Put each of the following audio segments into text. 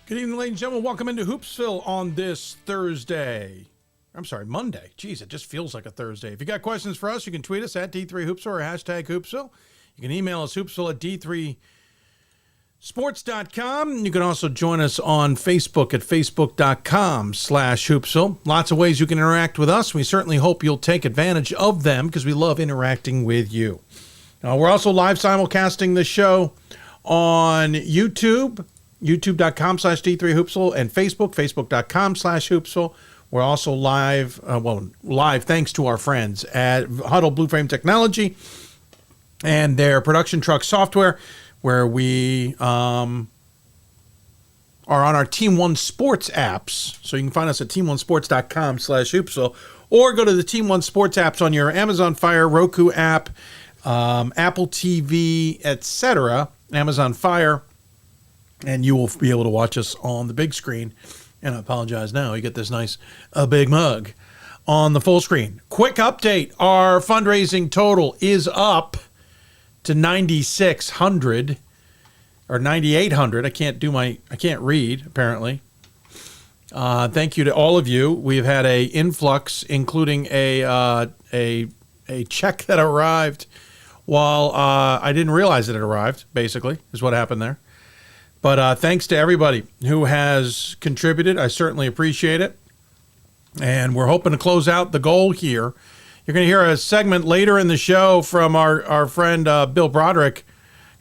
Good evening, ladies and gentlemen. Welcome into Hoopsville on this Thursday. I'm sorry, Monday. Jeez, it just feels like a Thursday. If you got questions for us, you can tweet us at D3Hoopsville or hashtag Hoopsville. You can email us hoopsville at D3sports.com. You can also join us on Facebook at facebook.com/Hoopsville. Lots of ways you can interact with us. We certainly hope you'll take advantage of them because we love interacting with you. We're also live simulcasting the show on YouTube, youtube.com/D3Hoopsville, and Facebook, facebook.com/Hoopsville. We're also live thanks to our friends at Hudl Blue Frame Technology and their production truck software, where we are on our Team One Sports apps. So you can find us at team1sports.com/Hoopsville, or go to the Team One Sports apps on your Amazon Fire, Roku app, Apple TV, etc., Amazon Fire, and you will be able to watch us on the big screen. And I apologize now, you get this nice big mug on the full screen. Quick update, our fundraising total is up to $9,600 or $9,800. I can't read, apparently. Thank you to all of you. We've had a influx, including a check that arrived while I didn't realize that it arrived, basically, is what happened there. But thanks to everybody who has contributed. I certainly appreciate it. And we're hoping to close out the goal here. You're going to hear a segment later in the show from our friend Bill Broderick,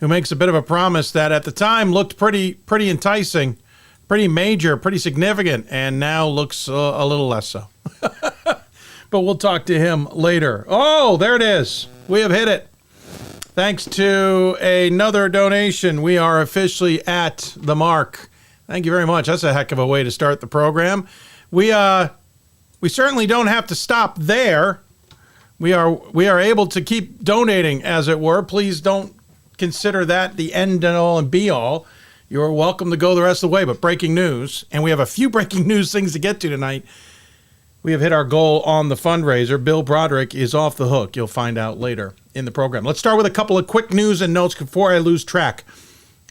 who makes a bit of a promise that at the time looked pretty enticing, pretty major, pretty significant, and now looks a little less so. But we'll talk to him later. Oh, there it is. We have hit it. Thanks to another donation, we are officially at the mark. Thank you very much. That's a heck of a way to start the program. We certainly don't have to stop there. We are able to keep donating, as it were. Please don't consider that the end and all and be all. You're welcome to go the rest of the way. But breaking news, and we have a few breaking news things to get to tonight. We have hit our goal on the fundraiser. Bill Broderick is off the hook. You'll find out later in the program. Let's start with a couple of quick news and notes before I lose track.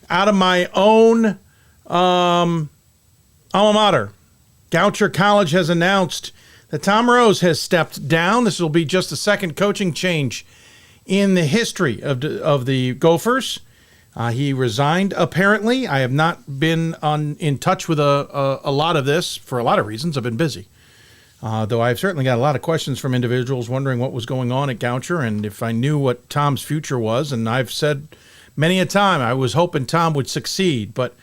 Out of my own alma mater, Goucher College has announced that Tom Rose has stepped down. This will be just the second coaching change in the history of the Gophers. He resigned, apparently. I have not been in touch with a lot of this for a lot of reasons. I've been busy. Though I've certainly got a lot of questions from individuals wondering what was going on at Goucher and if I knew what Tom's future was. And I've said many a time I was hoping Tom would succeed, but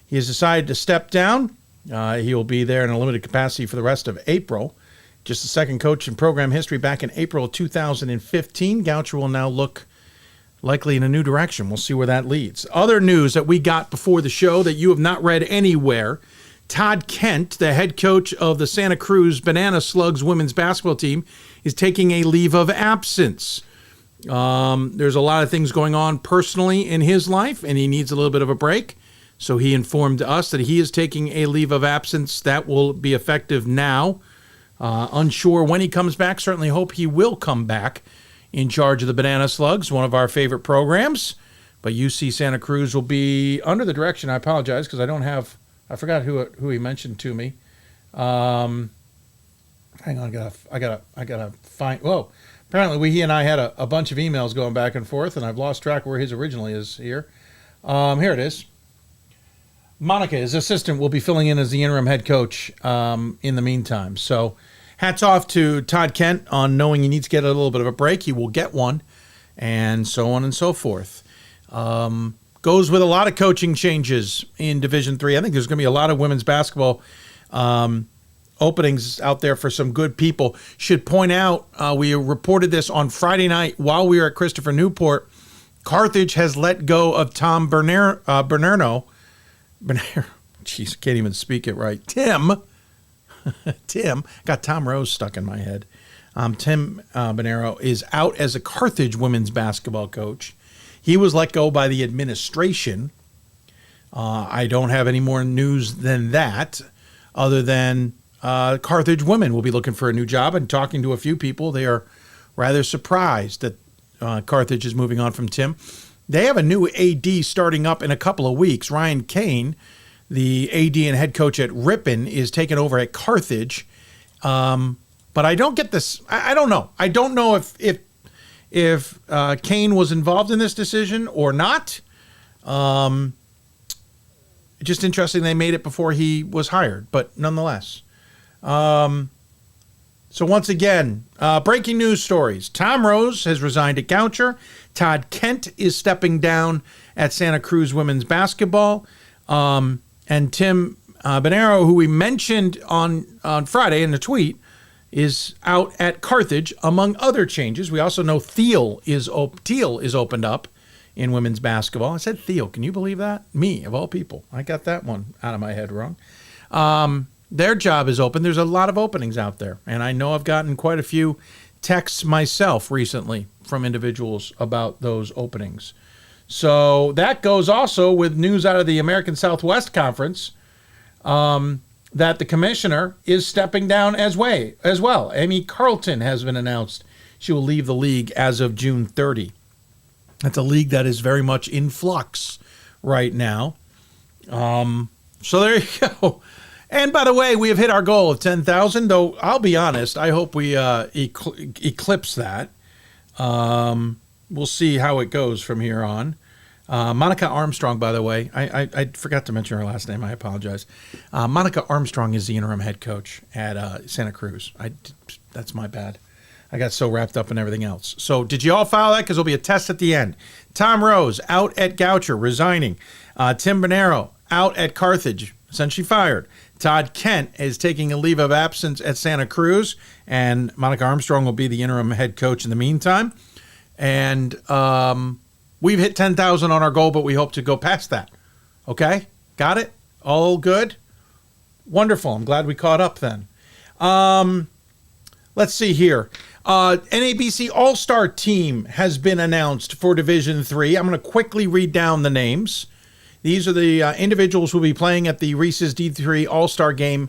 he has decided to step down. He will be there in a limited capacity for the rest of April. Just the second coach in program history back in April of 2015. Goucher will now look likely in a new direction. We'll see where that leads. Other news that we got before the show that you have not read anywhere: Todd Kent, the head coach of the Santa Cruz Banana Slugs women's basketball team, is taking a leave of absence. There's a lot of things going on personally in his life, and he needs a little bit of a break. So he informed us that he is taking a leave of absence. That will be effective now. Unsure when he comes back. Certainly hope he will come back in charge of the Banana Slugs, one of our favorite programs. But UC Santa Cruz will be under the direction. I apologize because I forgot who he mentioned to me. Hang on, I gotta find. Whoa! Apparently, he and I had a bunch of emails going back and forth, and I've lost track where his originally is here. Here it is. Monica, his assistant, will be filling in as the interim head coach in the meantime. So, hats off to Todd Kent on knowing he needs to get a little bit of a break. He will get one, and so on and so forth. Goes with a lot of coaching changes in Division III. I think there's going to be a lot of women's basketball openings out there for some good people. Should point out, we reported this on Friday night while we were at Christopher Newport. Carthage has let go of Tom Bernardo. Jeez, can't even speak it right. Tim, got Tom Rose stuck in my head. Tim Bernardo is out as a Carthage women's basketball coach. He was let go by the administration. I don't have any more news than that, other than Carthage women will be looking for a new job. And talking to a few people, they are rather surprised that Carthage is moving on from Tim. They have a new AD starting up in a couple of weeks, Ryan Kane. the AD and head coach at Ripon, is taken over at Carthage. But I don't get this. I don't know. I don't know if Kane was involved in this decision or not. Just interesting they made it before he was hired, but nonetheless. So once again, breaking news stories. Tom Rose has resigned at Goucher. Todd Kent is stepping down at Santa Cruz women's basketball. And Tim Bonero, who we mentioned on Friday in the tweet, is out at Carthage, among other changes. We also know Teal is opened up in women's basketball. I said Teal. Can you believe that? Me, of all people. I got that one out of my head wrong. Their job is open. There's a lot of openings out there. And I know I've gotten quite a few texts myself recently from individuals about those openings. So that goes also with news out of the American Southwest Conference that the commissioner is stepping down as well. Amy Carlton has been announced. She will leave the league as of June 30. That's a league that is very much in flux right now. So there you go. And by the way, we have hit our goal of 10,000, though I'll be honest, I hope we eclipse that. We'll see how it goes from here on. Monica Armstrong, by the way, I forgot to mention her last name. I apologize. Monica Armstrong is the interim head coach at Santa Cruz. That's my bad. I got so wrapped up in everything else. So did you all follow that? Because there'll be a test at the end. Tom Rose, out at Goucher, resigning. Tim Bonero, out at Carthage, essentially fired. Todd Kent is taking a leave of absence at Santa Cruz, and Monica Armstrong will be the interim head coach in the meantime. And we've hit 10,000 on our goal, but we hope to go past that. Okay? Got it? All good? Wonderful. I'm glad we caught up then. Let's see here. NABC All-Star Team has been announced for Division III. I'm going to quickly read down the names. These are the individuals who will be playing at the Reese's D3 All-Star Game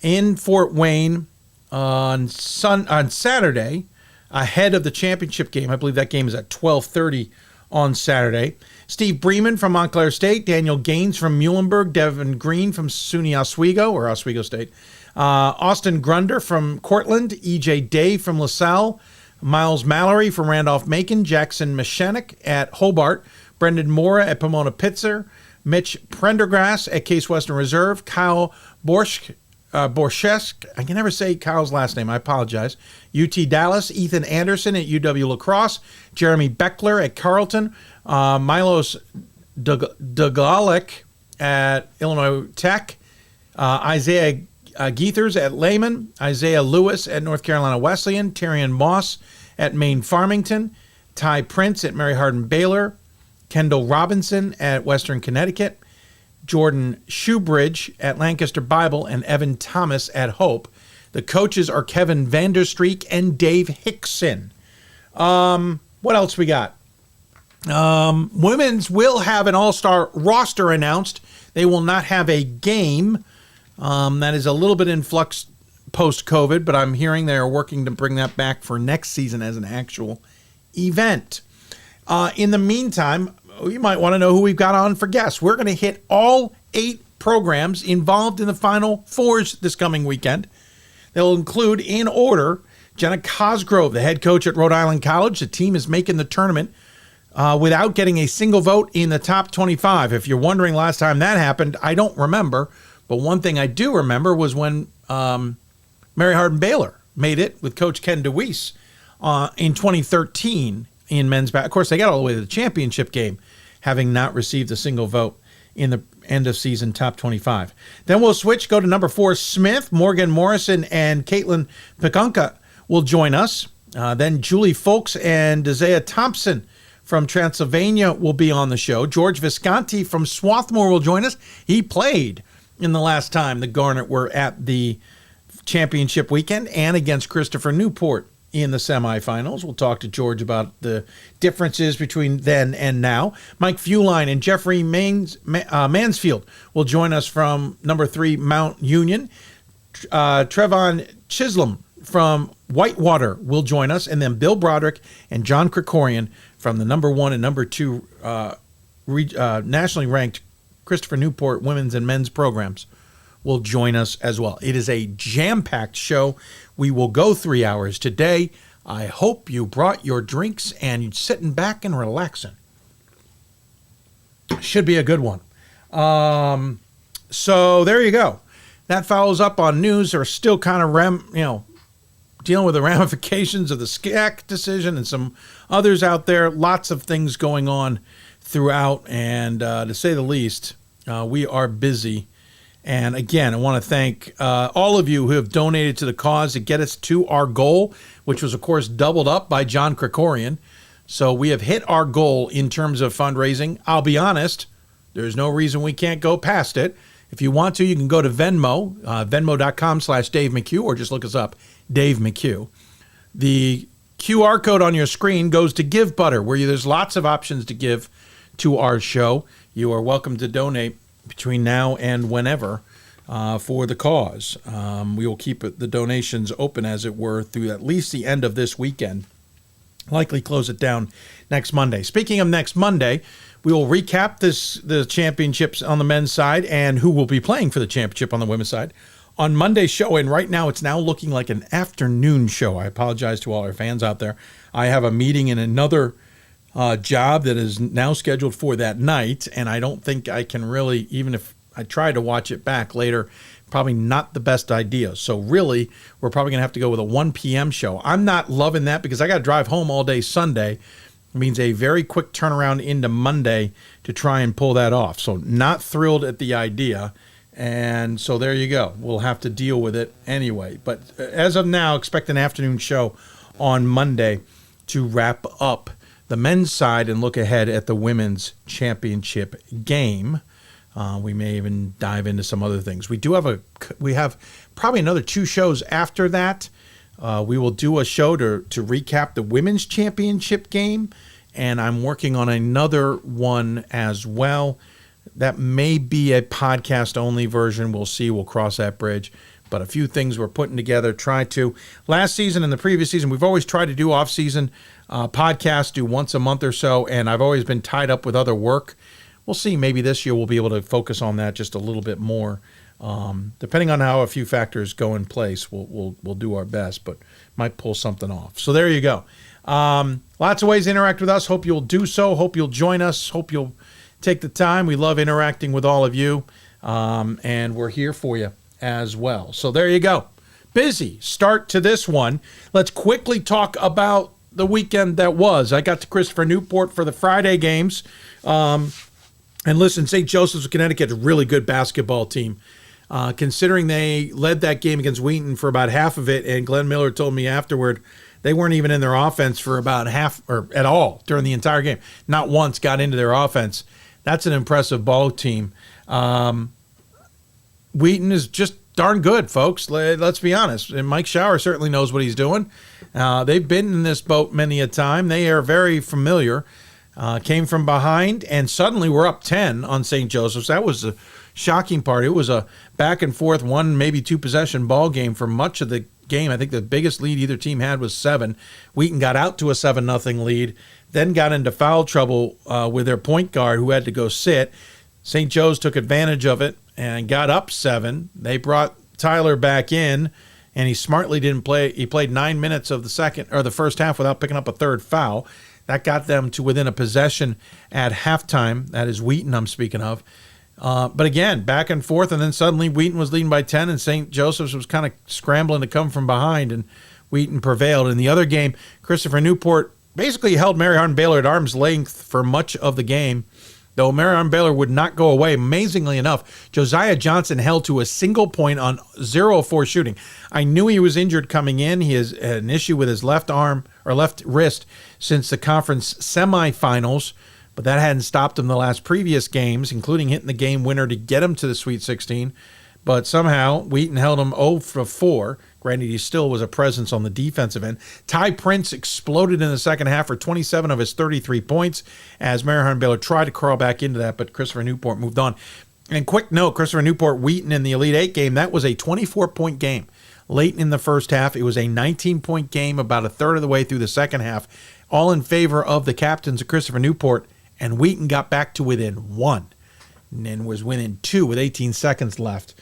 in Fort Wayne on Saturday, ahead of the championship game. I believe that game is at 12:30 on Saturday. Steve Bremen from Montclair State, Daniel Gaines from Muhlenberg, Devin Green from SUNY Oswego State, Austin Grunder from Cortland, E.J. Day from LaSalle, Miles Mallory from Randolph-Macon, Jackson Mashanik at Hobart, Brendan Mora at Pomona-Pitzer, Mitch Prendergrass at Case Western Reserve, Kyle Borshesk, I can never say Kyle's last name, I apologize, UT Dallas, Ethan Anderson at UW-La Crosse, Jeremy Beckler at Carleton, Milos Dugalik at Illinois Tech, Isaiah Geethers at Lehman, Isaiah Lewis at North Carolina Wesleyan, Tyrion Moss at Maine Farmington, Ty Prince at Mary Hardin Baylor, Kendall Robinson at Western Connecticut, Jordan Shoebridge at Lancaster Bible, and Evan Thomas at Hope. The coaches are Kevin Vanderstreek and Dave Hickson. What else we got? Women's will have an all-star roster announced. They will not have a game. That is a little bit in flux post-COVID, but I'm hearing they are working to bring that back for next season as an actual event. In the meantime, you might want to know who we've got on for guests. We're going to hit all 8 programs involved in the Final Fours this coming weekend. They'll include, in order, Jenna Cosgrove, the head coach at Rhode Island College. The team is making the tournament without getting a single vote in the top 25. If you're wondering last time that happened, I don't remember. But one thing I do remember was when Mary Hardin Baylor made it with Coach Ken DeWeese in 2013 in men's basketball. Of course, they got all the way to the championship game, having not received a single vote in the end of season top 25. Then we'll switch, go to number 4, Smith. Morgan Morrison and Katelyn Pickunka will join us. Then Juli Fulks and Dasia Thompson from Transylvania will be on the show. George Visconti from Swarthmore will join us. He played in the last time the Garnet were at the championship weekend and against Christopher Newport in the semifinals. We'll talk to George about the differences between then and now. Mike Fuline and Jeffery Mansfield will join us from number 3 Mount Union. Trevon Chislom from Whitewater will join us, and then Bill Broderick and John Krikorian from the number 1 and number 2 nationally ranked Christopher Newport women's and men's programs will join us as well. It is a jam-packed show. We will go 3 hours today. I hope you brought your drinks and you're sitting back and relaxing. Should be a good one. So there you go. That follows up on news are still kind of dealing with the ramifications of the SCAC decision and some others out there. Lots of things going on throughout, and to say the least, we are busy. And again, I want to thank all of you who have donated to the cause to get us to our goal, which was, of course, doubled up by John Krikorian. So we have hit our goal in terms of fundraising. I'll be honest, there's no reason we can't go past it. If you want to, you can go to Venmo, venmo.com/Dave McHugh, or just look us up, Dave McHugh. The QR code on your screen goes to Give Butter, where there's lots of options to give to our show. You are welcome to donate between now and whenever for the cause. We will keep the donations open, as it were, through at least the end of this weekend. Likely close it down next Monday. Speaking of next Monday, we will recap the championships on the men's side and who will be playing for the championship on the women's side on Monday's show. And right now, it's now looking like an afternoon show. I apologize to all our fans out there. I have a meeting in another job that is now scheduled for that night, and I don't think I can really, even if I try to watch it back later, probably not the best idea. So really, we're probably going to have to go with a 1 p.m. show. I'm not loving that because I got to drive home all day Sunday. It means a very quick turnaround into Monday to try and pull that off. So not thrilled at the idea. And so there you go. We'll have to deal with it anyway. But as of now, expect an afternoon show on Monday to wrap up the men's side and look ahead at the women's championship game. We may even dive into some other things. We have probably another 2 shows after that. We will do a show to recap the women's championship game, and I'm working on another one as well. That may be a podcast-only version. We'll see. We'll cross that bridge. But a few things we're putting together. Last season and the previous season, we've always tried to do off-season podcasts, do once a month or so, and I've always been tied up with other work. We'll see. Maybe this year we'll be able to focus on that just a little bit more. Depending on how a few factors go in place, we'll do our best, but might pull something off. So there you go. Lots of ways to interact with us. Hope you'll do so. Hope you'll join us. Hope you'll take the time. We love interacting with all of you, and we're here for you as well. So there you go. Busy start to this one. Let's quickly talk about the weekend that was. I got to Christopher Newport for the Friday games. And listen, St. Joseph's of Connecticut is a really good basketball team. Considering they led that game against Wheaton for about half of it, and Glenn Miller told me afterward they weren't even in their offense for about half or at all during the entire game. Not once got into their offense. That's an impressive ball team. Wheaton is just darn good, folks. Let's be honest. And Mike Shower certainly knows what he's doing. They've been in this boat many a time. They are very familiar. Came from behind, and suddenly we're up 10 on St. Joseph's. That was the shocking part. It was a back and forth, 1, maybe 2 possession ball game for much of the game. I think the biggest lead either team had was 7. Wheaton got out to a 7-0 lead, then got into foul trouble with their point guard who had to go sit. St. Joe's took advantage of it and got up 7. They brought Tyler back in, and he smartly didn't play. He played 9 minutes of the first half without picking up a third foul. That got them to within a possession at halftime. That is Wheaton I'm speaking of. But again, back and forth, and then suddenly Wheaton was leading by 10, and St. Joseph's was kind of scrambling to come from behind, and Wheaton prevailed. In the other game, Christopher Newport basically held Mary Hardin Baylor at arm's length for much of the game, though Mary Hardin Baylor would not go away. Amazingly enough, Josiah Johnson held to a single point on 0 of 4 shooting. I knew he was injured coming in. He has an issue with his left arm or left wrist since the conference semifinals, but that hadn't stopped him the last previous games, including hitting the game winner to get him to the Sweet 16. But somehow Wheaton held him 0 for 4. Granted, he still was a presence on the defensive end. Ty Prince exploded in the second half for 27 of his 33 points as Mary Hardin Baylor tried to crawl back into that, but Christopher Newport moved on. And quick note, Christopher Newport Wheaton in the Elite Eight game, that was a 24-point game. Late in the first half, it was a 19-point game about a third of the way through the second half, all in favor of the captains of Christopher Newport, and Wheaton got back to within 1. and was winning 2 with 18 seconds left.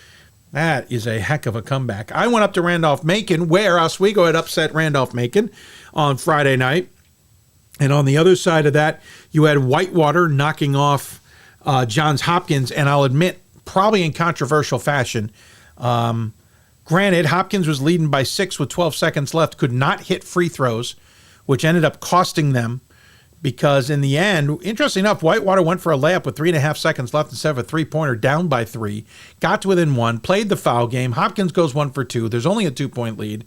That is a heck of a comeback. I went up to Randolph-Macon, where Oswego had upset Randolph-Macon on Friday night. And on the other side of that, you had Whitewater knocking off Johns Hopkins, and I'll admit, probably in controversial fashion. Granted, Hopkins was leading by 6 with 12 seconds left, could not hit free throws, which ended up costing them because in the end, interestingly enough, Whitewater went for a layup with 3.5 seconds left instead of a three-pointer, down by 3, got to within 1, played the foul game. Hopkins goes 1 for 2. There's only a 2-point lead.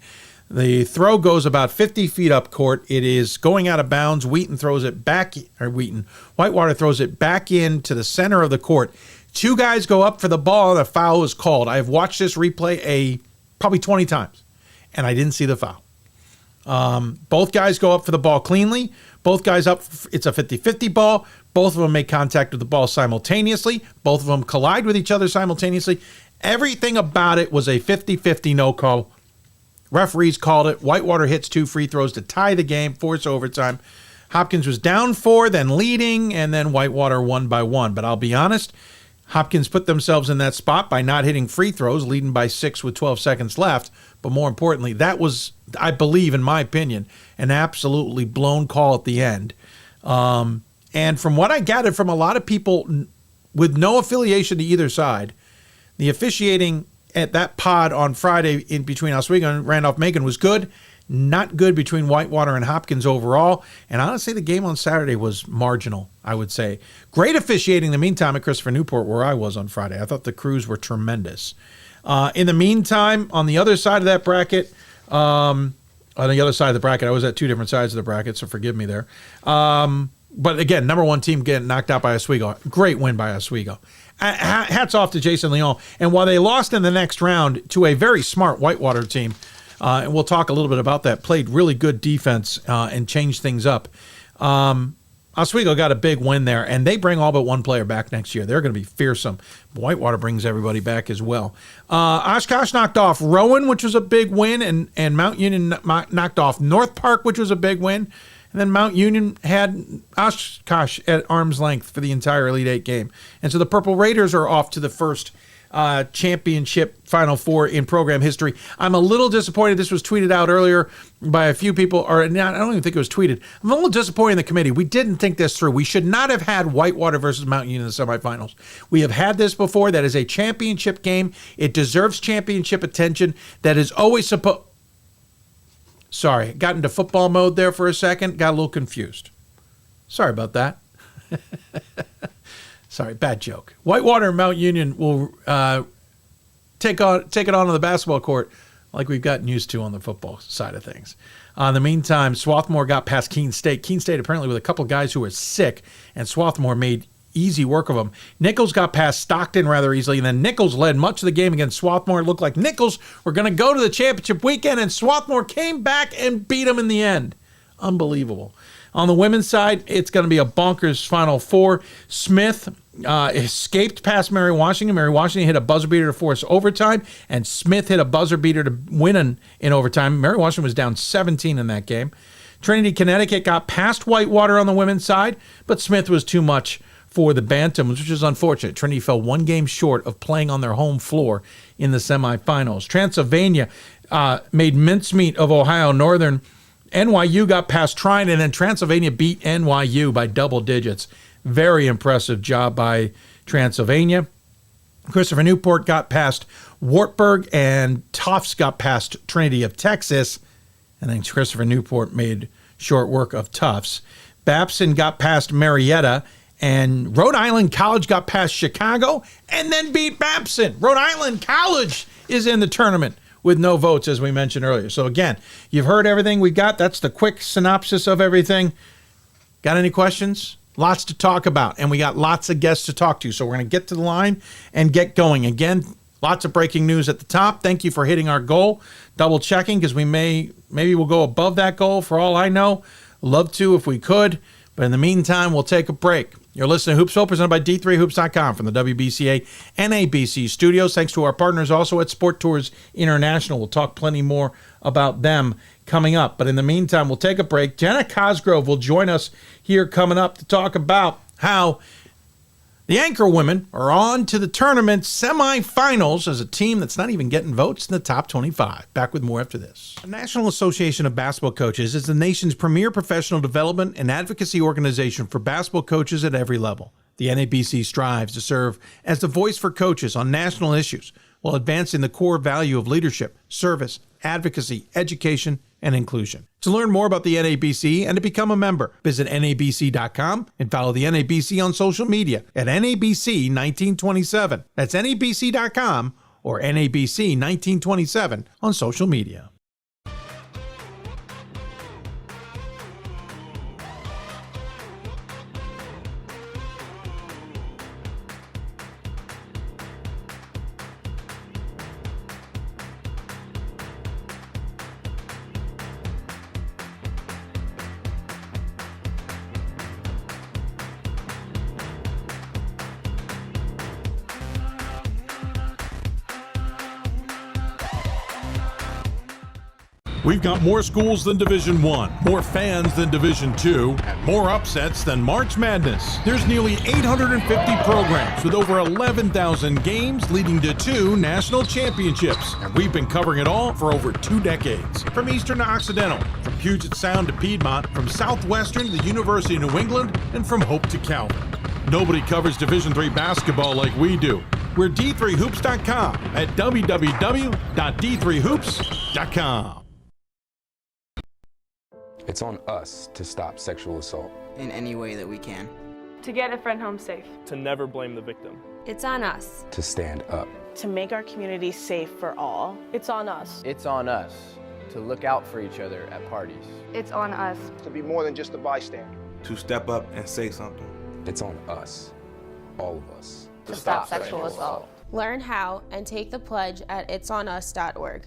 The throw goes about 50 feet up court. It is going out of bounds. Whitewater throws it back into the center of the court. 2 guys go up for the ball, and a foul is called. I've watched this replay probably 20 times, and I didn't see the foul. Both guys go up for the ball cleanly. Both guys up. It's a 50-50 ball. Both of them make contact with the ball simultaneously. Both of them collide with each other simultaneously. Everything about it was a 50-50 no call. Referees called it. Whitewater hits 2 free throws to tie the game, force overtime. Hopkins was down 4, then leading, and then Whitewater won by 1. But I'll be honest, Hopkins put themselves in that spot by not hitting free throws, leading by 6 with 12 seconds left. But more importantly, that was, I believe, in my opinion, an absolutely blown call at the end. And from what I gathered from a lot of people with no affiliation to either side, the officiating at that pod on Friday in between Oswego and Randolph-Macon was good. Not good between Whitewater and Hopkins overall. And honestly, the game on Saturday was marginal, I would say. Great officiating in the meantime at Christopher Newport, where I was on Friday. I thought the crews were tremendous. In the meantime, on the other side of that bracket, I was at 2 different sides of the bracket, so forgive me there. But again, number 1 team getting knocked out by Oswego. Great win by Oswego. Hats off to Jason Leon. And while they lost in the next round to a very smart Whitewater team, and we'll talk a little bit about that, played really good defense and changed things up. Oswego got a big win there, and they bring all but 1 player back next year. They're going to be fearsome. Whitewater brings everybody back as well. Oshkosh knocked off Rowan, which was a big win, and Mount Union knocked off North Park, which was a big win. And then Mount Union had Oshkosh at arm's length for the entire Elite 8 game. And so the Purple Raiders are off to the first championship Final Four in program history. I'm a little disappointed. This was tweeted out earlier by a few people, or not, I don't even think it was tweeted. I'm a little disappointed in the committee. We didn't think this through. We should not have had Whitewater versus Mount Union in the semifinals. We have had this before. That is a championship game. It deserves championship attention. That is always supposed... Sorry, got into football mode there for a second. Got a little confused. Sorry about that. Sorry, bad joke. Whitewater and Mount Union will take it on the basketball court like we've gotten used to on the football side of things. In the meantime, Swarthmore got past Keene State. Keene State apparently with a couple guys who were sick, and Swarthmore made easy work of them. Nichols got past Stockton rather easily, and then Nichols led much of the game against Swarthmore. It looked like Nichols were going to go to the championship weekend, and Swarthmore came back and beat them in the end. Unbelievable. On the women's side, it's going to be a bonkers Final Four. Smith escaped past Mary Washington. Mary Washington hit a buzzer beater to force overtime, and Smith hit a buzzer beater to win in overtime. Mary Washington was down 17 in that game. Trinity, Connecticut got past Whitewater on the women's side, but Smith was too much for the Bantams, which is unfortunate. Trinity fell 1 game short of playing on their home floor in the semifinals. Transylvania made mincemeat of Ohio Northern. NYU got past Trine, and then Transylvania beat NYU by double digits. Very impressive job by Transylvania. Christopher Newport got past Wartburg, and Tufts got past Trinity of Texas. And then Christopher Newport made short work of Tufts. Babson got past Marietta, and Rhode Island College got past Chicago and then beat Babson. Rhode Island College is in the tournament with no votes, as we mentioned earlier. So again, you've heard everything we got. That's the quick synopsis of everything. Got any questions? Lots to talk about, and we got lots of guests to talk to. So we're going to get to the line and get going. Again, lots of breaking news at the top. Thank you for hitting our goal. Double checking, because maybe we'll go above that goal for all I know. Love to if we could. But in the meantime, we'll take a break. You're listening to Hoopsville, presented by D3Hoops.com from the WBCA and ABC studios. Thanks to our partners also at Sport Tours International. We'll talk plenty more about them coming up. But in the meantime, we'll take a break. Jenna Cosgrove will join us here coming up to talk about how The Anchor women are on to the tournament semifinals as a team that's not even getting votes in the top 25. Back with more after this. The National Association of Basketball Coaches is the nation's premier professional development and advocacy organization for basketball coaches at every level. The NABC strives to serve as the voice for coaches on national issues while advancing the core value of leadership, service, advocacy, education, and inclusion. To learn more about the NABC and to become a member, visit NABC.com and follow the NABC on social media at NABC 1927. That's NABC.com or NABC 1927 on social media. We've got more schools than Division I, more fans than Division II, and more upsets than March Madness. There's nearly 850 programs with over 11,000 games leading to 2 national championships. And we've been covering it all for over 2 decades. From Eastern to Occidental, from Puget Sound to Piedmont, from Southwestern to the University of New England, and from Hope to Calvin. Nobody covers Division III basketball like we do. We're D3Hoops.com at www.d3hoops.com. It's on us to stop sexual assault. In any way that we can. To get a friend home safe. To never blame the victim. It's on us. To stand up. To make our community safe for all. It's on us. It's on us to look out for each other at parties. It's on us. To be more than just a bystander. To step up and say something. It's on us, all of us. To stop sexual assault. Learn how and take the pledge at itsonus.org.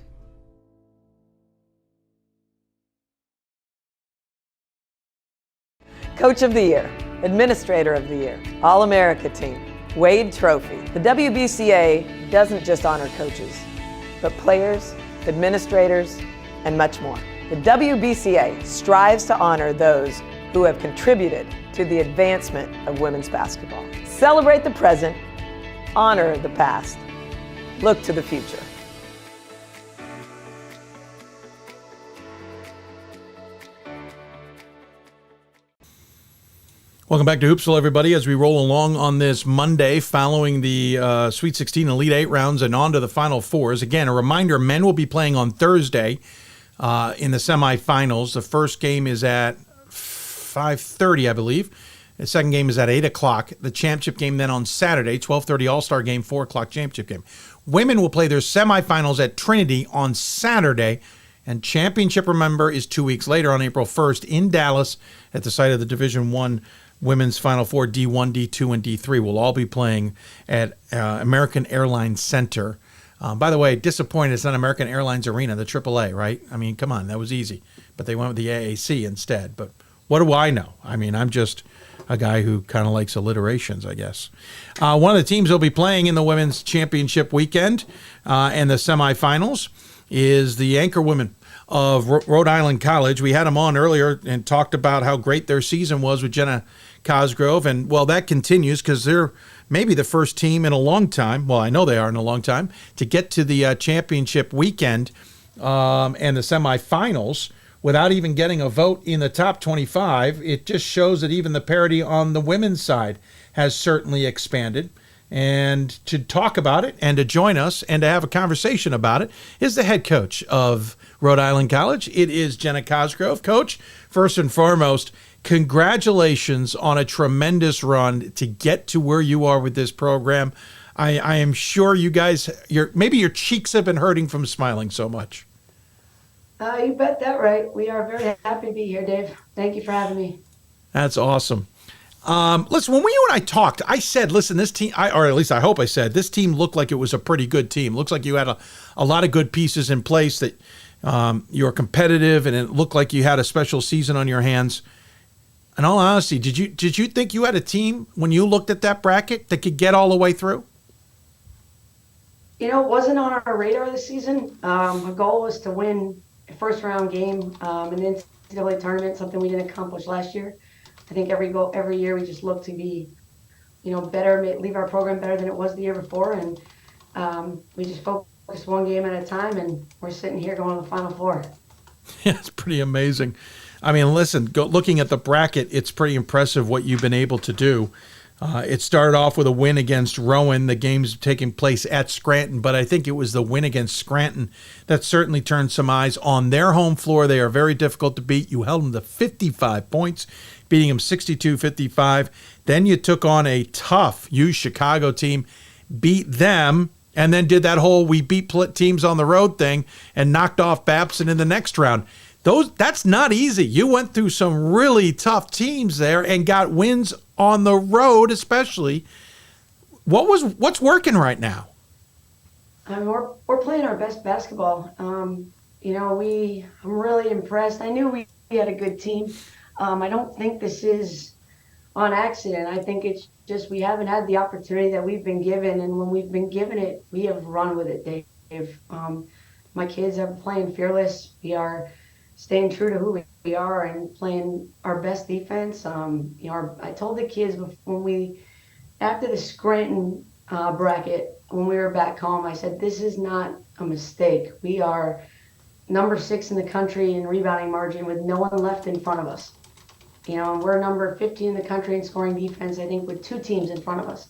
Coach of the Year, Administrator of the Year, All-America Team, Wade Trophy. The WBCA doesn't just honor coaches, but players, administrators, and much more. The WBCA strives to honor those who have contributed to the advancement of women's basketball. Celebrate the present, honor the past, look to the future. Welcome back to Hoopsville, everybody, as we roll along on this Monday following the Sweet 16 Elite 8 rounds and on to the Final Fours. Again, a reminder, men will be playing on Thursday in the semifinals. The first game is at 5:30, I believe. The second game is at 8 o'clock. The championship game then on Saturday, 12:30 All-Star game, 4 o'clock championship game. Women will play their semifinals at Trinity on Saturday. And championship, remember, is 2 weeks later on April 1st in Dallas at the site of the Division I Women's Final Four. D1, D2, and D3 will all be playing at American Airlines Center. By the way, disappointed it's not American Airlines Arena, the AAA, right? I mean, come on, that was easy. But they went with the AAC instead. But what do I know? I mean, I'm just a guy who kind of likes alliterations, I guess. One of the teams will be playing in the Women's Championship weekend and the semifinals is the Anchor women of Rhode Island College. We had them on earlier and talked about how great their season was with Jenna Cosgrove. And, well, that continues because they're maybe the first team in a long time, well, I know they are in a long time, to get to the championship weekend and the semifinals without even getting a vote in the top 25. It just shows that even the parity on the women's side has certainly expanded. And to talk about it and to join us and to have a conversation about it is the head coach of Rhode Island College. It is Jenna Cosgrove. Coach, first and foremost, congratulations on a tremendous run to get to where you are with this program. I am sure you guys, maybe your cheeks have been hurting from smiling so much. You bet that right. We are very happy to be here, Dave. Thank you for having me. That's awesome. Listen, when you and I talked, I said, listen, this team, or at least I hope I said, this team looked like it was a pretty good team. Looks like you had a lot of good pieces in place, that you were competitive, and it looked like you had a special season on your hands. In all honesty, did you think you had a team when you looked at that bracket that could get all the way through? You know, it wasn't on our radar this season. Our goal was to win a first-round game in the NCAA tournament, something we didn't accomplish last year. I think every year we just look to be better, leave our program better than it was the year before. And we just focus one game at a time, and we're sitting here going to the Final Four. Yeah, it's pretty amazing. I mean, listen, looking at the bracket, it's pretty impressive what you've been able to do. It started off with a win against Rowan. The game's taking place at Scranton, but I think it was the win against Scranton that certainly turned some eyes on their home floor. They are very difficult to beat. You held them to 55 points, beating them 62-55. Then you took on a tough Chicago team, beat them, and then did that whole we beat teams on the road thing and knocked off Babson in the next round. That's not easy. You went through some really tough teams there and got wins on the road, especially. What's working right now? We're playing our best basketball. I'm really impressed. I knew we had a good team. I don't think this is on accident. I think it's just we haven't had the opportunity that we've been given, and when we've been given it, we have run with it, Dave. My kids are playing fearless. We are staying true to who we are and playing our best defense. I told the kids after the Scranton bracket, when we were back home, I said, this is not a mistake. We are number 6 in the country in rebounding margin with no one left in front of us. And we're number 15 in the country in scoring defense, I think, with 2 teams in front of us.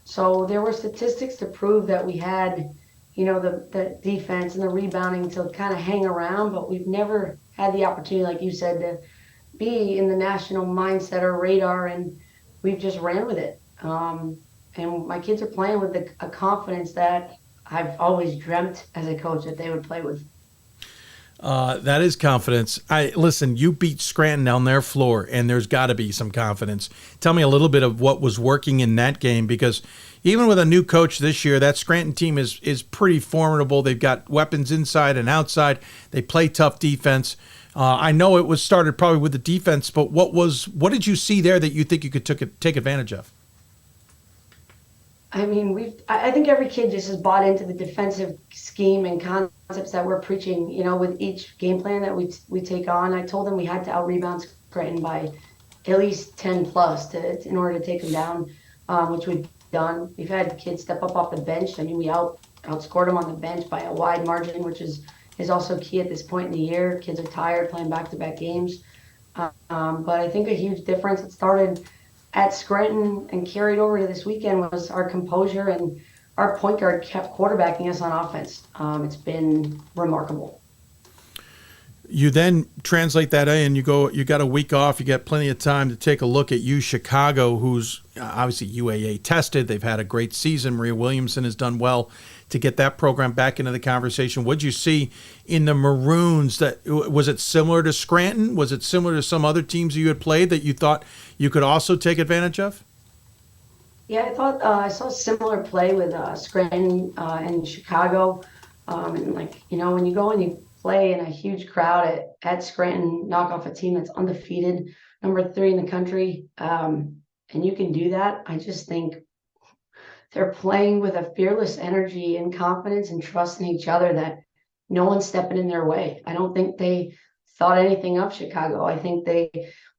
So there were statistics to prove that we had, the defense and the rebounding to kind of hang around, but we've never had the opportunity, like you said, to be in the national mindset or radar, and we've just ran with it. And my kids are playing with a confidence that I've always dreamt as a coach that they would play with. That is confidence. Listen, you beat Scranton on their floor, and there's got to be some confidence. Tell me a little bit of what was working in that game, because even with a new coach this year, that Scranton team is pretty formidable. They've got weapons inside and outside. They play tough defense. I know it was started probably with the defense, but what did you see there that you think you could take advantage of? I mean, I think every kid just has bought into the defensive scheme and concepts that we're preaching, with each game plan that we take on. I told them we had to out-rebound Scranton by at least 10 plus in order to take them down, which we've done. We've had kids step up off the bench. I mean, we outscored them on the bench by a wide margin, which is also key at this point in the year. Kids are tired playing back-to-back games. But I think a huge difference, it started at Scranton and carried over to this weekend, was our composure, and our point guard kept quarterbacking us on offense. It's been remarkable. You then translate that in. You got a week off. You got plenty of time to take a look at Chicago, who's obviously UAA tested. They've had a great season. Maria Williamson has done well to get that program back into the conversation. What'd you see in the Maroons? Was it similar to Scranton? Was it similar to some other teams you had played that you thought you could also take advantage of? Yeah, I thought I saw similar play with Scranton and Chicago. And when you go and you play in a huge crowd at Scranton, knock off a team that's undefeated, number 3 in the country, and you can do that. I just think they're playing with a fearless energy and confidence and trust in each other that no one's stepping in their way. I don't think they thought anything of Chicago. I think they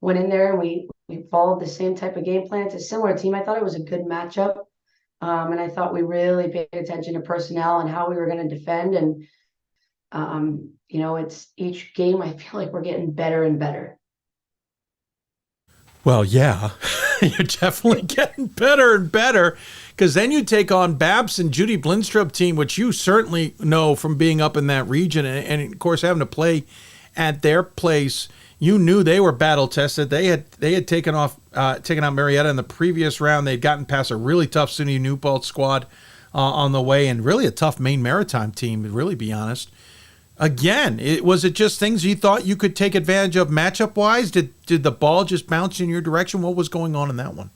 went in there and we followed the same type of game plan. It's a similar team. I thought it was a good matchup. And I thought we really paid attention to personnel and how we were going to defend. And, it's each game, I feel like we're getting better and better. Well, yeah, you're definitely getting better and better, because then you take on Babson, Judy Blindstrup team, which you certainly know from being up in that region, and of course having to play at their place. You knew they were battle tested. They had taken out Marietta in the previous round. They'd gotten past a really tough SUNY New Paltz squad on the way, and really a tough Maine Maritime team, to really be honest. Again, was it just things you thought you could take advantage of matchup-wise? Did the ball just bounce in your direction? What was going on in that one?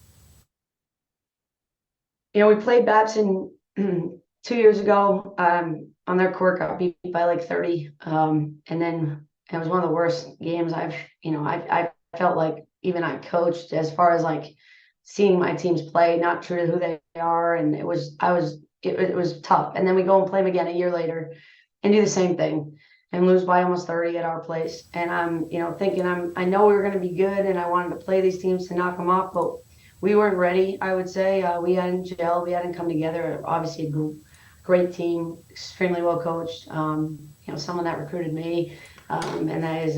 We played Babson 2 years ago on their court, got beat by like 30. And then it was one of the worst games I felt like even I coached, as far as like seeing my teams play, not true to who they are. And it was tough. And then we go and play them again a year later and do the same thing and lose by almost 30 at our place. And I'm, thinking I know we were going to be good and I wanted to play these teams to knock them off, but we weren't ready, I would say. We hadn't gelled, we hadn't come together. Obviously, a great team, extremely well coached. Someone that recruited me, and that is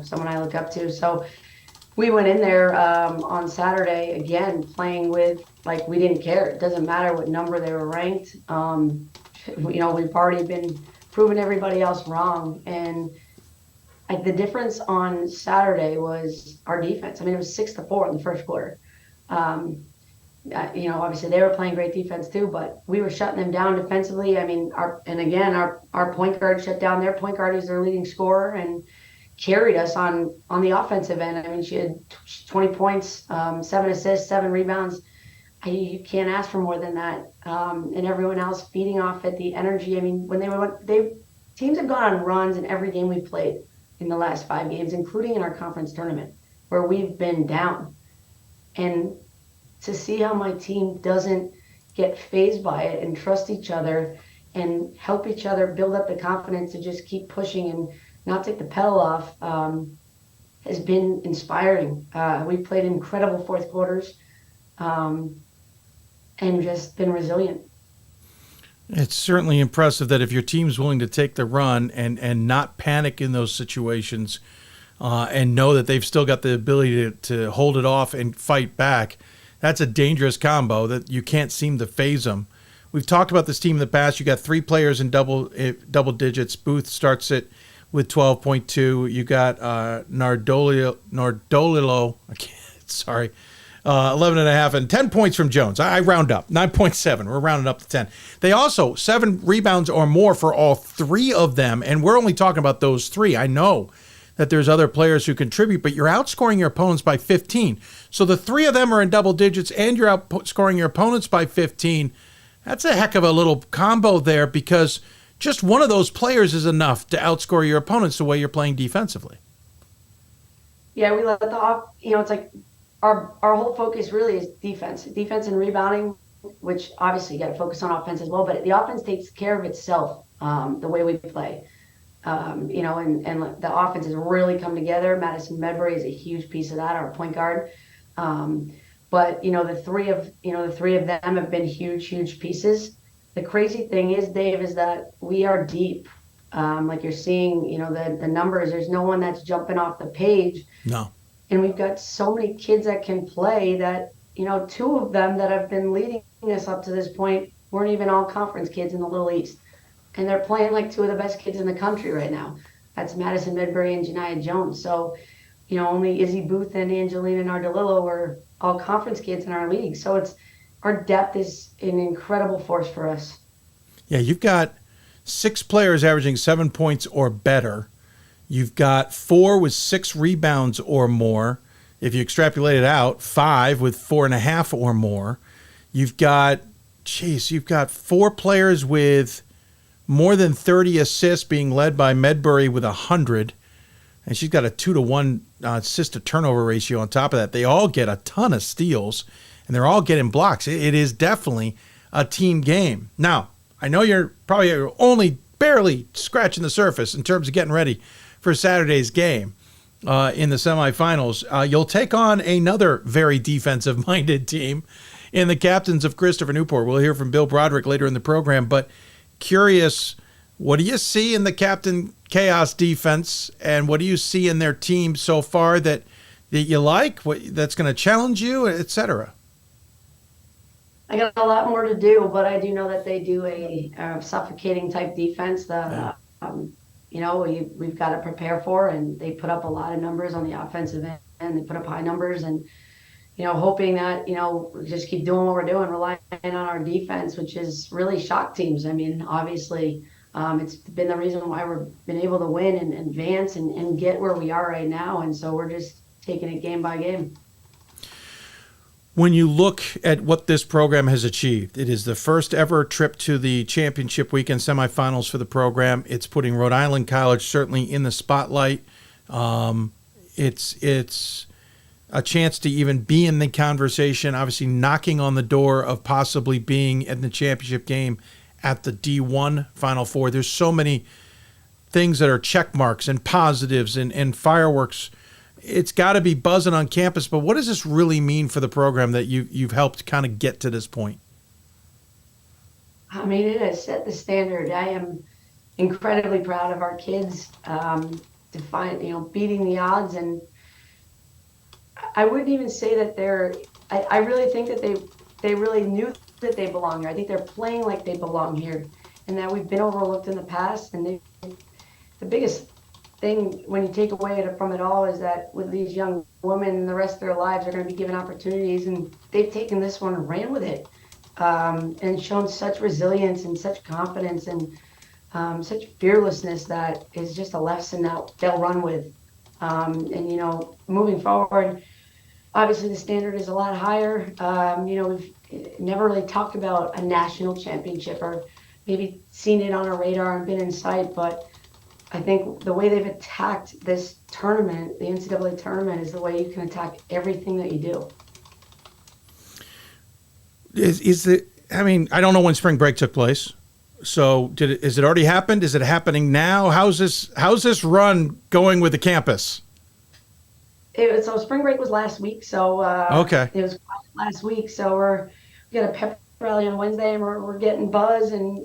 someone I look up to. So we went in there on Saturday again, playing with like we didn't care. It doesn't matter what number they were ranked. We've already been proving everybody else wrong, and the difference on Saturday was our defense. I mean, it was 6-4 in the first quarter. Obviously they were playing great defense too, but we were shutting them down defensively. I mean, our point guard shut down their point guard, who's their leading scorer, and carried us on the offensive end. I mean, she had 20 points, 7 assists, 7 rebounds. You can't ask for more than that. And everyone else feeding off at the energy. I mean, when teams have gone on runs in every game we've played in the last 5 games, including in our conference tournament, where we've been down. And to see how my team doesn't get fazed by it and trust each other and help each other build up the confidence to just keep pushing and not take the pedal off has been inspiring. We played incredible fourth quarters and just been resilient. It's certainly impressive that if your team's willing to take the run and not panic in those situations and know that they've still got the ability to hold it off and fight back, that's a dangerous combo that you can't seem to phase them. We've talked about this team in the past. You got 3 players in double digits. Booth starts it with 12.2. You got Nardolilo, 11.5, and 10 points from Jones. I round up, 9.7. We're rounding up to 10. They also 7 rebounds or more for all 3 of them, and we're only talking about those 3. I know that there's other players who contribute, but you're outscoring your opponents by 15. So the 3 of them are in double digits, and you're outscoring your opponents by 15. That's a heck of a little combo there, because just one of those players is enough to outscore your opponents the way you're playing defensively. Yeah, we let it's like our whole focus really is defense and rebounding, which obviously you got to focus on offense as well. But the offense takes care of itself the way we play. And the offense has really come together. Madison Medbury is a huge piece of that, our point guard. But the three of them have been huge pieces. The crazy thing is, Dave, is that we are deep. Like you're seeing, the numbers. There's no one that's jumping off the page. No. And we've got so many kids that can play that, 2 of them that have been leading us up to this point weren't even all conference kids in the Little East. And they're playing like 2 of the best kids in the country right now. That's Madison Medbury and Janiah Jones. So, only Izzy Booth and Angelina Nardolillo were all conference kids in our league. So our depth is an incredible force for us. Yeah, you've got 6 players averaging 7 points or better. You've got 4 with 6 rebounds or more. If you extrapolate it out, 5 with 4.5 or more. You've got 4 players with more than 30 assists, being led by Medbury with 100. And she's got a 2-to-1 assist to turnover ratio on top of that. They all get a ton of steals, and they're all getting blocks. It is definitely a team game. Now, I know you're probably only barely scratching the surface in terms of getting ready for Saturday's game in the semifinals. You'll take on another very defensive-minded team in the captains of Christopher Newport. We'll hear from Bill Broderick later in the program, but curious, what do you see in the Captain Chaos defense, and what do you see in their team so far that you like, that's going to challenge you, etc.? I got a lot more to do, but I do know that they do a suffocating type defense that we've got to prepare for, and they put up a lot of numbers on the offensive end, and they put up high numbers, and hoping that we just keep doing what we're doing, relying on our defense, which is really shocked teams. I mean, obviously, it's been the reason why we've been able to win and advance and get where we are right now, and so we're just taking it game by game. When you look at what this program has achieved, it is the first ever trip to the championship weekend semifinals for the program. It's putting Rhode Island College certainly in the spotlight. It's a chance to even be in the conversation, obviously knocking on the door of possibly being in the championship game at the D1 Final Four. There's so many things that are check marks and positives and fireworks it's got to be buzzing on campus. But what does this really mean for the program that you've helped kind of get to this point? I mean, it has set the standard. I am incredibly proud of our kids to find, beating the odds. And I wouldn't even say that I really think that they really knew that they belong here. I think they're playing like they belong here, and that we've been overlooked in the past. And the biggest thing when you take away from it all is that with these young women, the rest of their lives are going to be given opportunities, and they've taken this one and ran with it, and shown such resilience and such confidence and such fearlessness that is just a lesson that they'll run with. And moving forward, obviously the standard is a lot higher. We've never really talked about a national championship or maybe seen it on our radar and been in sight, but I think the way they've attacked this tournament, the NCAA tournament, is the way you can attack everything that you do. I don't know when spring break took place. So is it already happened? Is it happening now? How's this run going with the campus? So spring break was last week. So okay, it was last week. So we got a pep rally on Wednesday, and we're getting buzz. And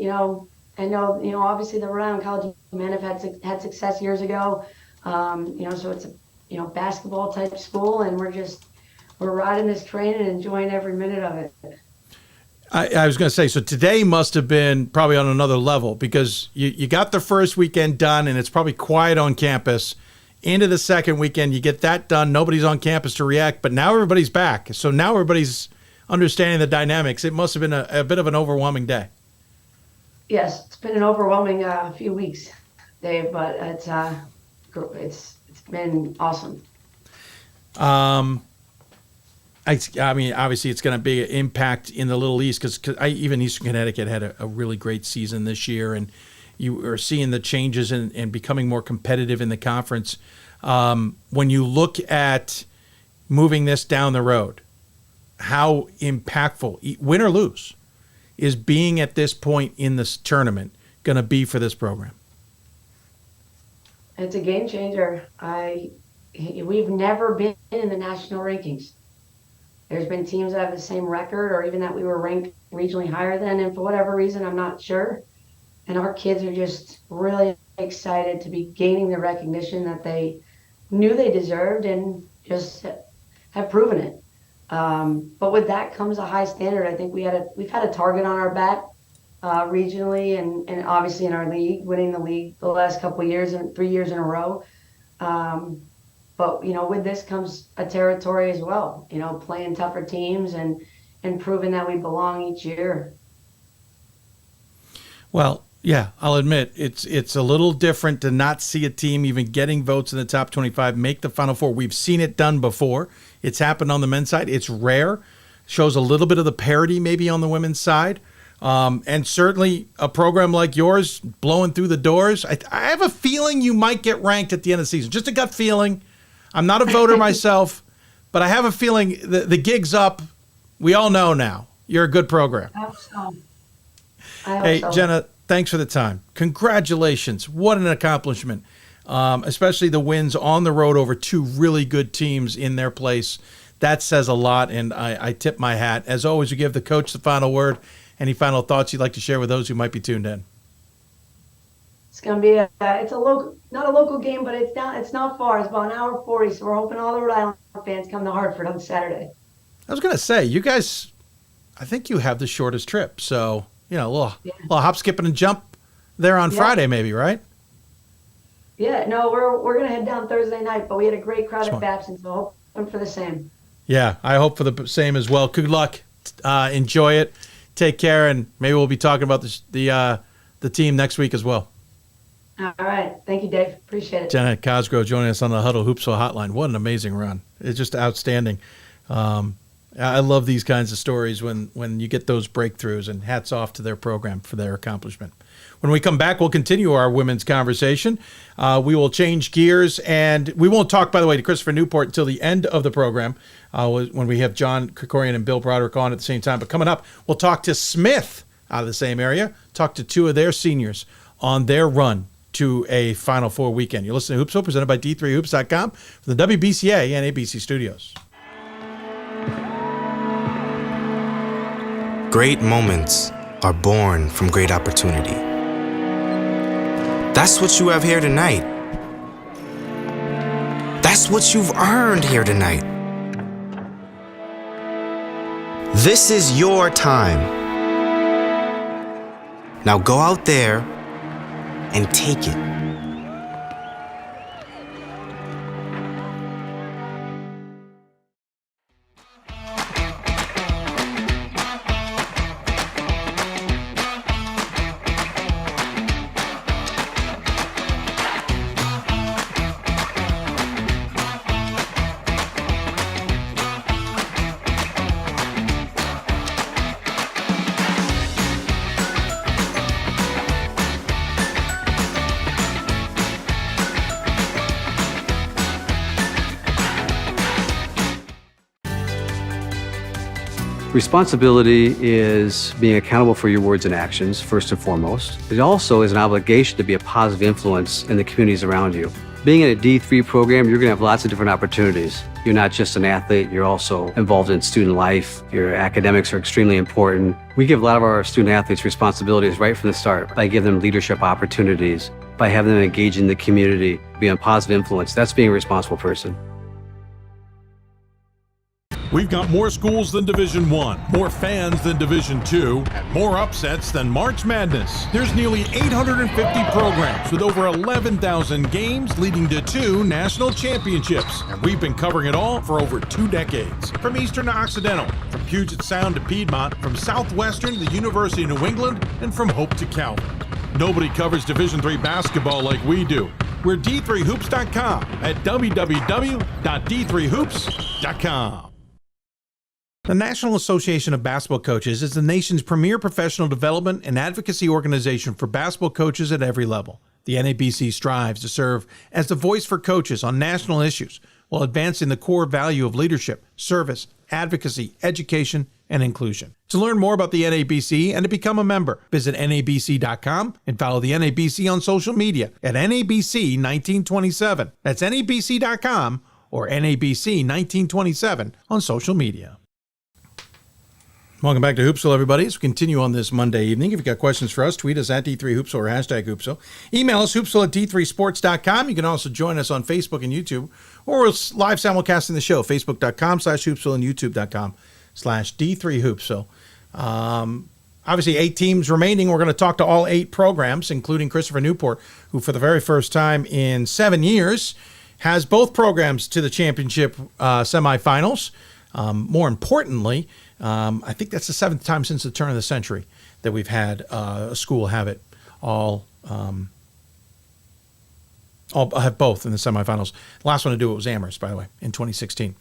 I know obviously the Rhode Island College men have had success years ago. So it's a basketball type school, and we're riding this train and enjoying every minute of it. I was going to say, so today must have been probably on another level because you got the first weekend done and it's probably quiet on campus. Into the second weekend, you get that done. Nobody's on campus to react, but now everybody's back. So now everybody's understanding the dynamics. It must have been a bit of an overwhelming day. Yes, it's been an overwhelming few weeks, Dave, but it's been awesome. I mean, obviously, it's going to be an impact in the Little East because even Eastern Connecticut had a really great season this year, and you are seeing the changes and becoming more competitive in the conference. When you look at moving this down the road, how impactful, win or lose, is being at this point in this tournament going to be for this program? It's a game changer. We've never been in the national rankings. There's been teams that have the same record or even that we were ranked regionally higher than, and for whatever reason, I'm not sure. And our kids are just really excited to be gaining the recognition that they knew they deserved and just have proven it. But with that comes a high standard. I think we've had a target on our back regionally and obviously in our league, winning the league the last couple of years and 3 years in a row. But, with this comes a territory as well, playing tougher teams and proving that we belong each year. Well, yeah, I'll admit it's a little different to not see a team even getting votes in the top 25 make the Final Four. We've seen it done before. It's happened on the men's side. It's rare. Shows a little bit of the parity maybe on the women's side. And certainly a program like yours blowing through the doors. I have a feeling you might get ranked at the end of the season. Just a gut feeling. I'm not a voter myself, but I have a feeling the gig's up. We all know now. You're a good program. I hope so. Hey, Jenna, thanks for the time. Congratulations. What an accomplishment, especially the wins on the road over two really good teams in their place. That says a lot, and I tip my hat. As always, you give the coach the final word. Any final thoughts you'd like to share with those who might be tuned in? It's going to be it's a local, not a local game, but it's not far. It's about an hour 40, so we're hoping all the Rhode Island fans come to Hartford on Saturday. I was going to say, you guys, I think you have the shortest trip, so a little hop, skipping, and jump there on Friday, maybe, right? Yeah, no, we're going to head down Thursday night, but we had a great crowd at Babson, so hoping for the same. Yeah, I hope for the same as well. Good luck. Enjoy it. Take care, and maybe we'll be talking about the team next week as well. All right. Thank you, Dave. Appreciate it. Jenna Cosgrove joining us on the Hudl Hoopsville Hotline. What an amazing run. It's just outstanding. I love these kinds of stories when you get those breakthroughs, and hats off to their program for their accomplishment. When we come back, we'll continue our women's conversation. We will change gears, and we won't talk, by the way, to Christopher Newport until the end of the program when we have John Krikorian and Bill Broderick on at the same time. But coming up, we'll talk to Smith out of the same area, talk to two of their seniors on their run to a Final Four weekend. You're listening to Hoopsville, presented by D3Hoops.com from the WBCA and ABC studios. Great moments are born from great opportunity. That's what you have here tonight. That's what you've earned here tonight. This is your time. Now go out there and take it. Responsibility is being accountable for your words and actions, first and foremost. It also is an obligation to be a positive influence in the communities around you. Being in a D3 program, you're going to have lots of different opportunities. You're not just an athlete, you're also involved in student life. Your academics are extremely important. We give a lot of our student athletes responsibilities right from the start by giving them leadership opportunities, by having them engage in the community, be a positive influence. That's being a responsible person. We've got more schools than Division I, more fans than Division II, more upsets than March Madness. There's nearly 850 programs with over 11,000 games leading to 2 national championships. And we've been covering it all for over 2 decades. From Eastern to Occidental, from Puget Sound to Piedmont, from Southwestern to the University of New England, and from Hope to Calvin. Nobody covers Division III basketball like we do. We're D3Hoops.com at www.d3hoops.com. The National Association of Basketball Coaches is the nation's premier professional development and advocacy organization for basketball coaches at every level. The NABC strives to serve as the voice for coaches on national issues while advancing the core value of leadership, service, advocacy, education, and inclusion. To learn more about the NABC and to become a member, visit NABC.com and follow the NABC on social media at NABC1927. That's NABC.com or NABC1927 on social media. Welcome back to Hoopsville, everybody. As we continue on this Monday evening, if you've got questions for us, tweet us at D3Hoopsville or hashtag Hoopsville. Email us, hoopsville at D3sports.com. You can also join us on Facebook and YouTube, or live simulcasting the show, facebook.com/Hoopsville and youtube.com/D3Hoopsville. Obviously, 8 teams remaining. We're going to talk to all 8 programs, including Christopher Newport, who for the very first time in 7 years has both programs to the championship semifinals. More importantly, I think that's the 7th time since the turn of the century that we've had a school have it all have both in the semifinals. The last one to do it was Amherst, by the way, in 2016.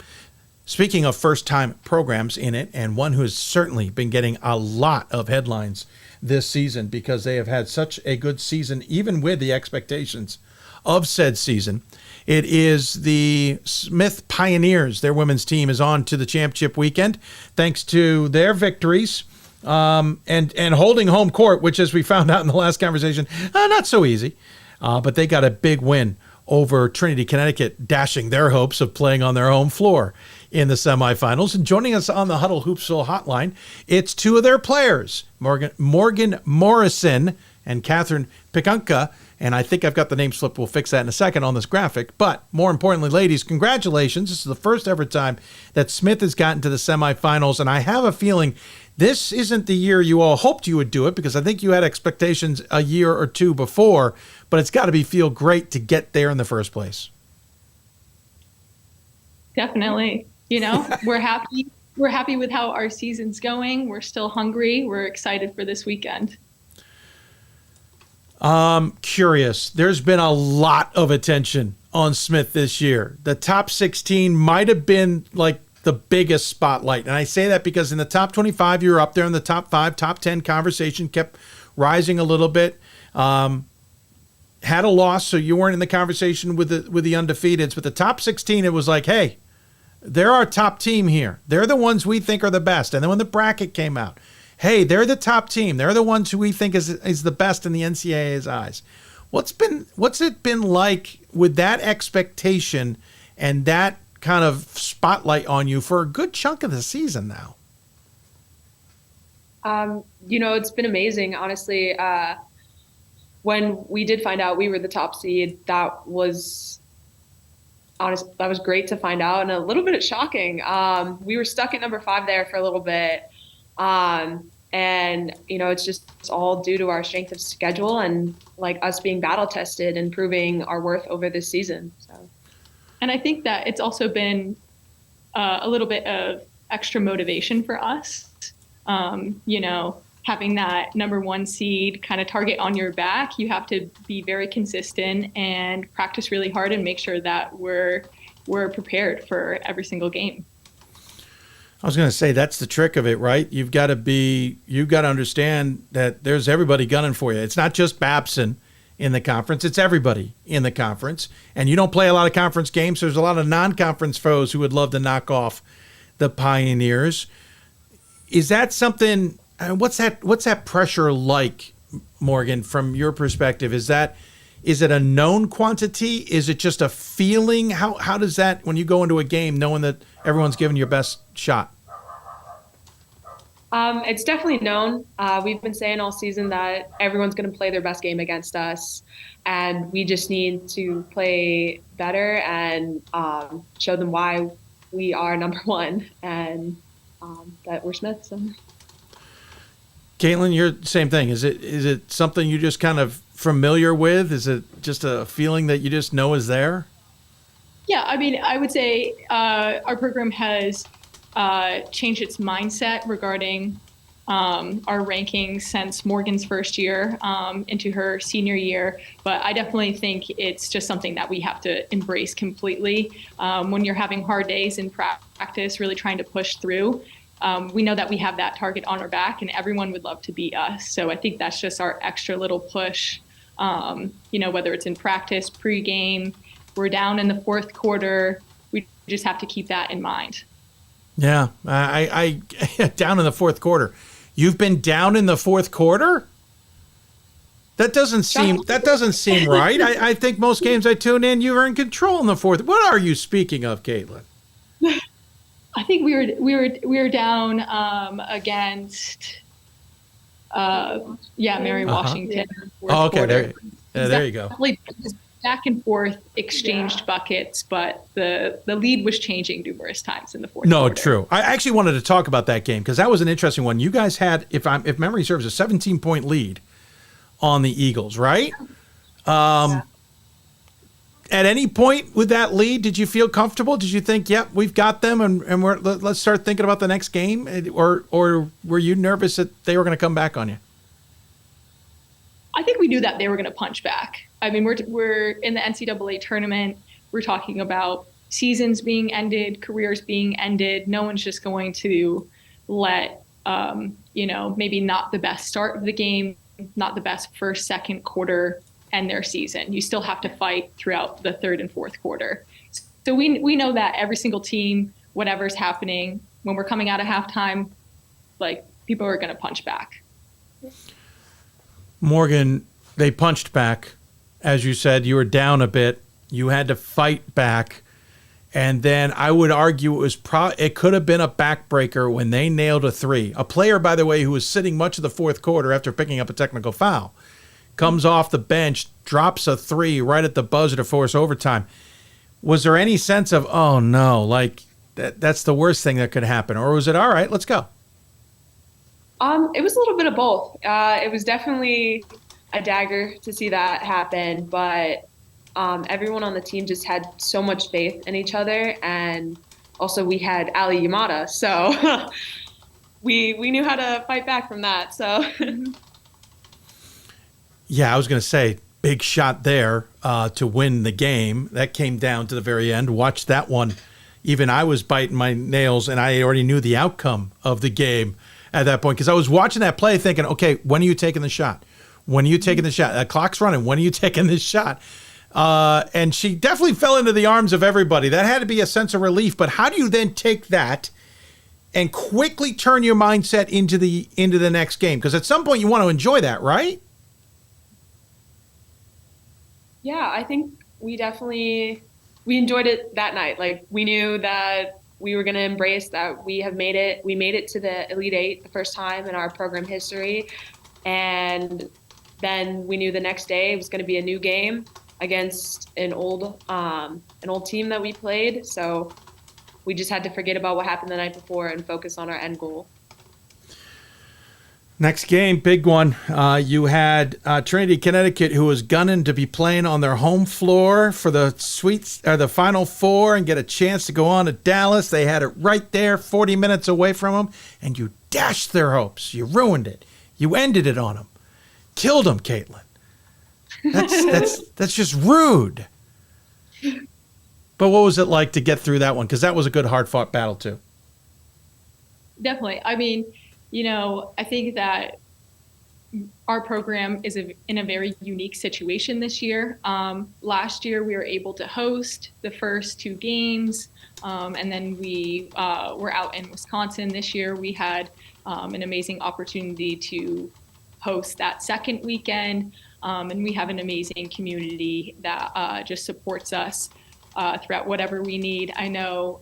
Speaking of first-time programs in it, and one who has certainly been getting a lot of headlines this season because they have had such a good season, even with the expectations of said season. It is the Smith Pioneers. Their women's team is on to the championship weekend thanks to their victories and holding home court, which, as we found out in the last conversation, not so easy. But they got a big win over Trinity, Connecticut, dashing their hopes of playing on their home floor in the semifinals. And joining us on the Hudl Hoopsville Hotline, it's 2 of their players, Morgan Morrison and Katelyn Pickunka. And I think I've got the name slipped. We'll fix that in a second on this graphic. But more importantly, ladies, congratulations. This is the first ever time that Smith has gotten to the semifinals. And I have a feeling this isn't the year you all hoped you would do it, because I think you had expectations a year or 2 before. But it's got to feel great to get there in the first place. Definitely. You know, we're happy. We're happy with how our season's going. We're still hungry. We're excited for this weekend. Curious. There's been a lot of attention on Smith this year. The top 16 might have been like the biggest spotlight. And I say that because in the top 25, you were up there in the top 5, top 10 conversation, kept rising a little bit. Had a loss, so you weren't in the conversation with the undefeateds. But the top 16, it was like, hey, they're our top team here. They're the ones we think are the best. And then when the bracket came out, hey, they're the top team. They're the ones who we think is the best in the NCAA's eyes. What's it been like with that expectation and that kind of spotlight on you for a good chunk of the season now? It's been amazing, honestly. When we did find out we were the top seed, that was great to find out, and a little bit shocking. We were stuck at number 5 there for a little bit. It's all due to our strength of schedule and like us being battle tested and proving our worth over this season. So, and I think that it's also been a little bit of extra motivation for us. Having that number 1 seed kind of target on your back, you have to be very consistent and practice really hard and make sure that we're prepared for every single game. I was going to say, that's the trick of it, right? You've got to understand that there's everybody gunning for you. It's not just Babson in the conference. It's everybody in the conference. And you don't play a lot of conference games. So there's a lot of non-conference foes who would love to knock off the Pioneers. Is that something, what's that pressure like, Morgan, from your perspective? Is it a known quantity? Is it just a feeling? How does that, when you go into a game, knowing that everyone's giving your best shot? It's definitely known. We've been saying all season that everyone's going to play their best game against us, and we just need to play better and show them why we are number 1 and that we're Smith. So. Katelyn, you're same thing. Is it something you just kind of familiar with? Is it just a feeling that you just know is there? Yeah, I mean, I would say our program has changed its mindset regarding our rankings since Morgan's first year into her senior year. But I definitely think it's just something that we have to embrace completely. When you're having hard days in practice, really trying to push through, we know that we have that target on our back and everyone would love to beat us. So I think that's just our extra little push, whether it's in practice, pregame, we're down in the 4th quarter. We just have to keep that in mind. Yeah, I down in the 4th quarter. You've been down in the 4th quarter? That doesn't seem right. I think most games I tune in, you were in control in the 4th. What are you speaking of, Katelyn? I think we were down against Mary Washington. Oh, okay, there you go. Back and forth exchanged buckets, but the lead was changing numerous times in the 4th quarter. True. I actually wanted to talk about that game because that was an interesting one. You guys had, if memory serves, a 17-point lead on the Eagles, right? At any point with that lead, did you feel comfortable? Did you think, yep, we've got them, and let's start thinking about the next game? Or were you nervous that they were going to come back on you? I think we knew that they were going to punch back. I mean, we're in the NCAA tournament. We're talking about seasons being ended, careers being ended. No one's just going to let, maybe not the best start of the game, not the best first, second quarter end their season. You still have to fight throughout the 3rd and 4th quarter. So we know that every single team, whatever's happening, when we're coming out of halftime, like people are going to punch back. Morgan, they punched back. As you said, you were down a bit. You had to fight back. And then I would argue it could have been a backbreaker when they nailed a 3. A player, by the way, who was sitting much of the 4th quarter after picking up a technical foul, comes off the bench, drops a 3 right at the buzzer to force overtime. Was there any sense of, oh no, like that's the worst thing that could happen? Or was it, all right, let's go? It was a little bit of both. It was definitely a dagger to see that happen, but everyone on the team just had so much faith in each other, and also we had Ali Yamada, so we knew how to fight back from that. So yeah, I was going to say big shot there to win the game. That came down to the very end. Watch that one. Even I was biting my nails, and I already knew the outcome of the game at that point, because I was watching that play thinking, okay, when are you taking the shot? When are you taking the shot? The clock's running. When are you taking this shot? And she definitely fell into the arms of everybody. That had to be a sense of relief. But how do you then take that and quickly turn your mindset into the next game? Because at some point you want to enjoy that, right? Yeah, I think we enjoyed it that night. Like, we knew that we were going to embrace that we made it to the Elite Eight the first time in our program history. And then we knew the next day it was going to be a new game against an old team that we played. So we just had to forget about what happened the night before and focus on our end goal. Next game, big one. You had Trinity, Connecticut, who was gunning to be playing on their home floor for the the Final Four and get a chance to go on to Dallas. They had it right there, 40 minutes away from them, and you dashed their hopes. You ruined it. You ended it on them. Killed them, Katelyn. That's just rude. But what was it like to get through that one? Because that was a good, hard-fought battle too. Definitely. I mean, I think that our program is in a very unique situation this year. Last year, we were able to host the first 2 games, and then we were out in Wisconsin. This year, we had an amazing opportunity to host that second weekend, and we have an amazing community that just supports us throughout whatever we need. I know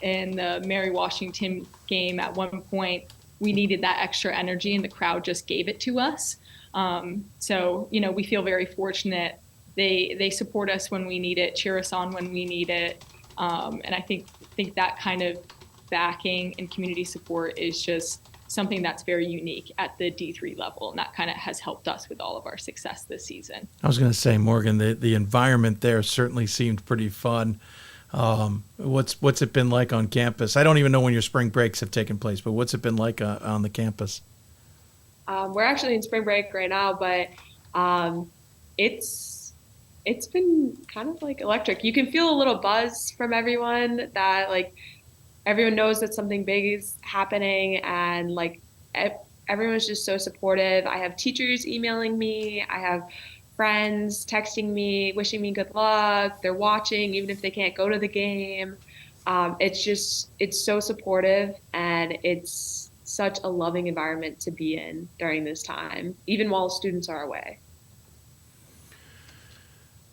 in the Mary Washington game at one point, we needed that extra energy and the crowd just gave it to us. So, we feel very fortunate. They support us when we need it, cheer us on when we need it. And I think that kind of backing and community support is just something that's very unique at the D3 level. And that kind of has helped us with all of our success this season. I was going to say, Morgan, the environment there certainly seemed pretty fun. What's it been like on campus? I don't even know when your spring breaks have taken place, but what's it been like on the campus? We're actually in spring break right now, but it's been kind of like electric. You can feel a little buzz from everyone that like everyone knows that something big is happening, and like everyone's just so supportive. I have teachers emailing me. I have friends texting me, wishing me good luck. They're watching, even if they can't go to the game. It's so supportive, and it's such a loving environment to be in during this time, even while students are away.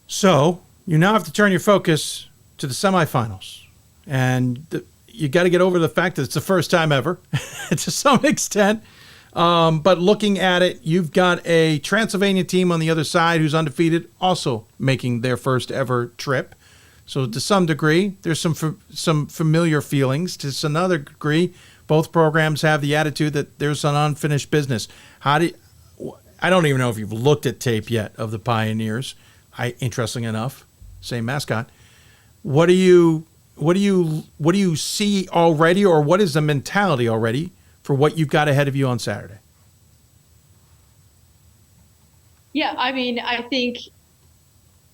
So you now have to turn your focus to the semifinals, and you got to get over the fact that it's the first time ever to some extent. But looking at it, you've got a Transylvania team on the other side who's undefeated, also making their first ever trip. So to some degree, there's some familiar feelings. To another degree, both programs have the attitude that there's an unfinished business. I don't even know if you've looked at tape yet of the Pioneers. Interesting enough, same mascot. What do you see already, or what is the mentality already for what you've got ahead of you on Saturday? Yeah, I mean, I think,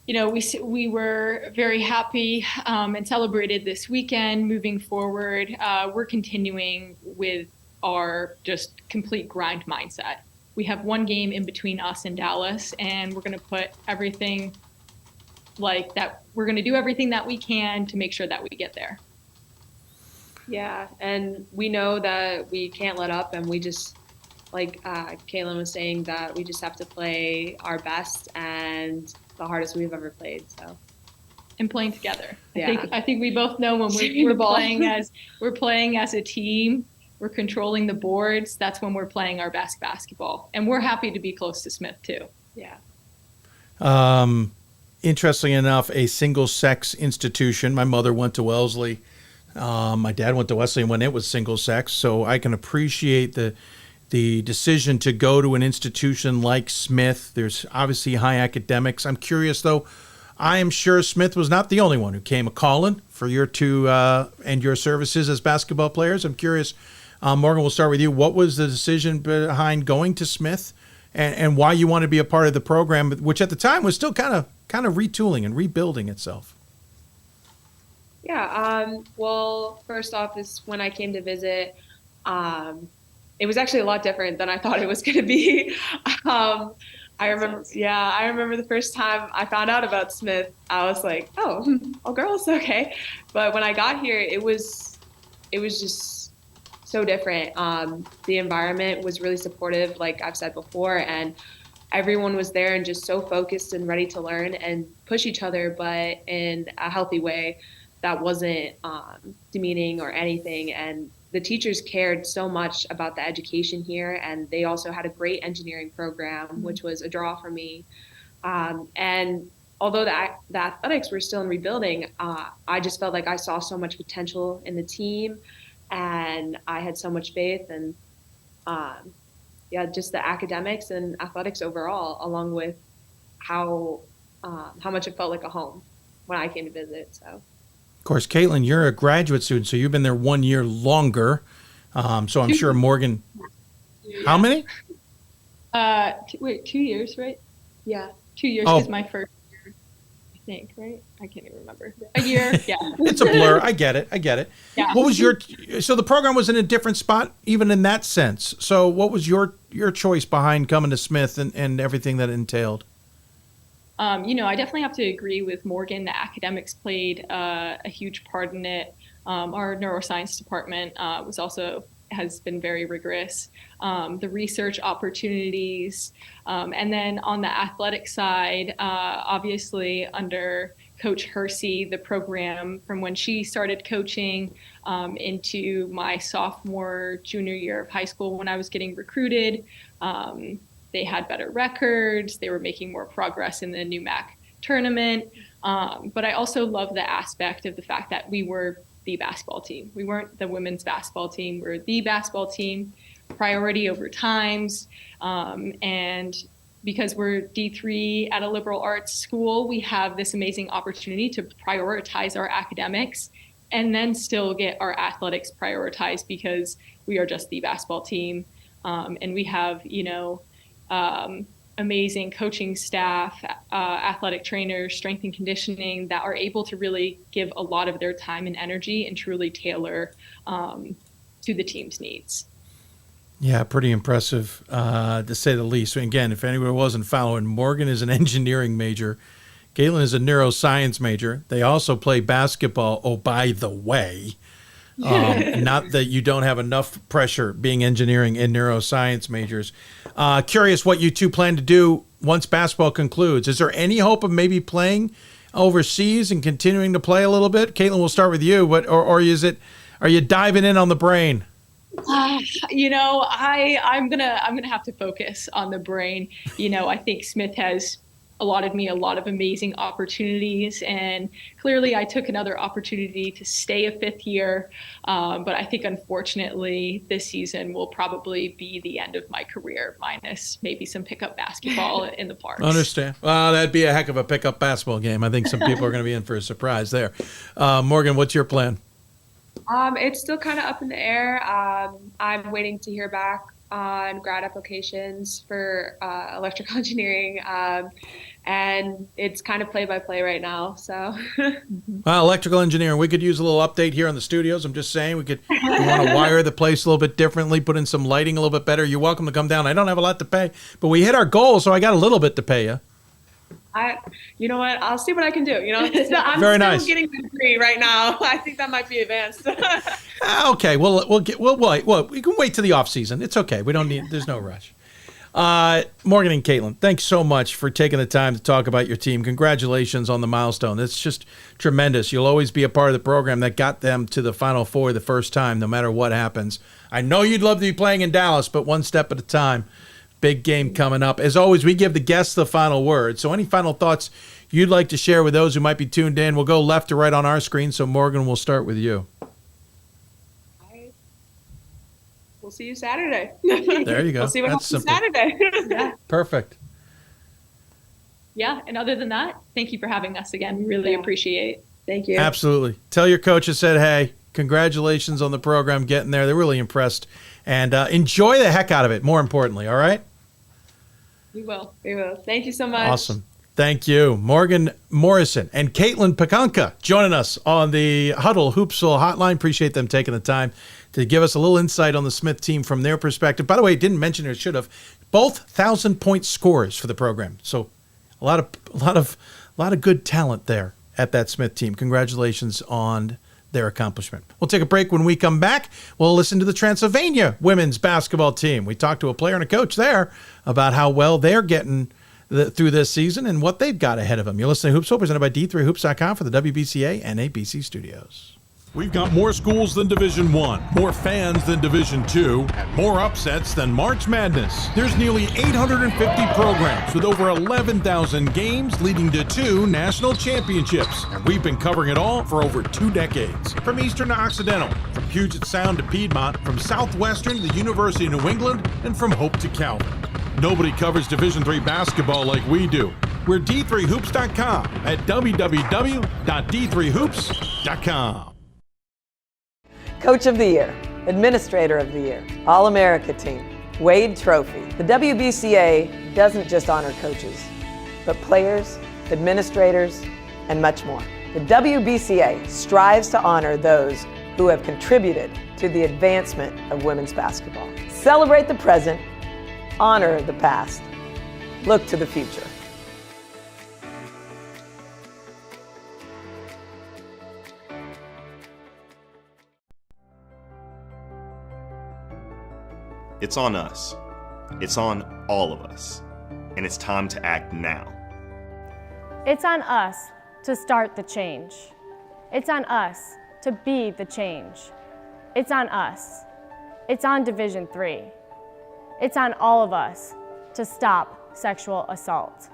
we were very happy and celebrated this weekend. Moving forward, we're continuing with our just complete grind mindset. We have one game in between us and Dallas, and we're going to put everything like that. We're going to do everything that we can to make sure that we get there. Yeah, and we know that we can't let up, and we just, like Katelyn was saying, that we just have to play our best and the hardest we've ever played. So, and playing together. Yeah. I think we both know when we're playing as a team, we're controlling the boards. That's when we're playing our best basketball, and we're happy to be close to Smith too. Yeah. Interestingly enough, a single-sex institution. My mother went to Wellesley. My dad went to Wesleyan when it was single-sex, so I can appreciate the decision to go to an institution like Smith. There's obviously high academics. I'm curious, though. I am sure Smith was not the only one who came a-calling for your two and your services as basketball players. I'm curious, Morgan, we'll start with you. What was the decision behind going to Smith, and why you want to be a part of the program, which at the time was still kind of retooling and rebuilding itself? Yeah, well, first off is when I came to visit, it was actually a lot different than I thought it was going to be. I remember the first time I found out about Smith, I was like, oh, all girls, okay. But when I got here, it was just so different. The environment was really supportive, like I've said before, and everyone was there and just so focused and ready to learn and push each other, but in a healthy way that wasn't demeaning or anything. And the teachers cared so much about the education here, and they also had a great engineering program, which was a draw for me. And although the athletics were still in rebuilding, I just felt like I saw so much potential in the team, and I had so much faith, and just the academics and athletics overall, along with how much it felt like a home when I came to visit. So, of course, Katelyn, you're a graduate student, so you've been there 1 year longer. So I'm sure Morgan. How many? 2 years, right? Yeah, 2 years is my first year, I think, right? I can't even remember. A year, yeah. It's a blur. I get it. Yeah. What was so the program was in a different spot, even in that sense. So what was your choice behind coming to Smith and everything that entailed? I definitely have to agree with Morgan. The academics played a huge part in it. Our neuroscience department has been very rigorous. The research opportunities, and then on the athletic side, obviously under Coach Hersey, the program from when she started coaching into my sophomore, junior year of high school when I was getting recruited, they had better records. They were making more progress in the NUMAC tournament. But I also love the aspect of the fact that we were the basketball team. We weren't the women's basketball team. We're the basketball team, priority over times. And because we're D3 at a liberal arts school, we have this amazing opportunity to prioritize our academics and then still get our athletics prioritized because we are just the basketball team. And we have, amazing coaching staff, athletic trainers, strength and conditioning that are able to really give a lot of their time and energy and truly tailor to the team's needs. Yeah, pretty impressive, to say the least. So again, if anyone wasn't following, Morgan is an engineering major. Katelyn is a neuroscience major. They also play basketball. Oh, by the way, not that you don't have enough pressure being engineering and neuroscience majors. Curious what you two plan to do once basketball concludes. Is there any hope of maybe playing overseas and continuing to play a little bit? Katelyn, we'll start with you. Or is it? Are you diving in on the brain? I'm gonna have to focus on the brain. I think Smith has allotted me a lot of amazing opportunities, and clearly I took another opportunity to stay a fifth year. But I think unfortunately this season will probably be the end of my career, minus maybe some pickup basketball in the parks. Understand. Well, that'd be a heck of a pickup basketball game. I think some people are going to be in for a surprise there. Morgan, what's your plan? It's still kind of up in the air. I'm waiting to hear back on grad applications for electrical engineering, and it's kind of play-by-play right now. So, well, electrical engineering, we could use a little update here on the studios. I'm just saying we want to wire the place a little bit differently, put in some lighting a little bit better. You're welcome to come down. I don't have a lot to pay, but we hit our goal, so I got a little bit to pay you. You know what? I'll see what I can do. I'm Very still nice. Getting the degree right now. I think that might be advanced. Okay, we'll wait. Well, we can wait till the off season. It's okay. We don't need. There's no rush. Morgan and Katelyn, thanks so much for taking the time to talk about your team. Congratulations on the milestone. It's just tremendous. You'll always be a part of the program that got them to the Final Four the first time, no matter what happens. I know you'd love to be playing in Dallas, but one step at a time. Big game coming up. As always, we give the guests the final word. So any final thoughts you'd like to share with those who might be tuned in? We'll go left to right on our screen. So Morgan, we'll start with you. We'll see you Saturday. There you go. We'll see what That's happens simple. Saturday. Yeah. Perfect. Yeah, and other than that, thank you for having us again. We really appreciate it. Thank you. Absolutely. Tell your coach I said, hey, congratulations on the program getting there. They're really impressed. And enjoy the heck out of it, more importantly, all right? We will. Thank you so much. Awesome. Thank you. Morgan Morrison and Katelyn Pickunka joining us on the Hudl Hoopsville Hotline. Appreciate them taking the time to give us a little insight on the Smith team from their perspective. By the way, didn't mention it, should have. Both 1,000-point scorers for the program. So a lot of good talent there at that Smith team. Congratulations on their accomplishment. We'll take a break. When we come back, we'll listen to the Transylvania women's basketball team. We talked to a player and a coach there about how well they're getting through this season and what they've got ahead of them. You're listening to Hoopsville, presented by D3Hoops.com for the WBCA and ABC studios. We've got more schools than Division I, more fans than Division II, and more upsets than March Madness. There's nearly 850 programs with over 11,000 games leading to 2 national championships. And we've been covering it all for over 2 decades. From Eastern to Occidental, from Puget Sound to Piedmont, from Southwestern to the University of New England, and from Hope to Calvin. Nobody covers Division III basketball like we do. We're D3Hoops.com at www.d3hoops.com. Coach of the Year, Administrator of the Year, All-America Team, Wade Trophy. The WBCA doesn't just honor coaches, but players, administrators, and much more. The WBCA strives to honor those who have contributed to the advancement of women's basketball. Celebrate the present, honor the past, look to the future. It's on us. It's on all of us. And it's time to act now. It's on us to start the change. It's on us to be the change. It's on us. It's on Division III. It's on all of us to stop sexual assault.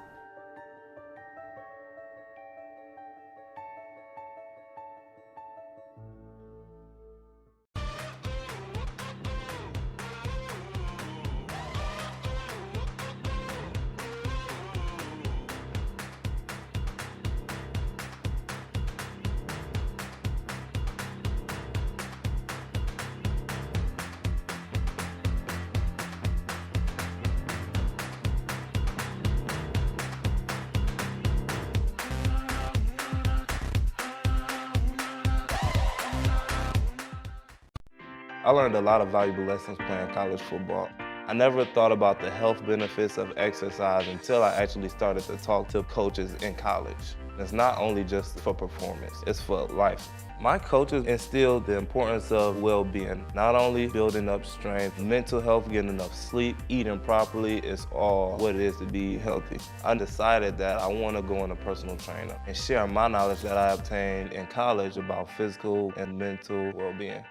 I learned a lot of valuable lessons playing college football. I never thought about the health benefits of exercise until I actually started to talk to coaches in college. It's not only just for performance, it's for life. My coaches instilled the importance of well-being, not only building up strength, mental health, getting enough sleep, eating properly is all what it is to be healthy. I decided that I want to go into personal trainer and share my knowledge that I obtained in college about physical and mental well-being.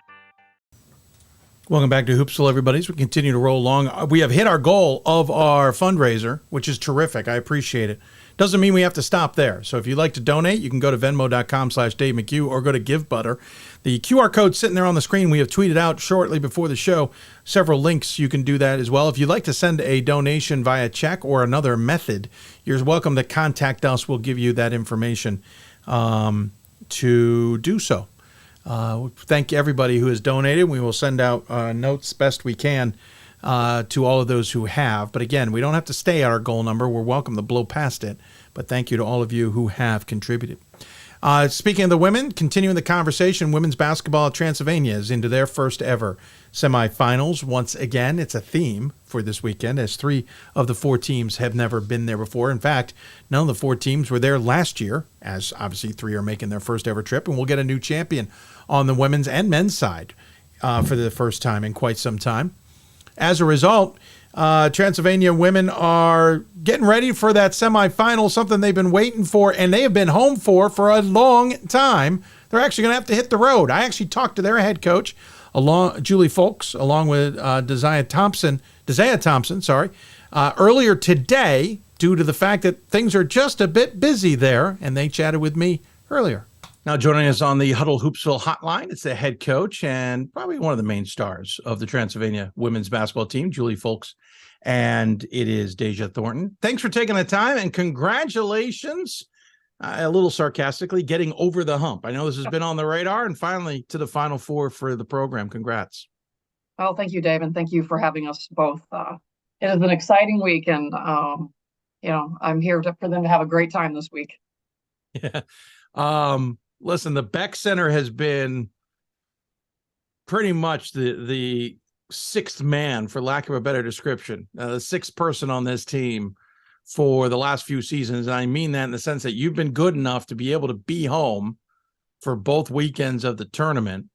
Welcome back to Hoopsville, everybody. As we continue to roll along, we have hit our goal of our fundraiser, which is terrific. I appreciate it. Doesn't mean we have to stop there. So if you'd like to donate, you can go to venmo.com/Dave McHugh or go to GiveButter. The QR code sitting there on the screen, we have tweeted out shortly before the show several links. You can do that as well. If you'd like to send a donation via check or another method, you're welcome to contact us. We'll give you that information to do so. Thank everybody who has donated. We will send out notes best we can to all of those who have. But again, we don't have to stay at our goal number. We're welcome to blow past it. But thank you to all of you who have contributed. Speaking of the women, continuing the conversation, women's basketball at Transylvania is into their first ever semifinals. Once again, it's a theme for this weekend, as 3 of the 4 teams have never been there before. In fact, none of the 4 teams were there last year, as obviously 3 are making their first ever trip, and we'll get a new champion on the women's and men's side for the first time in quite some time. As a result, Transylvania women are getting ready for that semifinal, something they've been waiting for, and they have been home for a long time. They're actually going to have to hit the road. I actually talked to their head coach, Juli Fulks, along with Dasia Thompson, earlier today, due to the fact that things are just a bit busy there, and they chatted with me earlier. Now joining us on the Hudl Hoopsville Hotline, it's the head coach and probably one of the main stars of the Transylvania women's basketball team, Juli Fulks, and it is Dasia Thornton. Thanks for taking the time, and congratulations, a little sarcastically, getting over the hump. I know this has been on the radar, and finally to the Final Four for the program. Congrats. Well, thank you, Dave, and thank you for having us both. It has been an exciting week, and I'm here for them to have a great time this week. Yeah. Listen, the Beck Center has been pretty much the sixth man, for lack of a better description, the sixth person on this team for the last few seasons. And I mean that in the sense that you've been good enough to be able to be home for both weekends of the tournament.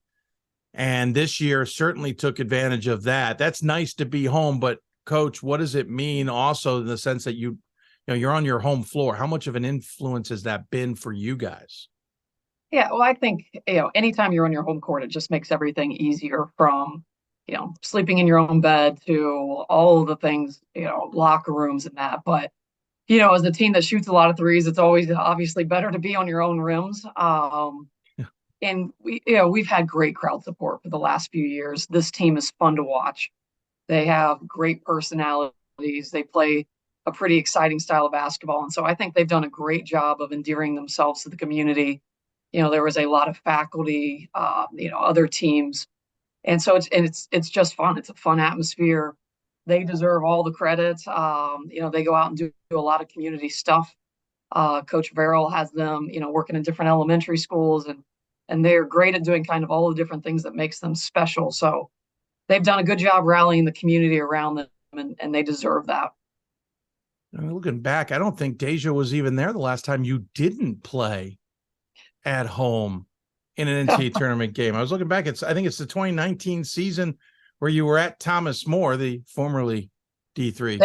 And this year certainly took advantage of that. That's nice to be home, but Coach, what does it mean also in the sense that you're on your home floor? How much of an influence has that been for you guys? Yeah, well, I think, anytime you're on your home court, it just makes everything easier, from, sleeping in your own bed to all of the things, locker rooms and that. But, as a team that shoots a lot of threes, it's always obviously better to be on your own rims. And we've had great crowd support for the last few years. This team is fun to watch. They have great personalities. They play a pretty exciting style of basketball. And so I think they've done a great job of endearing themselves to the community. There was a lot of faculty, other teams. And so it's just fun. It's a fun atmosphere. They deserve all the credit. They go out and do a lot of community stuff. Coach Verrill has them, working in different elementary schools, and they're great at doing kind of all the different things that makes them special. So they've done a good job rallying the community around them, and they deserve that. I mean, looking back, I don't think Dasia was even there the last time you didn't play at home in an NCAA tournament game. I was looking back. I think it's the 2019 season where you were at Thomas More, the formerly D3.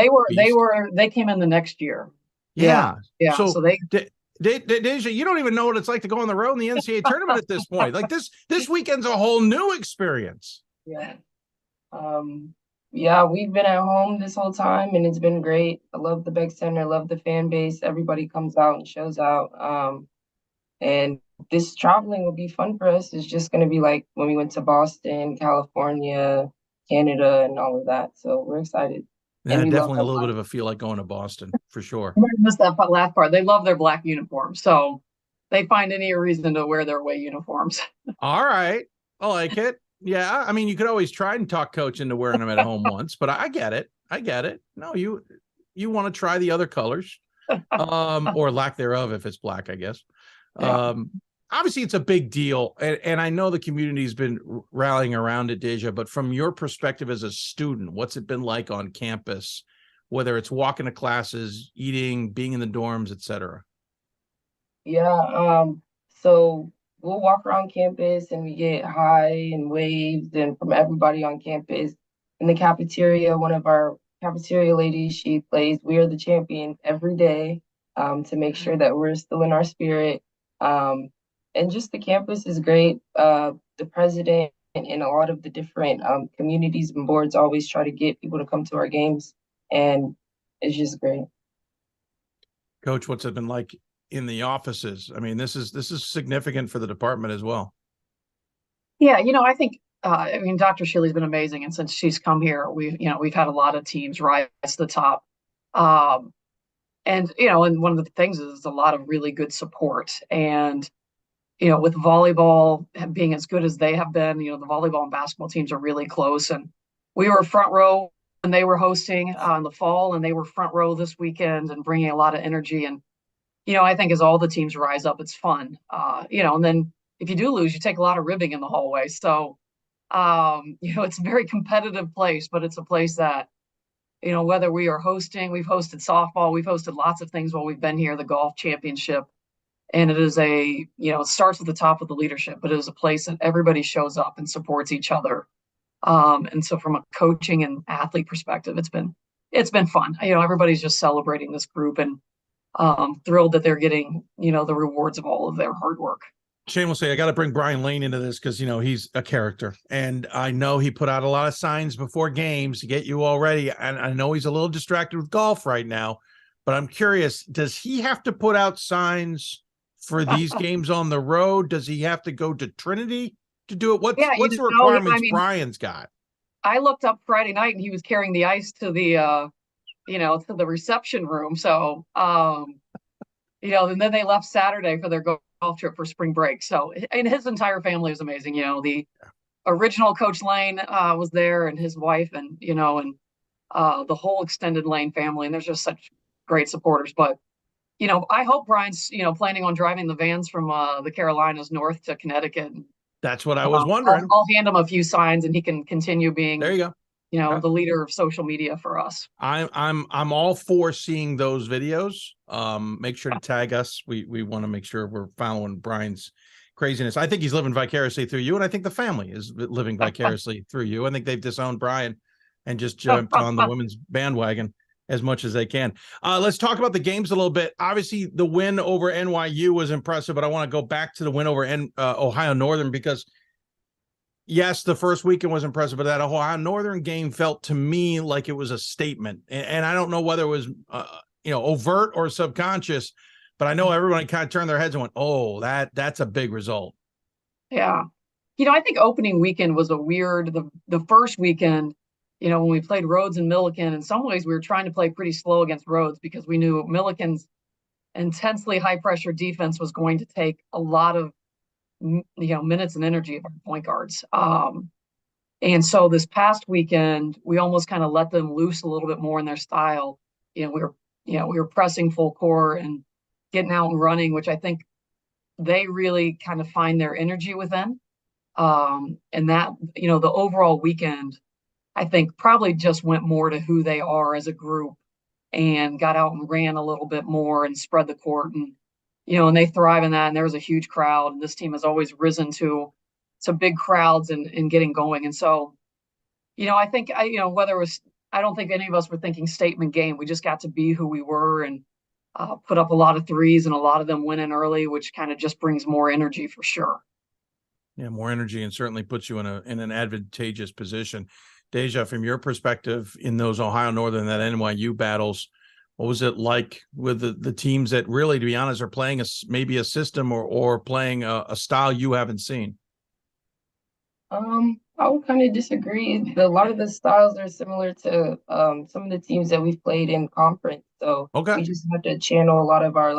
They came in the next year. Yeah. So they Dasia, you don't even know what it's like to go on the road in the NCAA tournament at this point. Like this weekend's a whole new experience. Yeah. We've been at home this whole time, and it's been great. I love the Beck Center. I love the fan base. Everybody comes out and shows out. And this traveling will be fun for us. It's just going to be like when we went to Boston, California, Canada, and all of that. So we're excited. Yeah, definitely a little bit of a feel like going to Boston for sure. I missed that last part. They love their black uniforms, so they find any reason to wear their away uniforms. All right. I like it. Yeah. I mean, you could always try and talk Coach into wearing them at home once, but I get it. No, you want to try the other colors, or lack thereof if it's black, I guess. Yeah. Obviously, it's a big deal, and I know the community's been rallying around it, Dasia, but from your perspective as a student, what's it been like on campus, whether it's walking to classes, eating, being in the dorms, et cetera? Yeah, so we'll walk around campus, and we get hi and waves and from everybody on campus. In the cafeteria, one of our cafeteria ladies, she plays We Are the Champion every day to make sure that we're still in our spirit. And just the campus is great. The president and a lot of the different communities and boards always try to get people to come to our games, and it's just great. Coach, what's it been like in the offices? I mean, this is significant for the department as well. Yeah, I think Dr. Shilley's been amazing, and since she's come here, we've had a lot of teams rise to the top. And one of the things is a lot of really good support. And with volleyball being as good as they have been, the volleyball and basketball teams are really close. And we were front row when they were hosting in the fall, and they were front row this weekend and bringing a lot of energy. And, I think as all the teams rise up, it's fun. And then if you do lose, you take a lot of ribbing in the hallway. So, it's a very competitive place, but it's a place that, whether we are hosting, we've hosted softball, we've hosted lots of things while we've been here, the golf championship. And it is it starts at the top of the leadership, but it is a place that everybody shows up and supports each other. And so from a coaching and athlete perspective, it's been fun. Everybody's just celebrating this group and thrilled that they're getting, the rewards of all of their hard work. Shamelessly, I got to bring Brian Lane into this because, he's a character. And I know he put out a lot of signs before games to get you all ready. And I know he's a little distracted with golf right now. But I'm curious, does he have to put out signs for these games on the road? Does he have to go to Trinity to do it? What's the requirements Brian's got? I looked up Friday night, and he was carrying the ice to the, to the reception room. So, and then they left Saturday for their golf trip for spring break. So, and his entire family is amazing. The original Coach Lane was there, and his wife, and the whole extended Lane family. And there's just such great supporters. But I hope Brian's planning on driving the vans from the Carolinas north to Connecticut. That's what I was wondering. I'll hand him a few signs, and he can continue being. There you go. The leader of social media for us. I'm all for seeing those videos. Make sure to tag us. We want to make sure we're following Brian's craziness. I think he's living vicariously through you, and I think the family is living vicariously through you. I think they've disowned Brian and just jumped on the women's bandwagon as much as they can. Let's talk about the games a little bit. Obviously, the win over NYU was impressive, but I want to go back to the win over Ohio Northern because, yes, the first weekend was impressive, but that Ohio Northern game felt to me like it was a statement. And I don't know whether it was overt or subconscious, but I know everybody kind of turned their heads and went, "Oh, that's a big result." Yeah. I think opening weekend was a weird, the first weekend, when we played Rhodes and Millikan, in some ways we were trying to play pretty slow against Rhodes because we knew Millikan's intensely high pressure defense was going to take a lot of, minutes and energy of our point guards. And so this past weekend, we almost kind of let them loose a little bit more in their style. We were pressing full court and getting out and running, which I think they really kind of find their energy within. And that, the overall weekend, I think probably just went more to who they are as a group and got out and ran a little bit more and spread the court. And, and they thrive in that. And there was a huge crowd. And this team has always risen to big crowds and getting going. And so, I think, whether it was, I don't think any of us were thinking statement game. We just got to be who we were and put up a lot of threes, and a lot of them went in early, which kind of just brings more energy for sure. Yeah, more energy, and certainly puts you in an advantageous position. Dasia, from your perspective in those Ohio Northern, that NYU battles, what was it like with the teams that really, to be honest, are playing maybe a system or playing a style you haven't seen? I would kind of disagree. A lot of the styles are similar to some of the teams that we've played in conference. So we just have to channel a lot of our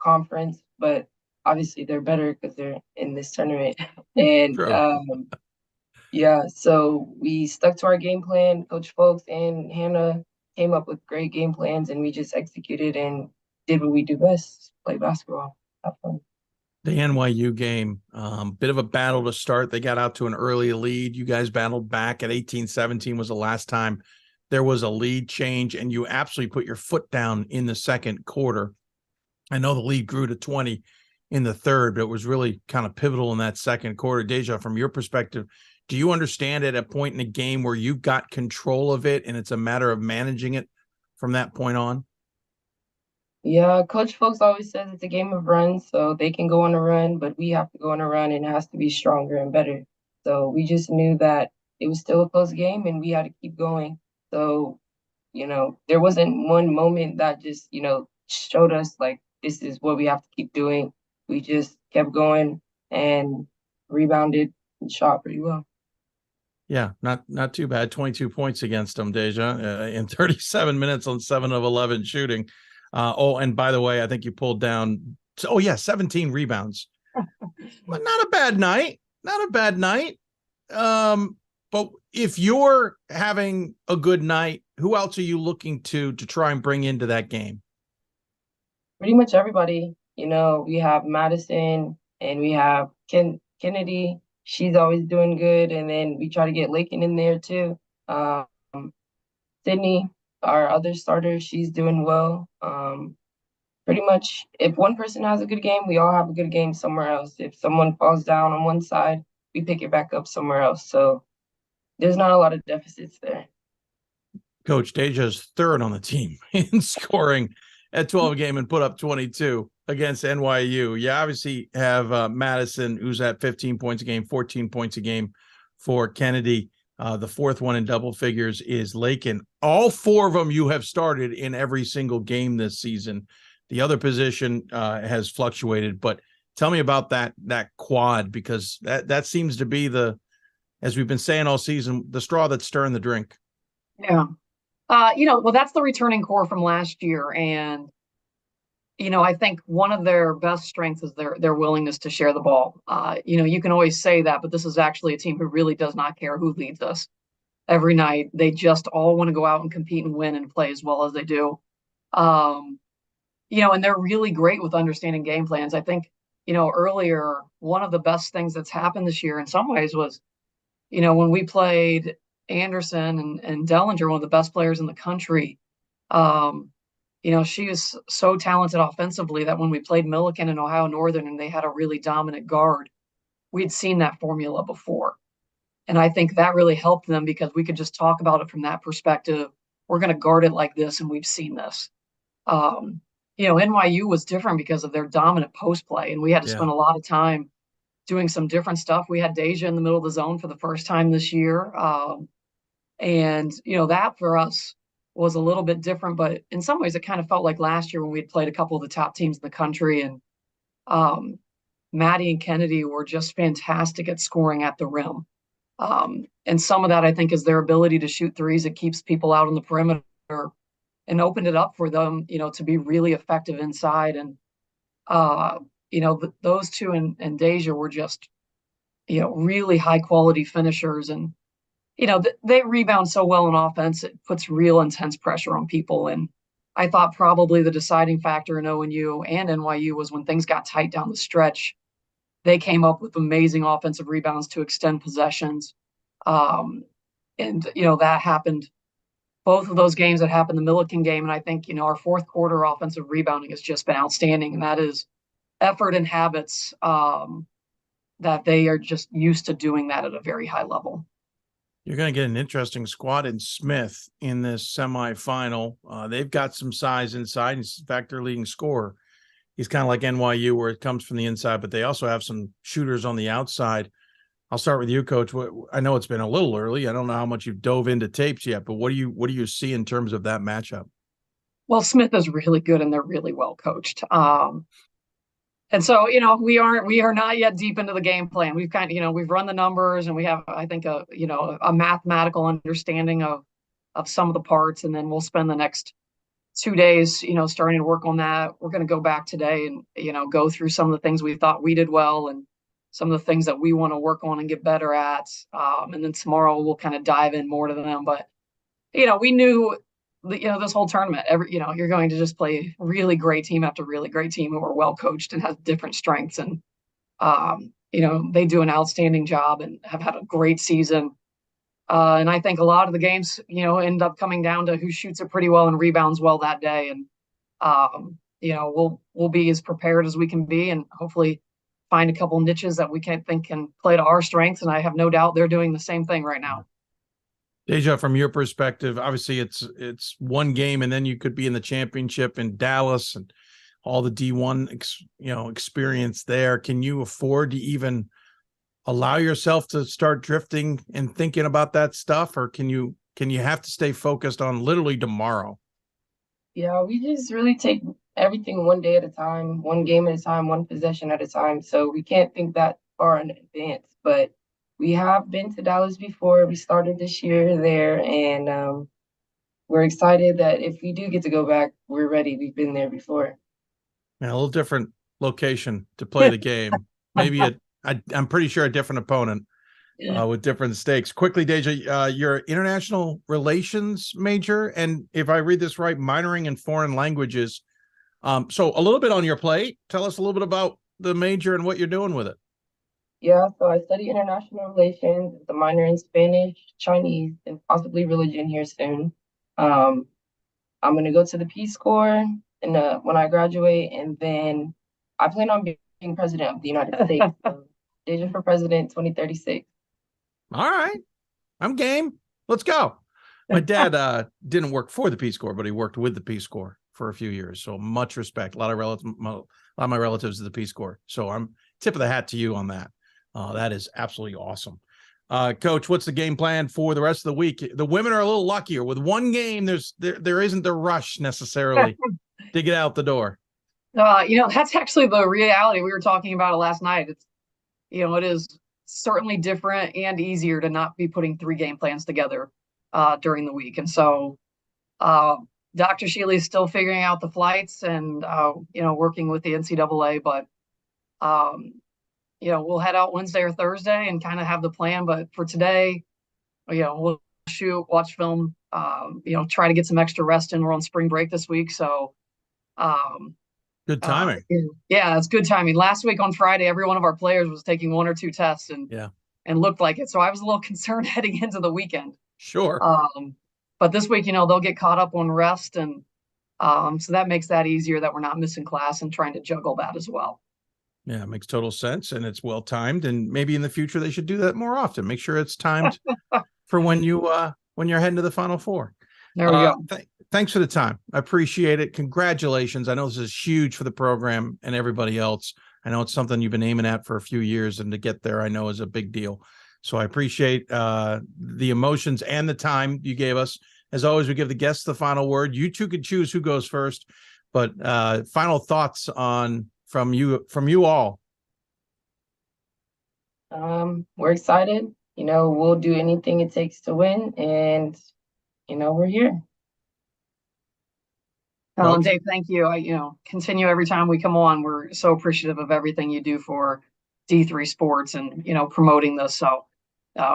conference, but obviously they're better because they're in this tournament. And so we stuck to our game plan. Coach Fulks and Hannah came up with great game plans, and we just executed and did what we do best: play basketball, have fun. The NYU game, bit of a battle to start. They got out to an early lead. You guys battled back at 18-17 was the last time there was a lead change, and you absolutely put your foot down in the second quarter. I know the lead grew to 20 in the third, but it was really kind of pivotal in that second quarter. Dasia, from your perspective, do you understand at a point in the game where you've got control of it and it's a matter of managing it from that point on? Yeah, Coach Fulks always says it's a game of runs, so they can go on a run, but we have to go on a run, and it has to be stronger and better. So we just knew that it was still a close game, and we had to keep going. So, there wasn't one moment that just, showed us this is what we have to keep doing. We just kept going and rebounded and shot pretty well. Yeah, not too bad. 22 points against them, Dasia, in 37 minutes on 7 of 11 shooting. And by the way, I think you pulled down 17 rebounds. But not a bad night. Not a bad night. But if you're having a good night, who else are you looking to try and bring into that game? Pretty much everybody. We have Madison and we have Kennedy. She's always doing good. And then we try to get Lakin in there too. Sydney, our other starter, she's doing well. Pretty much if one person has a good game, we all have a good game somewhere else. If someone falls down on one side, we pick it back up somewhere else. So there's not a lot of deficits there. Coach, Dasia's third on the team in scoring at 12 a game and put up 22 against NYU. You obviously have Madison, who's at 15 points a game, 14 points a game for Kennedy. The fourth one in double figures is Lakin. All four of them you have started in every single game this season. The other position has fluctuated, but tell me about that quad, because that seems to be as we've been saying all season, the straw that's stirring the drink. Yeah. Well, that's the returning core from last year. And, I think one of their best strengths is their willingness to share the ball. You can always say that, but this is actually a team who really does not care who leads us every night. They just all want to go out and compete and win and play as well as they do. And they're really great with understanding game plans. I think, earlier, one of the best things that's happened this year in some ways was, when we played Anderson and Dellinger, one of the best players in the country, she is so talented offensively that when we played Millikan and Ohio Northern and they had a really dominant guard, we'd seen that formula before. And I think that really helped them because we could just talk about it from that perspective. We're going to guard it like this, and we've seen this. NYU was different because of their dominant post play, and we had to spend a lot of time doing some different stuff. We had Dasia in the middle of the zone for the first time this year. That for us was a little bit different, but in some ways it kind of felt like last year when we had played a couple of the top teams in the country, and Maddie and Kennedy were just fantastic at scoring at the rim. And some of that, I think, is their ability to shoot threes. It keeps people out on the perimeter and opened it up for them, to be really effective inside. And, those two and Dasia were just, really high quality finishers. And, they rebound so well in offense. It puts real intense pressure on people. And I thought probably the deciding factor in ONU and NYU was when things got tight down the stretch. They came up with amazing offensive rebounds to extend possessions. That happened. Both of those games that happened, the Millikan game, and I think, our fourth quarter offensive rebounding has just been outstanding. And that is effort and habits that they are just used to doing that at a very high level. You're going to get an interesting squad in Smith in this semifinal. They've got some size inside. In fact, their leading scorer. He's kind of like NYU where it comes from the inside, but they also have some shooters on the outside. I'll start with you, Coach. I know it's been a little early. I don't know how much you've dove into tapes yet, but what do you see in terms of that matchup? Well, Smith is really good and they're really well coached. And so, we are not yet deep into the game plan. We've we've run the numbers and we have, I think, a mathematical understanding of some of the parts. And then we'll spend the next 2 days, starting to work on that. We're going to go back today and, go through some of the things we thought we did well and some of the things that we want to work on and get better at. And then tomorrow we'll kind of dive in more to them. But, we knew, this whole tournament, you're going to just play really great team after really great team who are well coached and has different strengths. And, they do an outstanding job and have had a great season. And I think a lot of the games, end up coming down to who shoots it pretty well and rebounds well that day. And, we'll be as prepared as we can be and hopefully find a couple niches that we can play to our strengths. And I have no doubt they're doing the same thing right now. Dasia, from your perspective, obviously it's one game and then you could be in the championship in Dallas and all the D1, experience there. Can you afford to even allow yourself to start drifting and thinking about that stuff? Or can you have to stay focused on literally tomorrow? Yeah, we just really take everything one day at a time, one game at a time, one possession at a time. So we can't think that far in advance, but we have been to Dallas before. We started this year there, and we're excited that if we do get to go back, we're ready. We've been there before. Yeah, a little different location to play the game. Maybe I'm pretty sure a different opponent with different stakes. Quickly, Dasia, you're international relations major, and if I read this right, minoring in foreign languages. So a little bit on your plate. Tell us a little bit about the major and what you're doing with it. Yeah, so I study international relations, the minor in Spanish, Chinese, and possibly religion here soon. I'm going to go to the Peace Corps when I graduate, and then I plan on being president of the United States. So, Dasia for president 2036. All right. I'm game. Let's go. My dad didn't work for the Peace Corps, but he worked with the Peace Corps for a few years. So much respect. A lot of my relatives to the Peace Corps. So I'm tip of the hat to you on that. That is absolutely awesome. Coach, what's the game plan for the rest of the week? The women are a little luckier. With one game, there isn't the rush necessarily to get out the door. That's actually the reality. We were talking about it last night. It's, it is certainly different and easier to not be putting 3 game plans together during the week. And so Dr. Juli is still figuring out the flights and, working with the NCAA, but we'll head out Wednesday or Thursday and kind of have the plan. But for today, we'll shoot, watch film, try to get some extra rest in. We're on spring break this week. So good timing. Yeah, it's good timing. Last week on Friday, every one of our players was taking 1 or 2 tests and looked like it. So I was a little concerned heading into the weekend. Sure. But this week, they'll get caught up on rest and So that makes that easier that we're not missing class and trying to juggle that as well. Yeah, it makes total sense, and it's well timed. And maybe in the future they should do that more often. Make sure it's timed for when you're heading to the Final Four. There we go. Thanks for the time. I appreciate it. Congratulations. I know this is huge for the program and everybody else. I know it's something you've been aiming at for a few years, and to get there, I know is a big deal. So I appreciate the emotions and the time you gave us. As always, we give the guests the final word. You two can choose who goes first, but final thoughts from you all. We're excited. We'll do anything it takes to win, and we're here. Well, Dave, thank you. Continue every time we come on. We're so appreciative of everything you do for D3 sports and, promoting this. So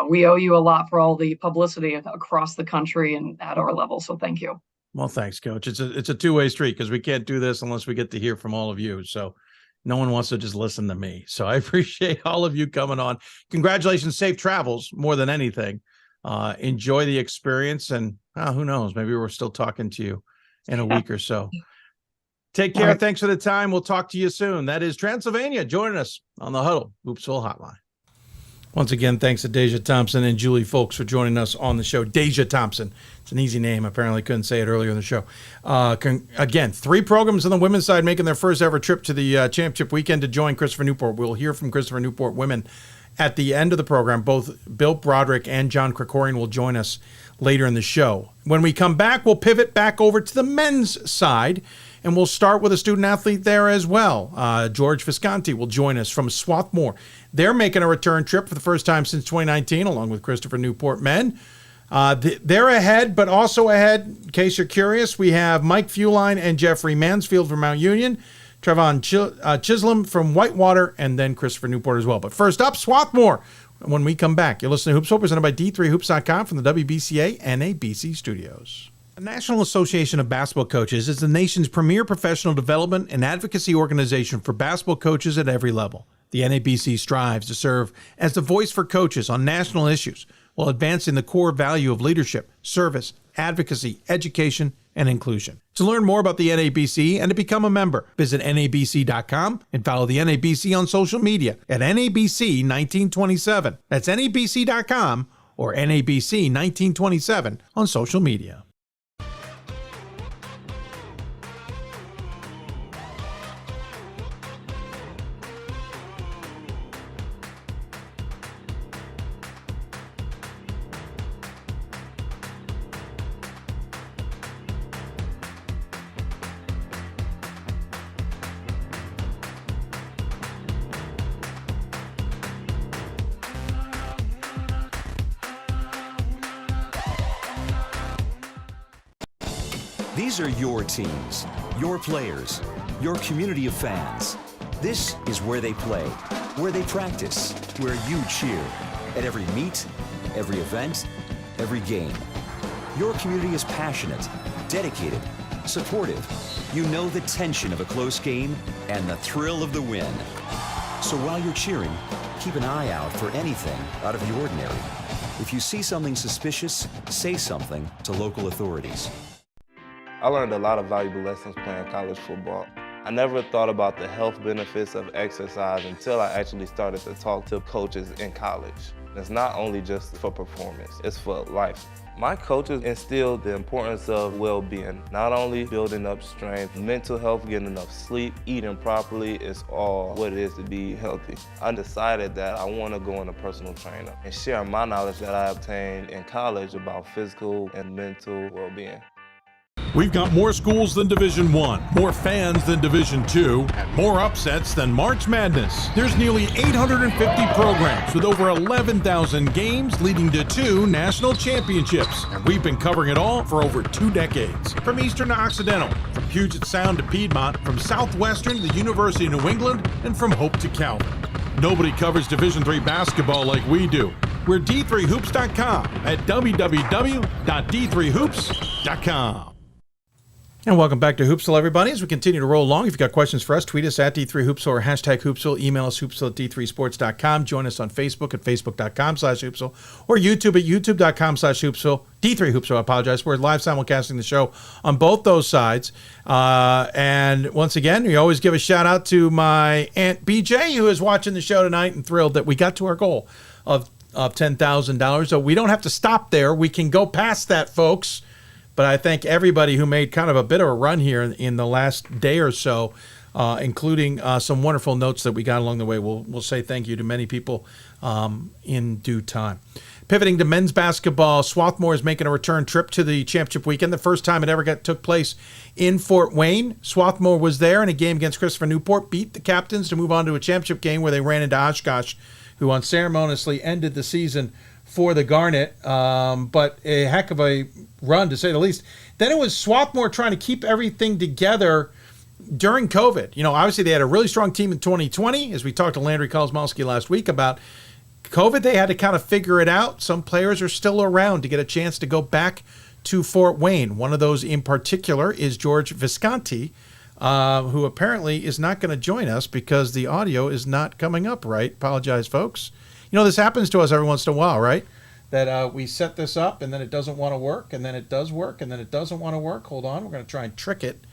we owe you a lot for all the publicity across the country and at our level. So thank you. Well, thanks, Coach. It's a two-way street, because we can't do this unless we get to hear from all of you. So no one wants to just listen to me. So I appreciate all of you coming on. Congratulations. Safe travels more than anything. Enjoy the experience, and who knows, maybe we're still talking to you in a week or so. Take care. Right. Thanks for the time. We'll talk to you soon. That is Transylvania joining us on the Hudl Hoopsville Hotline. Once again, thanks to Dasia Thompson and Juli Fulks for joining us on the show. Dasia Thompson. It's an easy name. Apparently couldn't say it earlier in the show. Again, 3 programs on the women's side making their first ever trip to the championship weekend to join Christopher Newport. We'll hear from Christopher Newport women at the end of the program. Both Bill Broderick and John Krikorian will join us later in the show. When we come back, we'll pivot back over to the men's side, and we'll start with a student athlete there as well. George Visconti will join us from Swarthmore. They're making a return trip for the first time since 2019, along with Christopher Newport men. They're ahead, but also ahead, in case you're curious, we have Mike Fuline and Jeffery Mansfield from Mount Union, Trevon Chislom from Whitewater, and then Christopher Newport as well. But first up, Swarthmore. When we come back, you're listening to Hoopsville, presented by D3Hoops.com from the WBCA NABC studios. The National Association of Basketball Coaches is the nation's premier professional development and advocacy organization for basketball coaches at every level. The NABC strives to serve as the voice for coaches on national issues while advancing the core value of leadership, service, advocacy, education, and inclusion. To learn more about the NABC and to become a member, visit NABC.com and follow the NABC on social media at NABC 1927. That's NABC.com or NABC 1927 on social media. These are your teams, your players, your community of fans. This is where they play, where they practice, where you cheer. At every meet, every event, every game. Your community is passionate, dedicated, supportive. You know the tension of a close game and the thrill of the win. So while you're cheering, keep an eye out for anything out of the ordinary. If you see something suspicious, say something to local authorities. I learned a lot of valuable lessons playing college football. I never thought about the health benefits of exercise until I actually started to talk to coaches in college. It's not only just for performance, it's for life. My coaches instilled the importance of well-being, not only building up strength, mental health, getting enough sleep, eating properly is all what it is to be healthy. I decided that I want to go into personal trainer and share my knowledge that I obtained in college about physical and mental well-being. We've got more schools than Division I, more fans than Division II, and more upsets than March Madness. There's nearly 850 programs with over 11,000 games leading to 2 national championships. And we've been covering it all for over 2 decades. From Eastern to Occidental, from Puget Sound to Piedmont, from Southwestern to the University of New England, and from Hope to Calvin. Nobody covers Division III basketball like we do. We're D3Hoops.com at www.d3hoops.com. And welcome back to Hoopsville, everybody. As we continue to roll along, if you've got questions for us, tweet us at D3Hoopsville or hashtag Hoopsville. Email us hoopsville@d3sports.com. Join us on Facebook at facebook.com/Hoopsville or YouTube at youtube.com/Hoopsville. D3Hoopsville, I apologize. We're live simulcasting the show on both those sides. And once again, we always give a shout out to my Aunt BJ, who is watching the show tonight and thrilled that we got to our goal of $10,000. So we don't have to stop there. We can go past that, folks. But I thank everybody who made kind of a bit of a run here in the last day or so, including some wonderful notes that we got along the way. We'll say thank you to many people in due time. Pivoting to men's basketball, Swarthmore is making a return trip to the championship weekend. The first time it ever took place in Fort Wayne. Swarthmore was there in a game against Christopher Newport, beat the captains to move on to a championship game where they ran into Oshkosh, who unceremoniously ended the season for the Garnet, but a heck of a run, to say the least. Then it was Swarthmore trying to keep everything together during COVID. You know, obviously they had a really strong team in 2020. As we talked to Landry Kozmowski last week about COVID, they had to kind of figure it out. Some players are still around to get a chance to go back to Fort Wayne. One of those in particular is George Visconti, who apparently is not going to join us because the audio is not coming up right. Apologize, folks. You know, this happens to us every once in a while, right? That we set this up and then it doesn't want to work, and then it does work, and then it doesn't want to work. Hold on, we're going to try and trick it,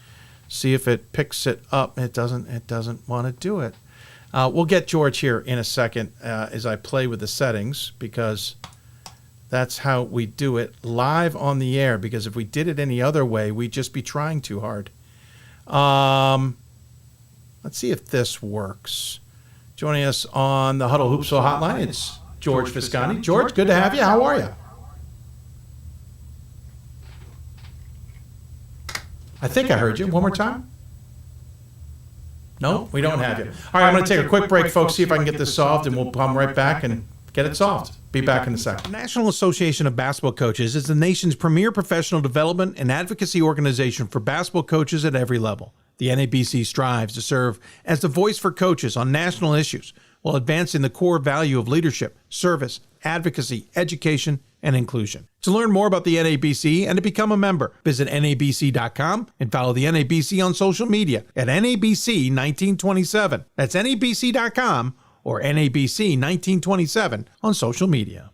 see if it picks it up. It doesn't want to do it. We'll get George here in a second as I play with the settings, because that's how we do it live on the air, because if we did it any other way, we'd just be trying too hard. Let's see if this works. Joining us on the Hudl Hoopsville Hotline, it's George Visconti. George, good to have you. How are you? I think I heard you. One more time? No, we don't have you. All right, I'm going to take a quick break, folks, see if I can get this solved, and we'll come right back and get it solved. Be back in a second. The National Association of Basketball Coaches is the nation's premier professional development and advocacy organization for basketball coaches at every level. The NABC strives to serve as the voice for coaches on national issues while advancing the core value of leadership, service, advocacy, education, and inclusion. To learn more about the NABC and to become a member, visit NABC.com and follow the NABC on social media at NABC 1927. That's NABC.com or NABC 1927 on social media.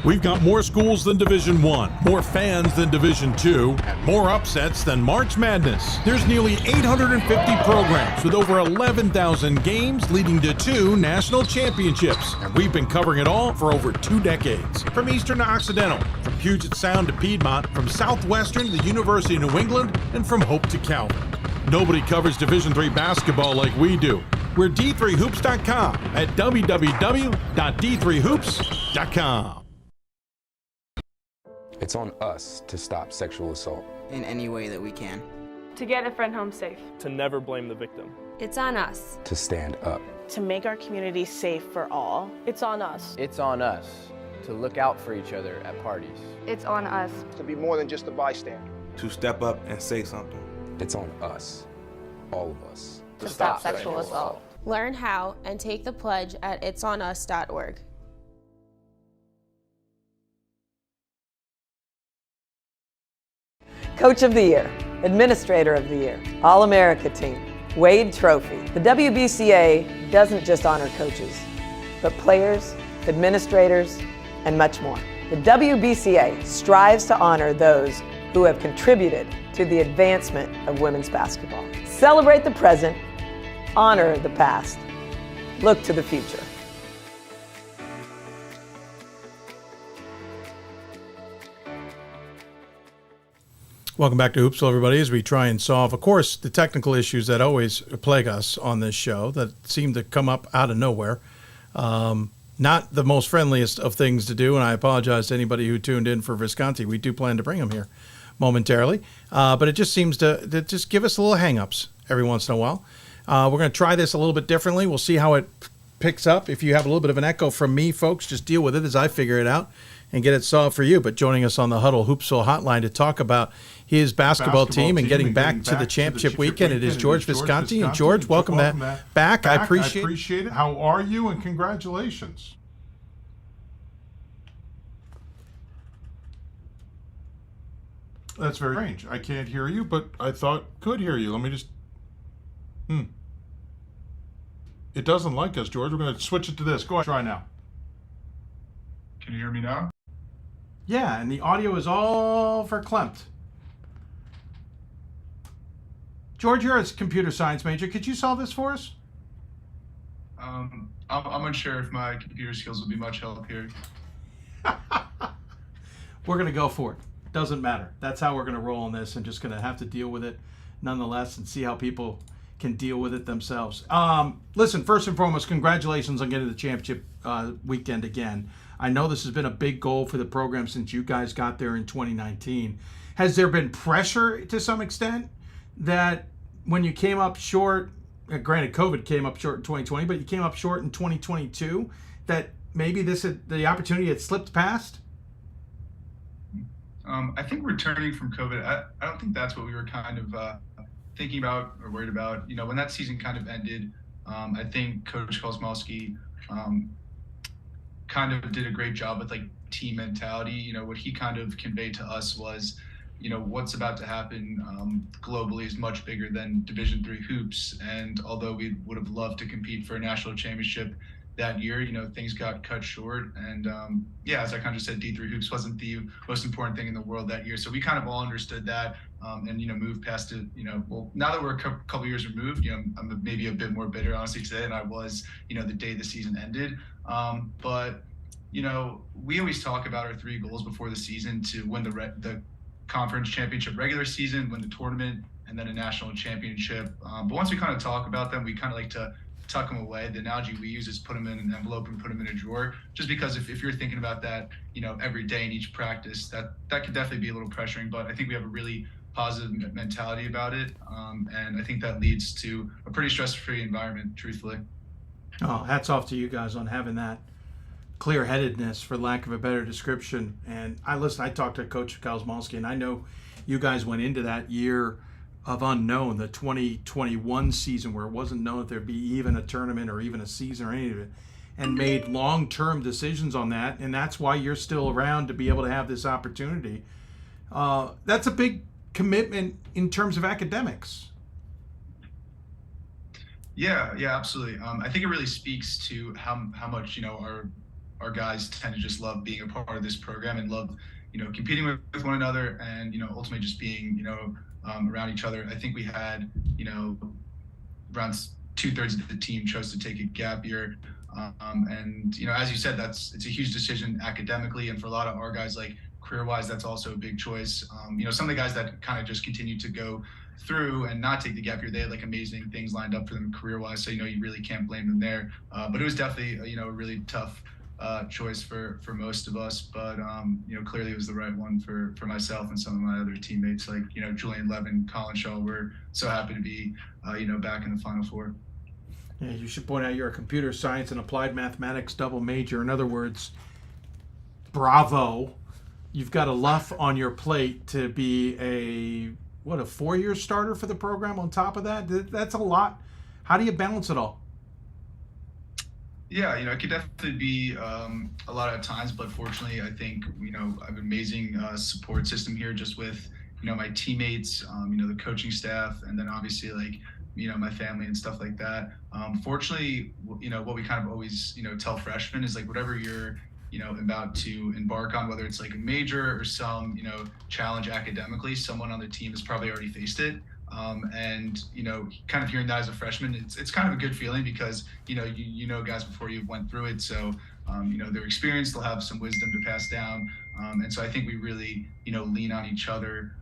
We've got more schools than Division I, more fans than Division II, and more upsets than March Madness. There's nearly 850 programs with over 11,000 games leading to 2 national championships. And we've been covering it all for over 2 decades. From Eastern to Occidental, from Puget Sound to Piedmont, from Southwestern to the University of New England, and from Hope to Calvin. Nobody covers Division III basketball like we do. We're D3Hoops.com at www.d3hoops.com. It's on us to stop sexual assault. In any way that we can. To get a friend home safe. To never blame the victim. It's on us. To stand up. To make our community safe for all. It's on us. It's on us to look out for each other at parties. It's on us. To be more than just a bystander. To step up and say something. It's on us, all of us. To stop sexual assault. Learn how and take the pledge at itsonus.org. Coach of the Year, Administrator of the Year, All-America Team, Wade Trophy. The WBCA doesn't just honor coaches, but players, administrators, and much more. The WBCA strives to honor those who have contributed to the advancement of women's basketball. Celebrate the present, honor the past, look to the future. Welcome back to Hoopsville, everybody, as we try and solve, of course, the technical issues that always plague us on this show that seem to come up out of nowhere. Not the most friendliest of things to do, and I apologize to anybody who tuned in for Visconti. We do plan to bring him here. momentarily. But it just seems to just give us a little hang-ups every once in a while. We're going to try this a little bit differently. We'll see how it picks up. If you have a little bit of an echo from me, folks, just deal with it as I figure it out and get it solved for you. But joining us on the Hudl Hoopsville Hotline to talk about his basketball team and getting back to the championship weekend, it is George Visconti. And George, welcome back. I appreciate it. How are you? And congratulations. That's very strange. I can't hear you, but I thought could hear you. Let me just... It doesn't like us, George. We're going to switch it to this. Go ahead. Try now. Can you hear me now? Yeah, and the audio is all verklempt. George, you're a computer science major. Could you solve this for us? I'm unsure if my computer skills will be much help here. We're going to go for it. Doesn't matter. That's how we're going to roll on this, and just going to have to deal with it nonetheless and see how people can deal with it themselves. Listen, first and foremost, congratulations on getting the championship weekend again. I know this has been a big goal for the program since you guys got there in 2019. Has there been pressure to some extent that when you came up short, granted COVID came up short in 2020, but you came up short in 2022, that maybe the opportunity had slipped past? I think returning from COVID, I don't think that's what we were kind of thinking about or worried about. You know, when that season kind of ended, I think Coach Kosmowski kind of did a great job with like team mentality. You know, what he kind of conveyed to us was, you know, what's about to happen globally is much bigger than Division III hoops. And although we would have loved to compete for a national championship that year, you know, things got cut short. And yeah, as I kind of said, D3 hoops wasn't the most important thing in the world that year. So we kind of all understood that and, you know, moved past it. You know, well, now that we're a couple years removed, you know, I'm maybe a bit more bitter, honestly, today than I was, you know, the day the season ended. But, you know, we always talk about our three goals before the season: to win the conference championship regular season, win the tournament, and then a national championship. But once we kind of talk about them, we kind of like to tuck them away. The analogy we use is put them in an envelope and put them in a drawer, just because if you're thinking about that, you know, every day in each practice, that could definitely be a little pressuring. But I think we have a really positive mentality about it. And I think that leads to a pretty stress-free environment, truthfully. Oh, hats off to you guys on having that clear-headedness, for lack of a better description. And I talked to Coach Kosmowski, and I know you guys went into that year of unknown, the 2021 season, where it wasn't known if there'd be even a tournament or even a season or any of it, and made long-term decisions on that. And that's why you're still around, to be able to have this opportunity. That's a big commitment in terms of academics. Yeah, absolutely. I think it really speaks to how much, you know, our guys tend to just love being a part of this program and love, you know, competing with one another and, you know, ultimately just being, you know, around each other. I think we had, you know, around 2/3 of the team chose to take a gap year. And, you know, as you said, it's a huge decision academically. And for a lot of our guys, like career-wise, that's also a big choice. You know, some of the guys that kind of just continue to go through and not take the gap year, they had like amazing things lined up for them career-wise. So, you know, you really can't blame them there. But it was definitely, you know, a really tough choice for most of us, but you know, clearly it was the right one for myself and some of my other teammates, like, you know, Julian Levin, Colin Shaw. We're so happy to be you know, back in the Final Four. Yeah, you should point out you're a computer science and applied mathematics double major. In other words, bravo. You've got enough on your plate to be a 4-year starter for the program on top of that? That's a lot. How do you balance it all? Yeah, you know, it could definitely be a lot at times, but fortunately, I think, you know, I have an amazing support system here, just with, you know, my teammates, you know, the coaching staff, and then obviously, like, you know, my family and stuff like that. Fortunately, you know, what we kind of always, you know, tell freshmen is, like, whatever you're, you know, about to embark on, whether it's like a major or some, you know, challenge academically, someone on the team has probably already faced it. And, you know, kind of hearing that as a freshman, it's kind of a good feeling, because, you know guys before you went through it. So, you know, they're experienced, they'll have some wisdom to pass down. And so I think we really, you know, lean on each other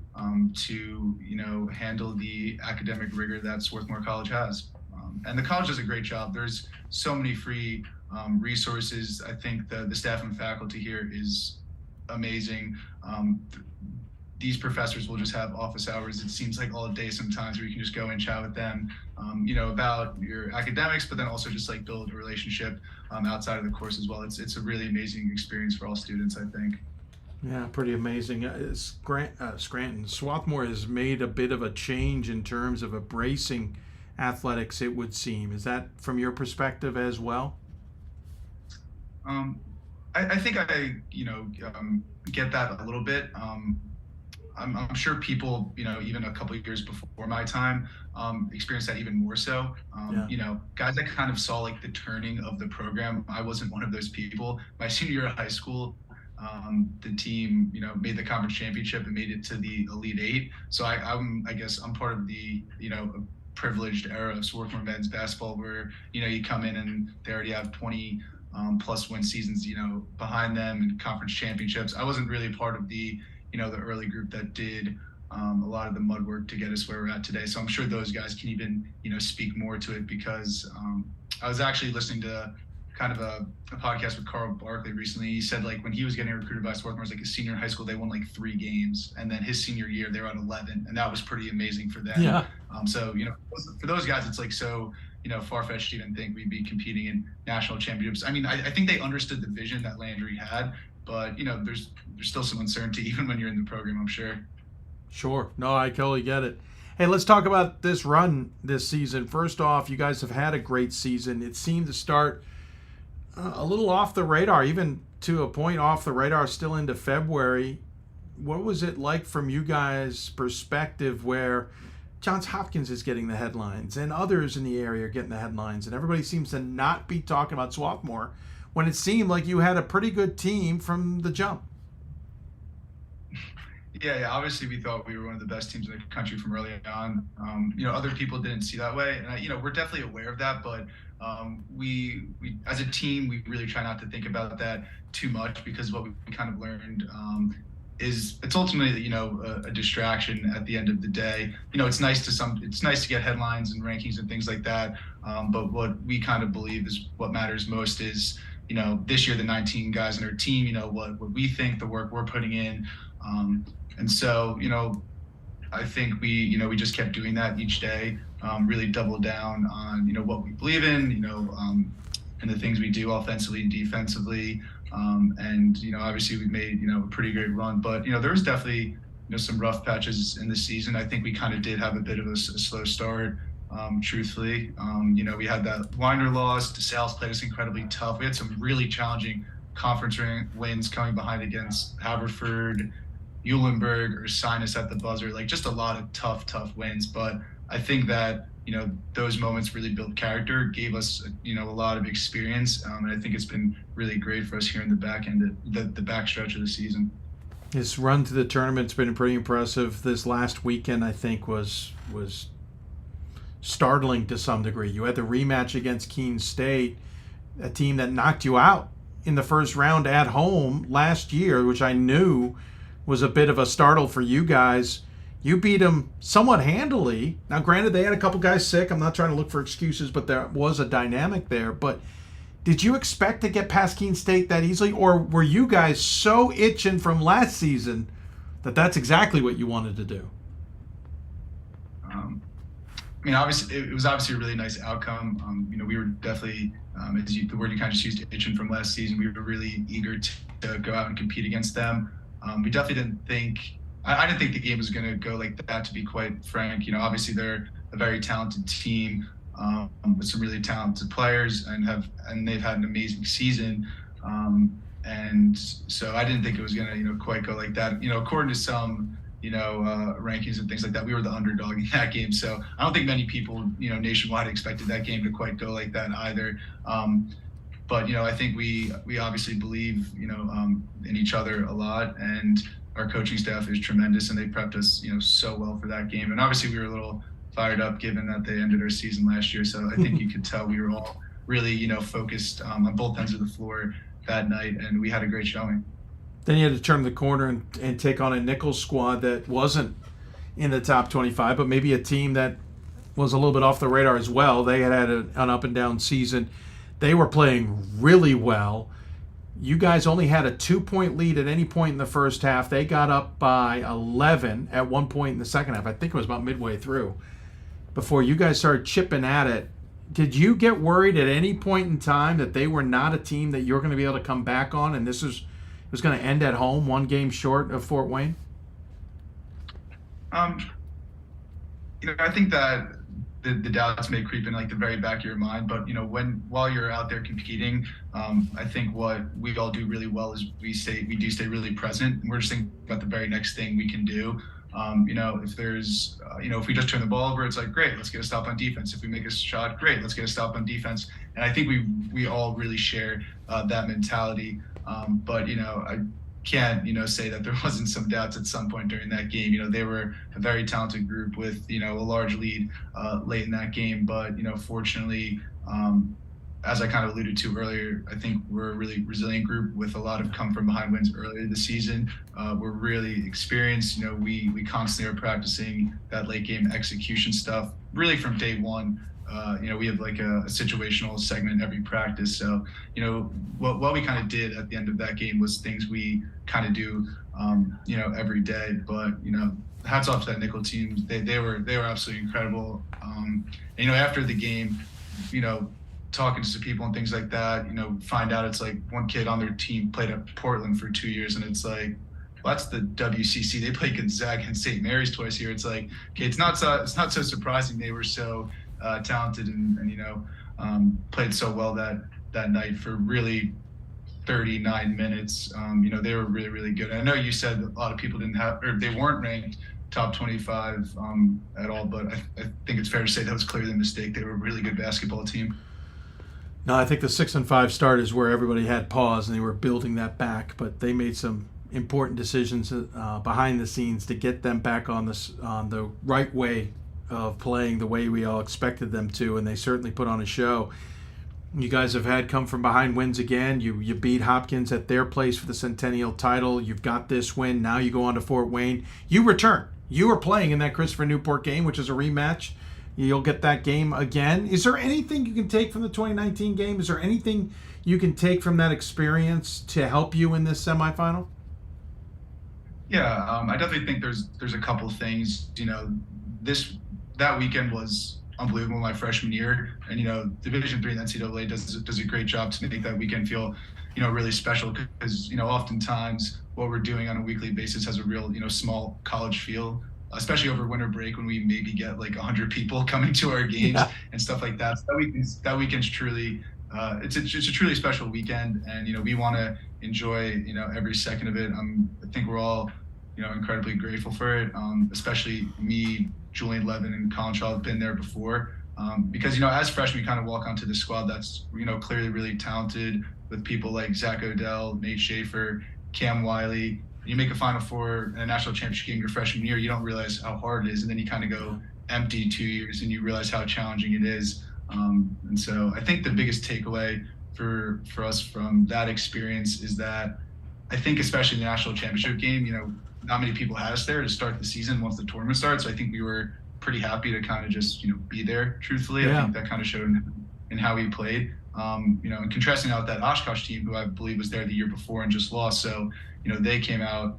to, you know, handle the academic rigor that Swarthmore College has. And the college does a great job. There's so many free resources. I think the staff and faculty here is amazing. these professors will just have office hours. It seems like all day sometimes where you can just go and chat with them, about your academics, but then also just like build a relationship outside of the course as well. It's a really amazing experience for all students, I think. Yeah, pretty amazing. Scranton, Swarthmore has made a bit of a change in terms of embracing athletics, it would seem. Is that from your perspective as well? I think I get that a little bit. I'm sure people, even a couple of years before my time, experienced that even more so. Guys that kind of saw like the turning of the program. I wasn't one of those people. My senior year of high school, the team, made the conference championship and made it to the Elite Eight. So I guess I'm part of the, privileged era of Swarthmore men's basketball where, you come in and they already have 20 plus win seasons, behind them and conference championships. I wasn't really part of the, the early group that did a lot of the mud work to get us where we're at today. So I'm sure those guys can even, speak more to it because I was actually listening to kind of a podcast with Carl Barkley recently. He said like when he was getting recruited by Swarthmore, like his senior in high school, they won like 3 games. And then his senior year, they were at 11. And that was pretty amazing for them. Yeah. So, for those guys, it's like so, far-fetched to even think we'd be competing in national championships. I mean, I think they understood the vision that Landry had, but, there's still some uncertainty even when you're in the program, I'm sure. Sure. No, I totally get it. Hey, let's talk about this run this season. First off, you guys have had a great season. It seemed to start a little off the radar, even to a point off the radar still into February. What was it like from you guys' perspective where Johns Hopkins is getting the headlines and others in the area are getting the headlines and everybody seems to not be talking about Swarthmore when it seemed like you had a pretty good team from the jump? Yeah, obviously we thought we were one of the best teams in the country from early on. Other people didn't see that way, and we're definitely aware of that. But we as a team, we really try not to think about that too much because what we kind of learned is it's ultimately a distraction at the end of the day. It's nice to get headlines and rankings and things like that. But what we kind of believe is what matters most is this year the 19 guys in our team. What we think, the work we're putting in. And so, I think we just kept doing that each day, really doubled down on, what we believe in, and the things we do offensively and defensively. And, obviously we've made, a pretty great run, but, there was definitely, some rough patches in the season. I think we kind of did have a bit of a slow start, truthfully. We had that Winder loss. DeSales played us incredibly tough. We had some really challenging conference wins coming behind against Haverford, Eulenberg, or Sinus at the buzzer, like just a lot of tough wins. But I think that, those moments really built character, gave us, a lot of experience. And I think it's been really great for us here in the back end, the back stretch of the season. His run to the tournament's been pretty impressive. This last weekend, I think, was startling to some degree. You had the rematch against Keene State, a team that knocked you out in the first round at home last year, which I knew was a bit of a startle for you guys. You beat them somewhat handily. Now, granted, they had a couple guys sick. I'm not trying to look for excuses, but there was a dynamic there. But did you expect to get past Keene State that easily? Or were you guys so itching from last season that that's exactly what you wanted to do? Obviously, it was obviously a really nice outcome. We were definitely, the word you kind of just used, itching from last season. We were really eager to go out and compete against them. We definitely didn't think, I didn't think the game was going to go like that, to be quite frank. Obviously they're a very talented team with some really talented players and they've had an amazing season. And so I didn't think it was going to, quite go like that. According to some, rankings and things like that, we were the underdog in that game. So I don't think many people, nationwide expected that game to quite go like that either. But, I think we obviously believe, in each other a lot, and our coaching staff is tremendous and they prepped us, so well for that game. And obviously we were a little fired up given that they ended our season last year. So I think you could tell we were all really, focused on both ends of the floor that night, and we had a great showing. Then you had to turn the corner and take on a Nichols squad that wasn't in the top 25, but maybe a team that was a little bit off the radar as well. They had an up and down season. They were playing really well. You guys only had a 2-point lead at any point in the first half. They got up by 11 at one point in the second half. I think it was about midway through before you guys started chipping at it. Did you get worried at any point in time that they were not a team that you're going to be able to come back on, and this was going to end at home, one game short of Fort Wayne? I think that the doubts may creep in like the very back of your mind, but while you're out there competing, I think what we all do really well is we do stay really present, and we're just thinking about the very next thing we can do. If there's, if we just turn the ball over, it's like, great, let's get a stop on defense. If we make a shot, great, let's get a stop on defense. And I think we all really share that mentality. But I can't, say that there wasn't some doubts at some point during that game. They were a very talented group with, a large lead late in that game. But, fortunately, as I kind of alluded to earlier, I think we're a really resilient group with a lot of come from behind wins earlier this season. We're really experienced. We constantly are practicing that late game execution stuff really from day one. We have like a situational segment every practice. So, what we kind of did at the end of that game was things we kind of do, every day. But, hats off to that nickel team. They were absolutely incredible. After the game, talking to some people and things like that, find out it's like one kid on their team played at Portland for 2 years, and it's like, well, that's the WCC. They played Gonzaga and St. Mary's twice here. It's like, okay, it's not so surprising they were so talented and played so well that night for really 39 minutes. They were really, really good. And I know you said a lot of people they weren't ranked top 25 at all, but I think it's fair to say that was clearly a mistake. They were a really good basketball team. No, I think the 6-5 start is where everybody had pause and they were building that back, but they made some important decisions behind the scenes to get them back on the right way of playing the way we all expected them to, and they certainly put on a show. You guys have had come from behind wins again. You beat Hopkins at their place for the Centennial title. You've got this win. Now you go on to Fort Wayne. You return. You are playing in that Christopher Newport game, which is a rematch. You'll get that game again. Is there anything you can take from the 2019 game? Is there anything you can take from that experience to help you in this semifinal? Yeah, I definitely think there's a couple things. That weekend was unbelievable my freshman year, and Division III and NCAA does a great job to make that weekend feel really special, because oftentimes what we're doing on a weekly basis has a real small college feel, especially over winter break when we maybe get like 100 people coming to our games and stuff like that. So that weekend's truly it's a truly special weekend, and we want to enjoy every second of it. I think we're all incredibly grateful for it, especially me, Juli, Levin, and Colin Shaw have been there before, because as freshmen we kind of walk onto the squad that's clearly really talented, with people like Zach Odell, Nate Schaefer, Cam Wiley. You make a Final Four and a national championship game your freshman year, you don't realize how hard it is, and then you kind of go empty 2 years and you realize how challenging it is. And so I think the biggest takeaway for us from that experience is that I think especially the national championship game, not many people had us there to start the season once the tournament starts. So I think we were pretty happy to kind of just be there. Truthfully, I think that kind of showed in how we played. And contrasting out that Oshkosh team, who I believe was there the year before and just lost. So they came out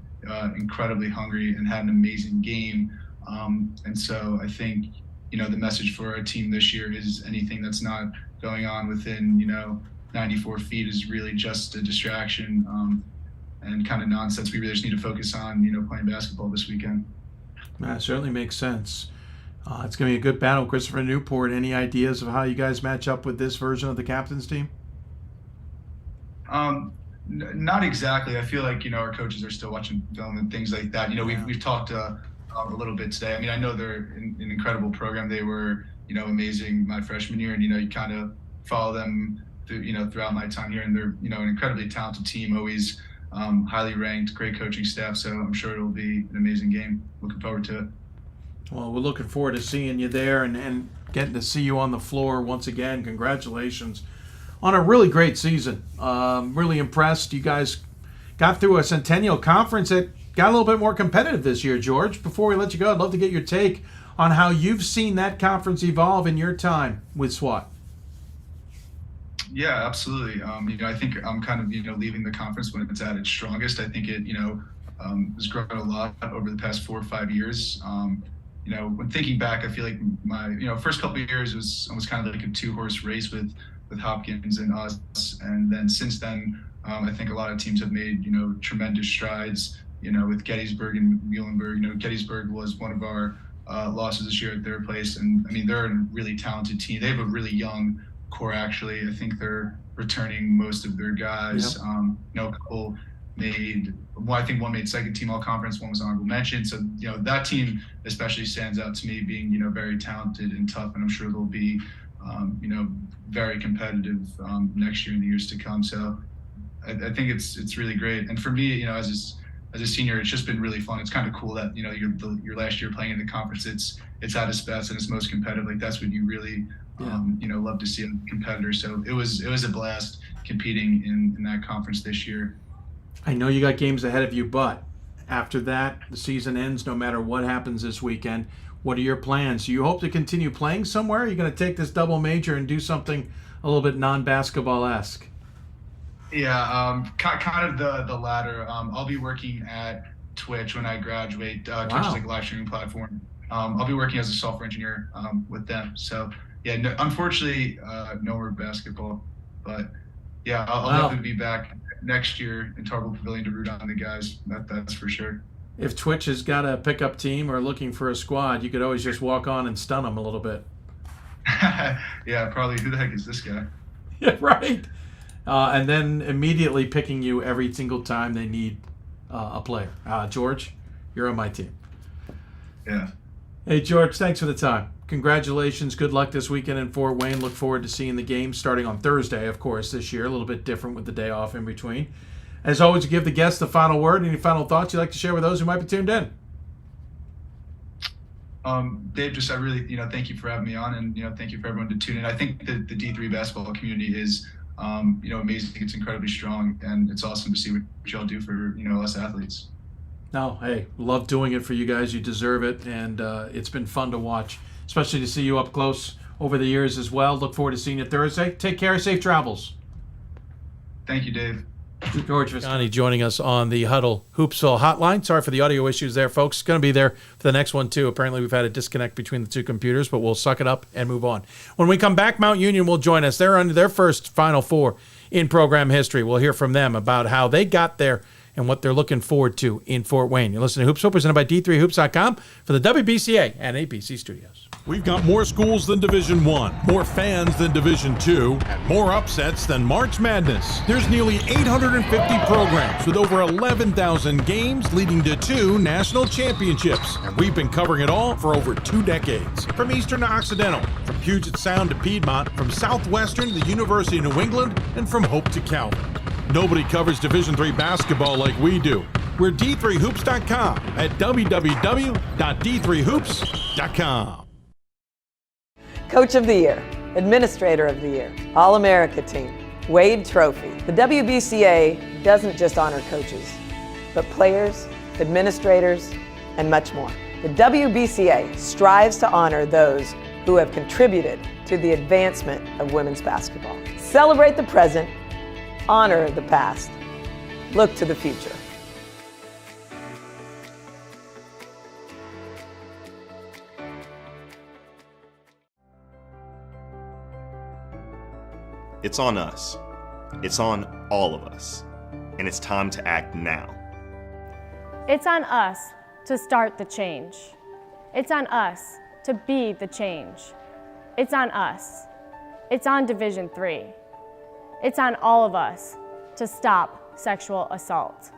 incredibly hungry and had an amazing game. And so I think the message for our team this year is anything that's not going on within 94 feet is really just a distraction. And kind of nonsense. We really just need to focus on, playing basketball this weekend. That certainly makes sense. It's going to be a good battle. Christopher Newport, any ideas of how you guys match up with this version of the captain's team? Not exactly. I feel like, our coaches are still watching film and things like that. We've talked a little bit today. I mean, I know they're an incredible program. They were, amazing my freshman year, and, you kind of follow them throughout my time here, and they're, an incredibly talented team, always highly ranked, great coaching staff. So I'm sure it'll be an amazing game. Looking forward to it. Well, we're looking forward to seeing you there and getting to see you on the floor once again. Congratulations on a really great season. Really impressed. You guys got through a Centennial Conference that got a little bit more competitive this year, George. Before we let you go, I'd love to get your take on how you've seen that conference evolve in your time with SWAT. Yeah, absolutely. I think I'm kind of, leaving the conference when it's at its strongest. I think it, has grown a lot over the past 4 or 5 years. When thinking back, I feel like my, first couple of years was almost kind of like a 2-horse race with Hopkins and us. And then since then, I think a lot of teams have made, tremendous strides, with Gettysburg and Muhlenberg. Gettysburg was one of our losses this year at their place. And I mean, they're a really talented team. They have a really young core, actually. I think they're returning most of their guys. Yep. A couple I think one made second team all conference, one was honorable mention. So, that team especially stands out to me being, very talented and tough. And I'm sure they'll be, very competitive next year and the years to come. So I think it's really great. And for me, as a senior, it's just been really fun. It's kind of cool that, your last year playing in the conference, it's at its best and it's most competitive. Like that's what you really, love to see a competitor. So it was a blast competing in that conference this year. I know you got games ahead of you, but after that, the season ends no matter what happens this weekend. What are your plans? Do you hope to continue playing somewhere? Are you going to take this double major and do something a little bit non-basketball-esque? Yeah, kind of the latter. I'll be working at Twitch when I graduate. Twitch is like a live streaming platform. I'll be working as a software engineer with them. So, yeah, no, unfortunately, no more basketball. But, yeah, I'll definitely be back next year in Tarble Pavilion to root on the guys. That's for sure. If Twitch has got a pickup team or looking for a squad, you could always just walk on and stun them a little bit. Yeah, probably. Who the heck is this guy? Yeah, right. And then immediately picking you every single time they need a player. George, you're on my team. Yeah. Hey, George, thanks for the time. Congratulations. Good luck this weekend in Fort Wayne. Look forward to seeing the game starting on Thursday, of course, this year. A little bit different with the day off in between. As always, give the guests the final word. Any final thoughts you'd like to share with those who might be tuned in? Dave, I really, thank you for having me on, and, thank you for everyone to tune in. I think the D3 basketball community is, amazing. It's incredibly strong, and it's awesome to see what y'all do for, us athletes. No, hey, love doing it for you guys. You deserve it, and it's been fun to watch, especially to see you up close over the years as well. Look forward to seeing you Thursday. Take care. Safe travels. Thank you, Dave. George Visconti joining us on the Hudl Hoopsville Hotline. Sorry for the audio issues there, folks. Going to be there for the next one, too. Apparently, we've had a disconnect between the two computers, but we'll suck it up and move on. When we come back, Mount Union will join us. They're under their first Final Four in program history. We'll hear from them about how they got there and what they're looking forward to in Fort Wayne. You're listening to Hoopsville, presented by D3Hoops.com for the WBCA and ABC studios. We've got more schools than Division I, more fans than Division II, and more upsets than March Madness. There's nearly 850 programs with over 11,000 games leading to 2 national championships. And we've been covering it all for over 2 decades. From Eastern to Occidental, from Puget Sound to Piedmont, from Southwestern to the University of New England, and from Hope to Calvin. Nobody covers Division III basketball like we do. We're D3Hoops.com at www.d3hoops.com. Coach of the Year, Administrator of the Year, All-America Team, Wade Trophy. The WBCA doesn't just honor coaches, but players, administrators, and much more. The WBCA strives to honor those who have contributed to the advancement of women's basketball. Celebrate the present, honor the past, look to the future. It's on us. It's on all of us. And it's time to act now. It's on us to start the change. It's on us to be the change. It's on us. It's on Division III. It's on all of us to stop sexual assault.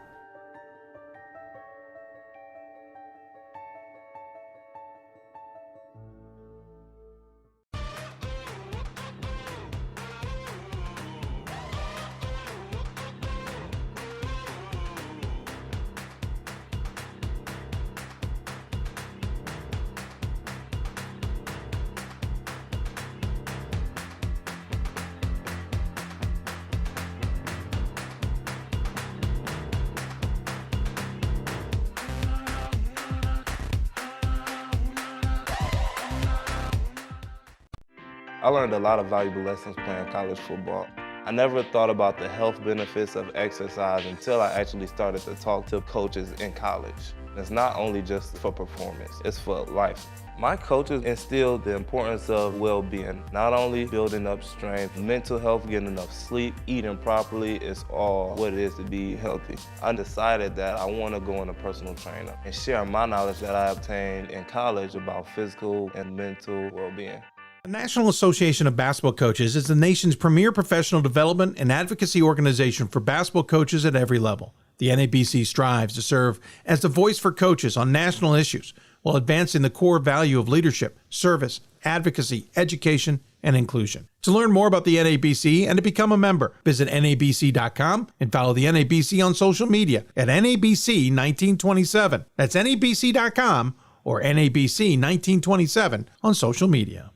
I learned a lot of valuable lessons playing college football. I never thought about the health benefits of exercise until I actually started to talk to coaches in college. It's not only just for performance, it's for life. My coaches instilled the importance of well-being, not only building up strength, mental health, getting enough sleep, eating properly is all what it is to be healthy. I decided that I want to go into personal trainer and share my knowledge that I obtained in college about physical and mental well-being. The National Association of Basketball Coaches is the nation's premier professional development and advocacy organization for basketball coaches at every level. The NABC strives to serve as the voice for coaches on national issues while advancing the core value of leadership, service, advocacy, education, and inclusion. To learn more about the NABC and to become a member, visit NABC.com and follow the NABC on social media at NABC 1927. That's NABC.com or NABC 1927 on social media.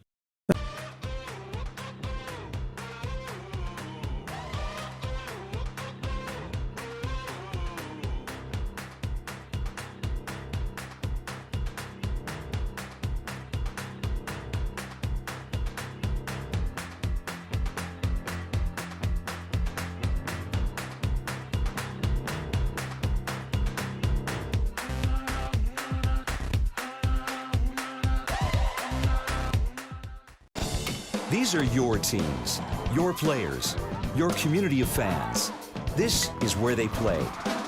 These are your teams, your players, your community of fans. This is where they play,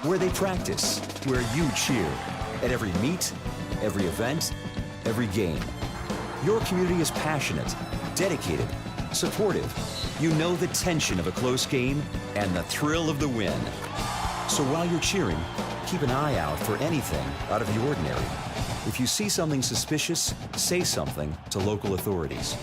where they practice, where you cheer. At every meet, every event, every game. Your community is passionate, dedicated, supportive. You know the tension of a close game and the thrill of the win. So while you're cheering, keep an eye out for anything out of the ordinary. If you see something suspicious, say something to local authorities.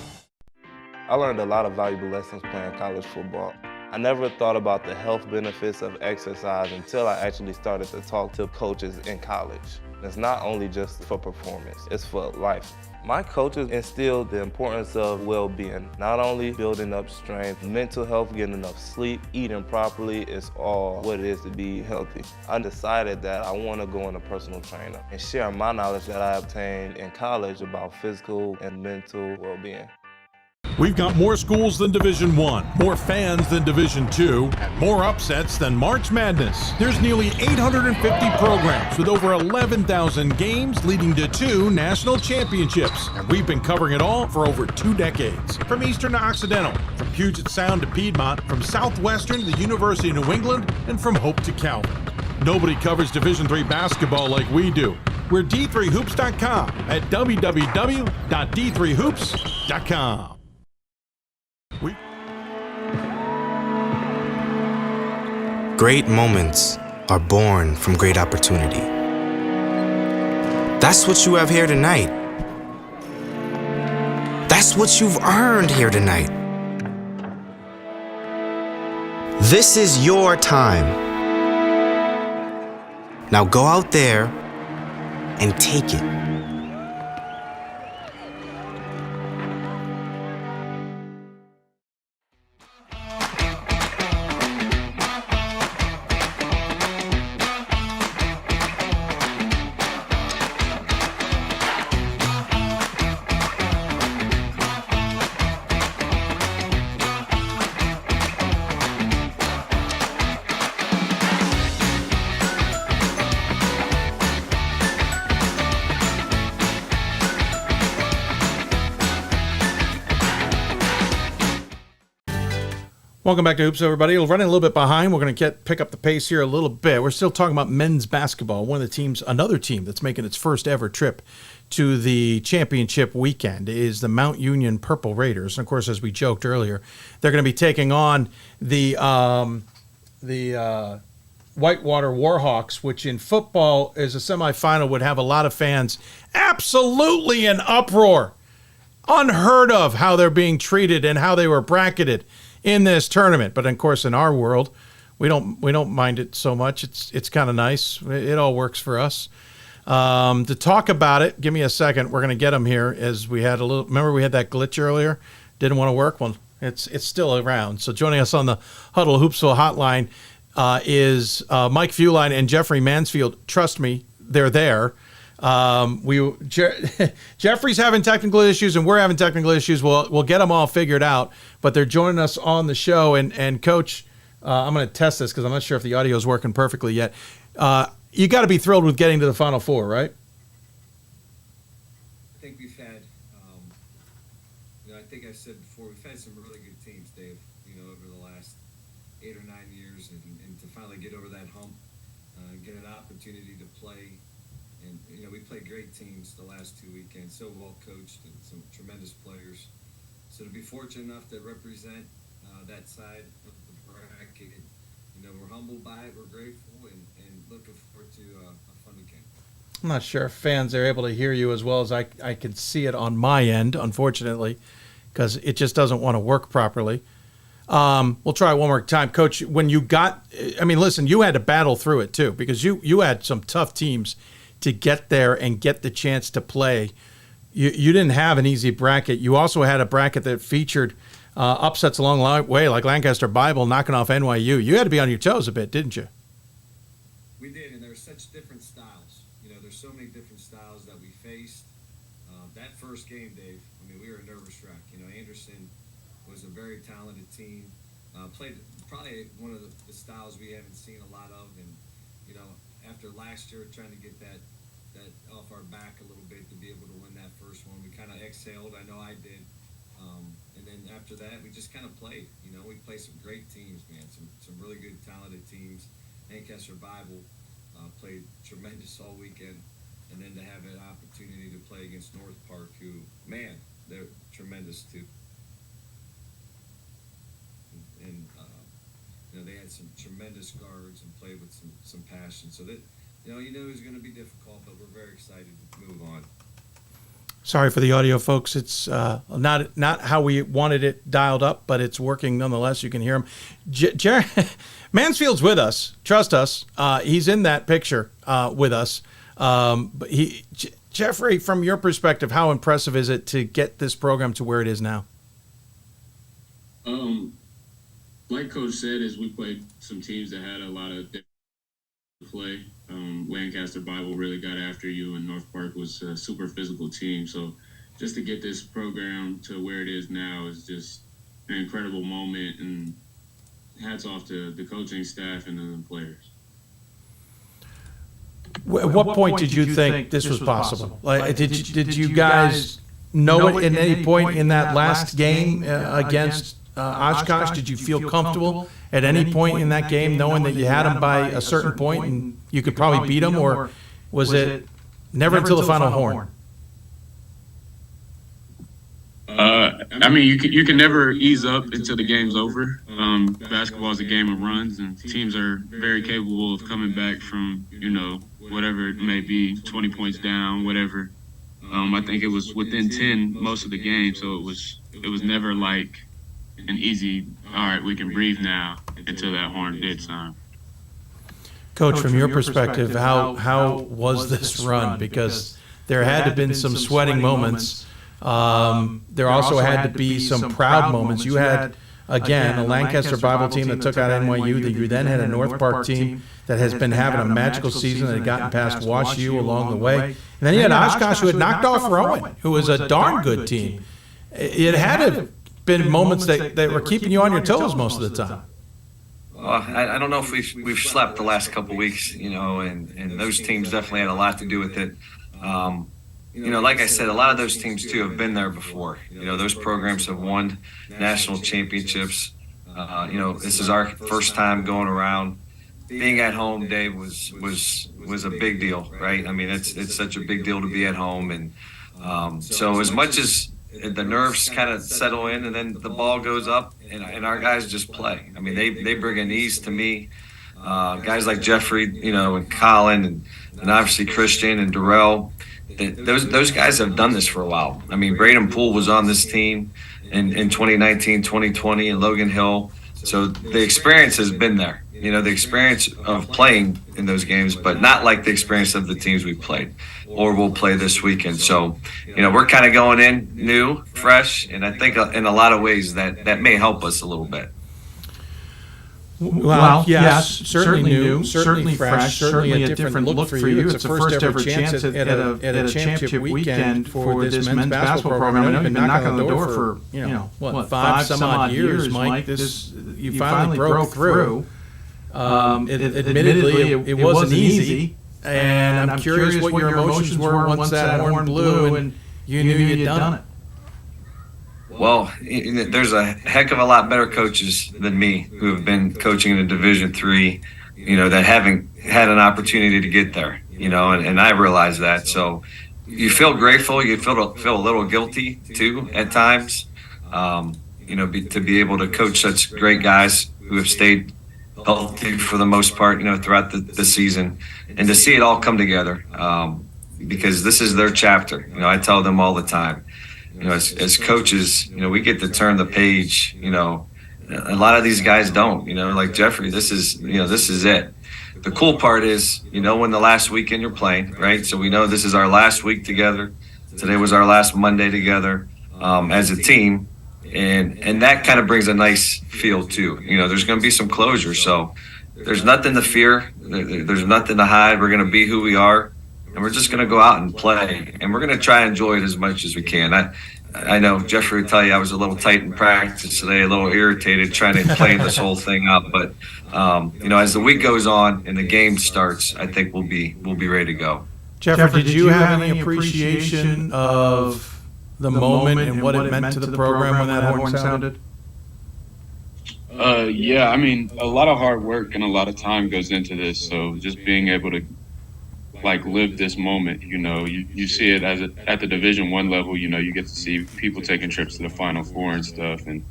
I learned a lot of valuable lessons playing college football. I never thought about the health benefits of exercise until I actually started to talk to coaches in college. It's not only just for performance, it's for life. My coaches instilled the importance of well-being, not only building up strength, mental health, getting enough sleep, eating properly is all what it is to be healthy. I decided that I want to go into personal trainer and share my knowledge that I obtained in college about physical and mental well-being. We've got more schools than Division I, more fans than Division II, and more upsets than March Madness. There's nearly 850 programs with over 11,000 games leading to 2 national championships. And we've been covering it all for over 2 decades. From Eastern to Occidental, from Puget Sound to Piedmont, from Southwestern to the University of New England, and from Hope to Calvin. Nobody covers Division III basketball like we do. We're D3Hoops.com at www.d3hoops.com. Great moments are born from great opportunity. That's what you have here tonight. That's what you've earned here tonight. This is your time. Now go out there and take it. Welcome back to Hoops, everybody. We're running a little bit behind. We're going to pick up the pace here a little bit. We're still talking about men's basketball. One of the teams, another team that's making its first ever trip to the championship weekend is the Mount Union Purple Raiders. And of course, as we joked earlier, they're going to be taking on the Whitewater Warhawks, which in football as a semifinal would have a lot of fans absolutely in uproar. Unheard of how they're being treated and how they were bracketed in this tournament. But of course, in our world, we don't mind it so much. It's kind of nice. It all works for us. To talk about it, give me a second. We're going to get them here as we had remember we had that glitch earlier? Didn't want to work? Well, it's still around. So joining us on the Hudl Hoopsville Hotline is Mike Fuline and Jeffery Mansfield. Trust me, they're there. Jeffrey's having technical issues and we're having technical issues. We'll get them all figured out. But they're joining us on the show. And Coach, I'm going to test this because I'm not sure if the audio is working perfectly yet. You got to be thrilled with getting to the Final Four, right? I think we've had, I think I said before, we've had some really good teams, Dave, over the last 8 or 9 years, and to finally get over that hump, get an opportunity to play. And, we played great teams the last 2 weekends, so well coached and some tremendous players. So to be fortunate enough to represent that side of the bracket, we're humbled by it, we're grateful, and looking forward to a fun weekend. I'm not sure if fans are able to hear you as well as I can see it on my end, unfortunately, because it just doesn't want to work properly. We'll try it one more time. Coach, when you listen, you had to battle through it too, because you had some tough teams to get there and get the chance to play. You didn't have an easy bracket. You also had a bracket that featured upsets along the way, like Lancaster Bible knocking off NYU. You had to be on your toes a bit, didn't you? We did, and there's such different styles. There's so many different styles that we faced. That first game, Dave, we were a nervous wreck. Anderson was a very talented team. Played probably one of the styles we haven't seen a lot of, and after last year trying to get that off our back a little bit to be able to win that first one, we kind of exhaled. I know I did. And then after that, we just kind of played. We played some great teams, man. Some really good, talented teams. Lancaster Bible played tremendous all weekend, and then to have an opportunity to play against North Park, who, man, they're tremendous too. And they had some tremendous guards and played with some passion. So that you knew it was going to be difficult, but we're very excited to move on. Sorry for the audio, folks. It's not how we wanted it dialed up, but it's working nonetheless. You can hear him. Mansfield's with us. Trust us. He's in that picture with us. But Jeffrey, from your perspective, how impressive is it to get this program to where it is now? Like Coach said, we played some teams that had a lot of different play. Lancaster Bible really got after you, and North Park was a super physical team. So just to get this program to where it is now is just an incredible moment, and hats off to the coaching staff and the players. At what point did you think this was possible? Like, did you guys know it at any point in that last game against Oshkosh? Did you feel comfortable at any point in that game knowing that you had them by a certain point and you could probably beat them, or was it never until the final horn? You can never ease up until the game's over. Basketball is a game of runs, and teams are very capable of coming back from, whatever it may be, 20 points down, whatever. I think it was within 10 most of the game, so it was never like an easy, all right, we can breathe now, until that horn did sound. Coach, from your perspective, how was this run? Because there had to have been some sweating moments. There also had to be some proud moments. You had, again, a Lancaster Bible team that took out NYU. That you then had a North Park team that has been having a magical season that had gotten past WashU along the way. And then you had Oshkosh, who had knocked off Rowan, who was a darn good team. It had to have been moments that were keeping you on your toes most of the time. I don't know if we've slept the last couple of weeks, and those teams definitely had a lot to do with it. Like I said, a lot of those teams too have been there before. Those programs have won national championships. This is our first time going around. Being at home, Dave, was a big deal, right? It's such a big deal to be at home, and so as much as the nerves kind of settle in, and then the ball goes up, and our guys just play. They bring an ease to me. Guys like Jeffrey, and Colin, and obviously Christian and Darrell. Those guys have done this for a while. Braden Poole was on this team in 2019, 2020, and Logan Hill. So the experience has been there. The experience of playing in those games, but not like the experience of the teams we played or will play this weekend. So, we're kind of going in new, fresh, and I think in a lot of ways that may help us a little bit. Well, yes, certainly new, certainly fresh, certainly a different look for you. It's a first ever chance at a championship weekend for this men's basketball program. I know you've been knocking on the door for, five some odd years, Mike. You finally broke through. Admittedly, it wasn't easy, and I'm curious what your emotions were once that horn blew and you knew you'd done it. Well, there's a heck of a lot better coaches than me who have been coaching in Division III, that haven't had an opportunity to get there, and I realize that. So you feel grateful, you feel a little guilty too at times, to be able to coach such great guys who have stayed healthy for the most part, throughout the season, and to see it all come together, because this is their chapter. I tell them all the time. As coaches, we get to turn the page. A lot of these guys don't. Like Jeffrey, this is it. The cool part is, when the last weekend you're playing, right? So we know this is our last week together. Today was our last Monday together as a team, and that kind of brings a nice feel too. There's going to be some closure, so there's nothing to fear. There's nothing to hide. We're going to be who we are. And we're just going to go out and play, and we're going to try and enjoy it as much as we can. I know Jeffrey would tell you I was a little tight in practice today, a little irritated trying to play this whole thing up. But as the week goes on and the game starts, I think we'll be ready to go. Jeffrey, did you have any appreciation of the moment and what it meant to the program when that horn sounded? Yeah, a lot of hard work and a lot of time goes into this. So just being able to live this moment, you see it at the Division I level, you get to see people taking trips to the Final Four and stuff. And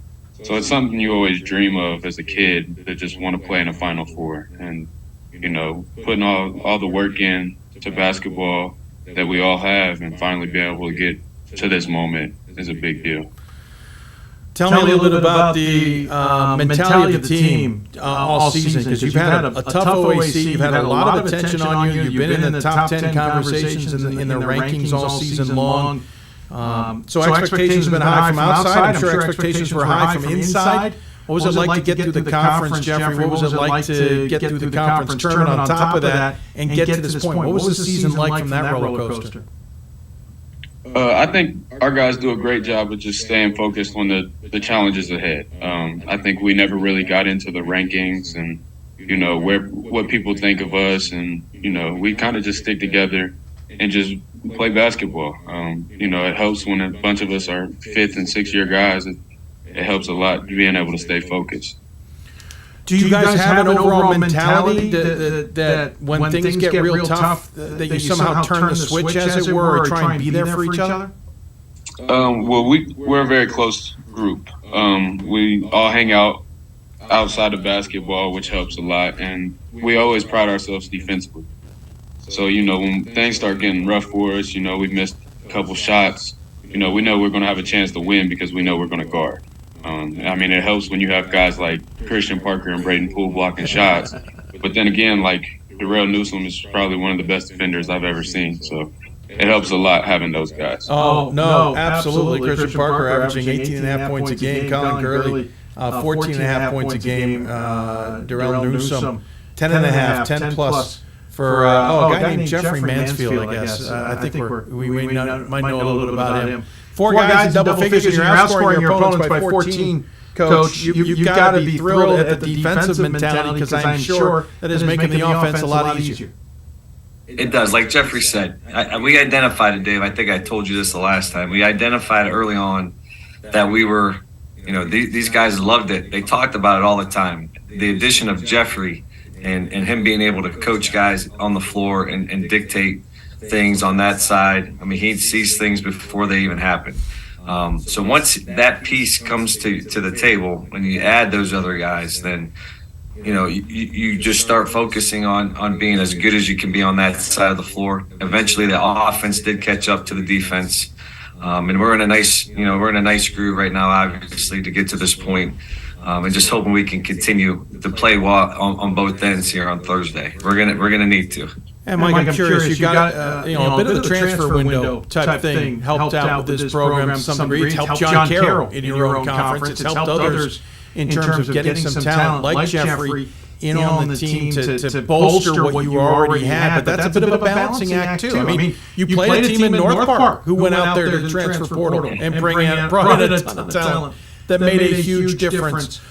so it's something you always dream of as a kid, that just want to play in a Final Four. And, putting all the work in to basketball that we all have and finally being able to get to this moment is a big deal. Tell me a little bit about the mentality of the team all season, because you've had a tough OAC, you've had a lot of attention on you, you've been in the top 10 conversations in the rankings all season long. So expectations have been high from outside. I'm sure expectations were high from inside. What was it like to get through the conference, Jeffrey? What was it like to get through the conference tournament on top of that and get to this point? What was the season like from that roller coaster? I think our guys do a great job of just staying focused on the challenges ahead. I think we never really got into the rankings and, what people think of us. And, we kind of just stick together and just play basketball. It helps when a bunch of us are 5th and 6th year guys. It helps a lot being able to stay focused. Do you guys have an overall mentality that when things get real tough, that you somehow turn the switch, as it were, or try and be there for each other? Well, we're a very close group. We all hang out outside of basketball, which helps a lot, and we always pride ourselves defensively. So, when things start getting rough for us, we've missed a couple shots, we know we're going to have a chance to win because we know we're going to guard. It helps when you have guys like Christian Parker and Braden Poole blocking shots. But then again, Darrell Newsome is probably one of the best defenders I've ever seen. So it helps a lot having those guys. Oh, no, absolutely. Christian Parker averaging 18.5 points a game. Colin Gurley, 14.5 points a game. Darrell Newsome, 10.5, 10 plus. For a guy named Jeffery Mansfield, I guess. I think we might know a little bit about him. Four guys in double figures, and you're outscoring your opponents by 14. Coach, you've got to be thrilled at the defensive mentality, because I'm sure that is making the offense a lot easier. It does. Like Jeffrey said, we identified it, Dave. I think I told you this the last time. We identified early on that we were, these guys loved it. They talked about it all the time. The addition of Jeffrey and him being able to coach guys on the floor and dictate things on that side. He sees things before they even happen. So once that piece comes to the table, when you add those other guys, then you just start focusing on being as good as you can be on that side of the floor. Eventually, the offense did catch up to the defense, and we're in a nice groove right now, obviously, to get to this point. And just hoping we can continue to play well on both ends here on Thursday. We're gonna need to. And Mike, I'm curious. You got a bit of the transfer window type thing helped out with this program to some degree. It's helped John Carroll in your own conference. It's helped others in terms of getting some talent like Jeffrey in on the team to bolster what you already had. But that's a bit of a balancing act, too. I mean, you played a team in North Park who went out there to the transfer portal and brought in a ton of talent that made a huge difference.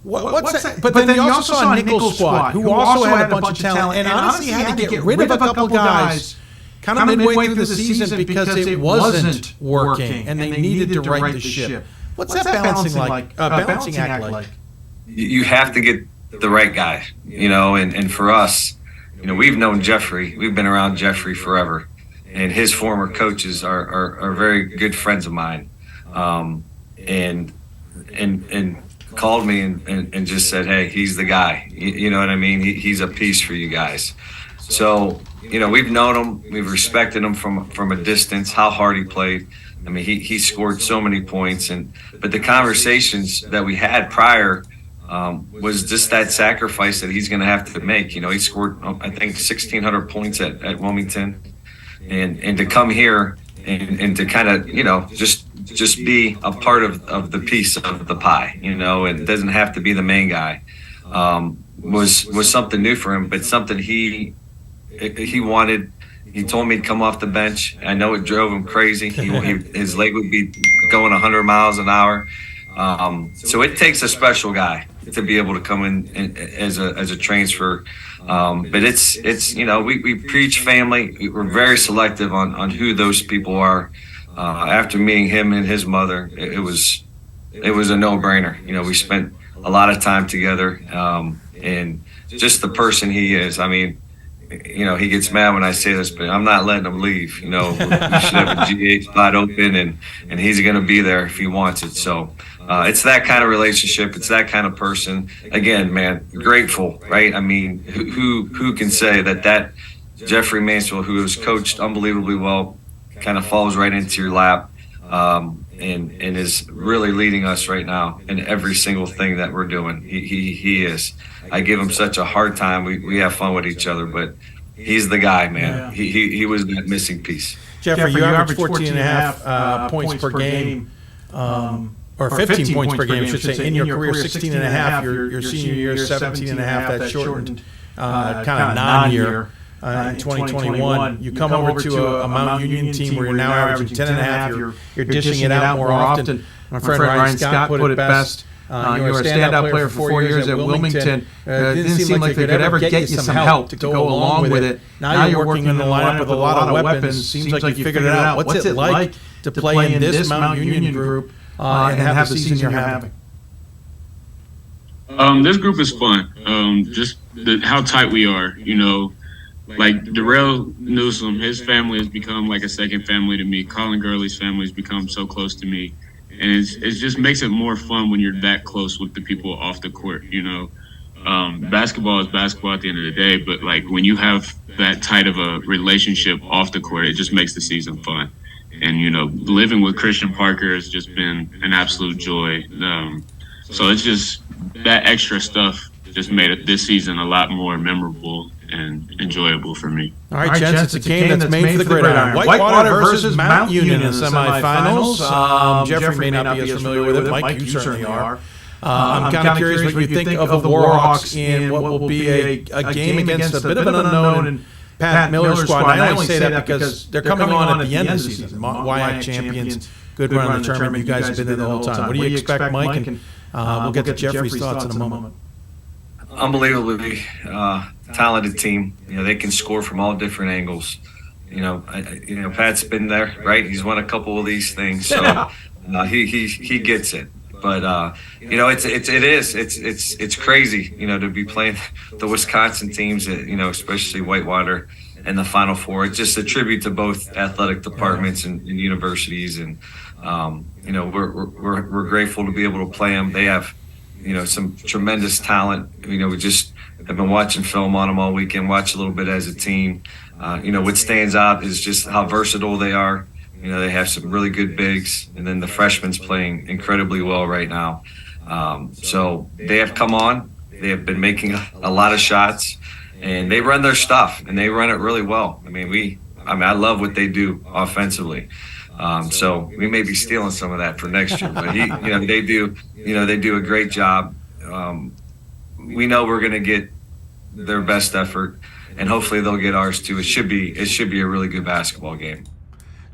What's that? But then you also saw a Nichols squad who also had a bunch of talent and honestly had to get rid of a couple guys kind of midway through the season because it wasn't working and they needed to right the ship. What's that balancing act like? You have to get the right guy, and for us, we've known Jeffrey. We've been around Jeffrey forever, and his former coaches are very good friends of mine, and called me and just said, hey, he's the guy. You know what I mean? He's a piece for you guys. So, we've known him. We've respected him from a distance, how hard he played. I mean, he scored so many points. But the conversations that we had prior was just that sacrifice that he's going to have to make. He scored, I think, 1,600 points at Wilmington. And to come here and to kind of, just be a part of the piece of the pie, and it doesn't have to be the main guy, was something new for him, but something he wanted. He told me to come off the bench. I know it drove him crazy. His leg would be going 100 miles an hour. So it takes a special guy to be able to come in as a transfer. But it's we preach family. We're very selective on who those people are. After meeting him and his mother, it was a no-brainer. We spent a lot of time together, and just the person he is. I mean, he gets mad when I say this, but I'm not letting him leave. We should have a GA spot open, and he's going to be there if he wants it. So it's that kind of relationship. It's that kind of person. Again, man, grateful, right? I mean, who can say that Jeffrey Mansfield, who has coached unbelievably well, kind of falls right into your lap, and is really leading us right now in every single thing that we're doing. He is. I give him such a hard time. We have fun with each other, but he's the guy, man. Yeah. He was that missing piece. Jeffrey, you averaged 14.5 points per game, or 15 points per game, I should say, in your career. 16.5 your senior year, 17.5 that shortened kind of non-year. In 2021, you come over to a Mount Union team where you're now averaging 10.5. You're dishing it out more often. My friend Ryan Scott put it best. You were a standout player for 4 years at Wilmington. It didn't seem like they could ever get you some help to go along with it. Now you're working in the lineup with a lot of weapons. Seems like you figured it out. What's it like to play in this Mount Union group and have the season you're having? This group is fun. Just how tight we are, Like Darrell Newsome, his family has become like a second family to me. Colin Gurley's family has become so close to me. And it just makes it more fun when you're that close with the people off the court, Basketball is basketball at the end of the day, but like when you have that tight of a relationship off the court, it just makes the season fun. And, living with Christian Parker has just been an absolute joy. So it's just that extra stuff just made it this season a lot more memorable and enjoyable for me. All right, gents, it's a game that's made for the gridiron. Whitewater versus Mount Union in the semifinals. Jeffrey may not be as familiar with it. Mike, you certainly are. I'm kind of curious what you think of the Warhawks in what will be a game against a bit of an unknown and Pat Miller's squad. And I only say that because they're coming on at the end of the season. WIAC champions, good run in the tournament. You guys have been there the whole time. What do you expect, Mike? And we'll get to Jeffrey's thoughts in a moment. Unbelievably talented team. They can score from all different angles. Pat's been there, right? He's won a couple of these things, so he gets it. But it's crazy, to be playing the Wisconsin teams, especially Whitewater in the Final Four. It's just a tribute to both athletic departments and universities, and we're grateful to be able to play them. They have some tremendous talent. We just have been watching film on them all weekend, watch a little bit as a team. What stands out is just how versatile they are. They have some really good bigs, and then the freshmen's playing incredibly well right now. So they have come on. They have been making a lot of shots, and they run their stuff, and they run it really well. I love what they do offensively. So we may be stealing some of that for next year, but they do a great job. We know we're going to get their best effort, and hopefully they'll get ours too. It should be a really good basketball game.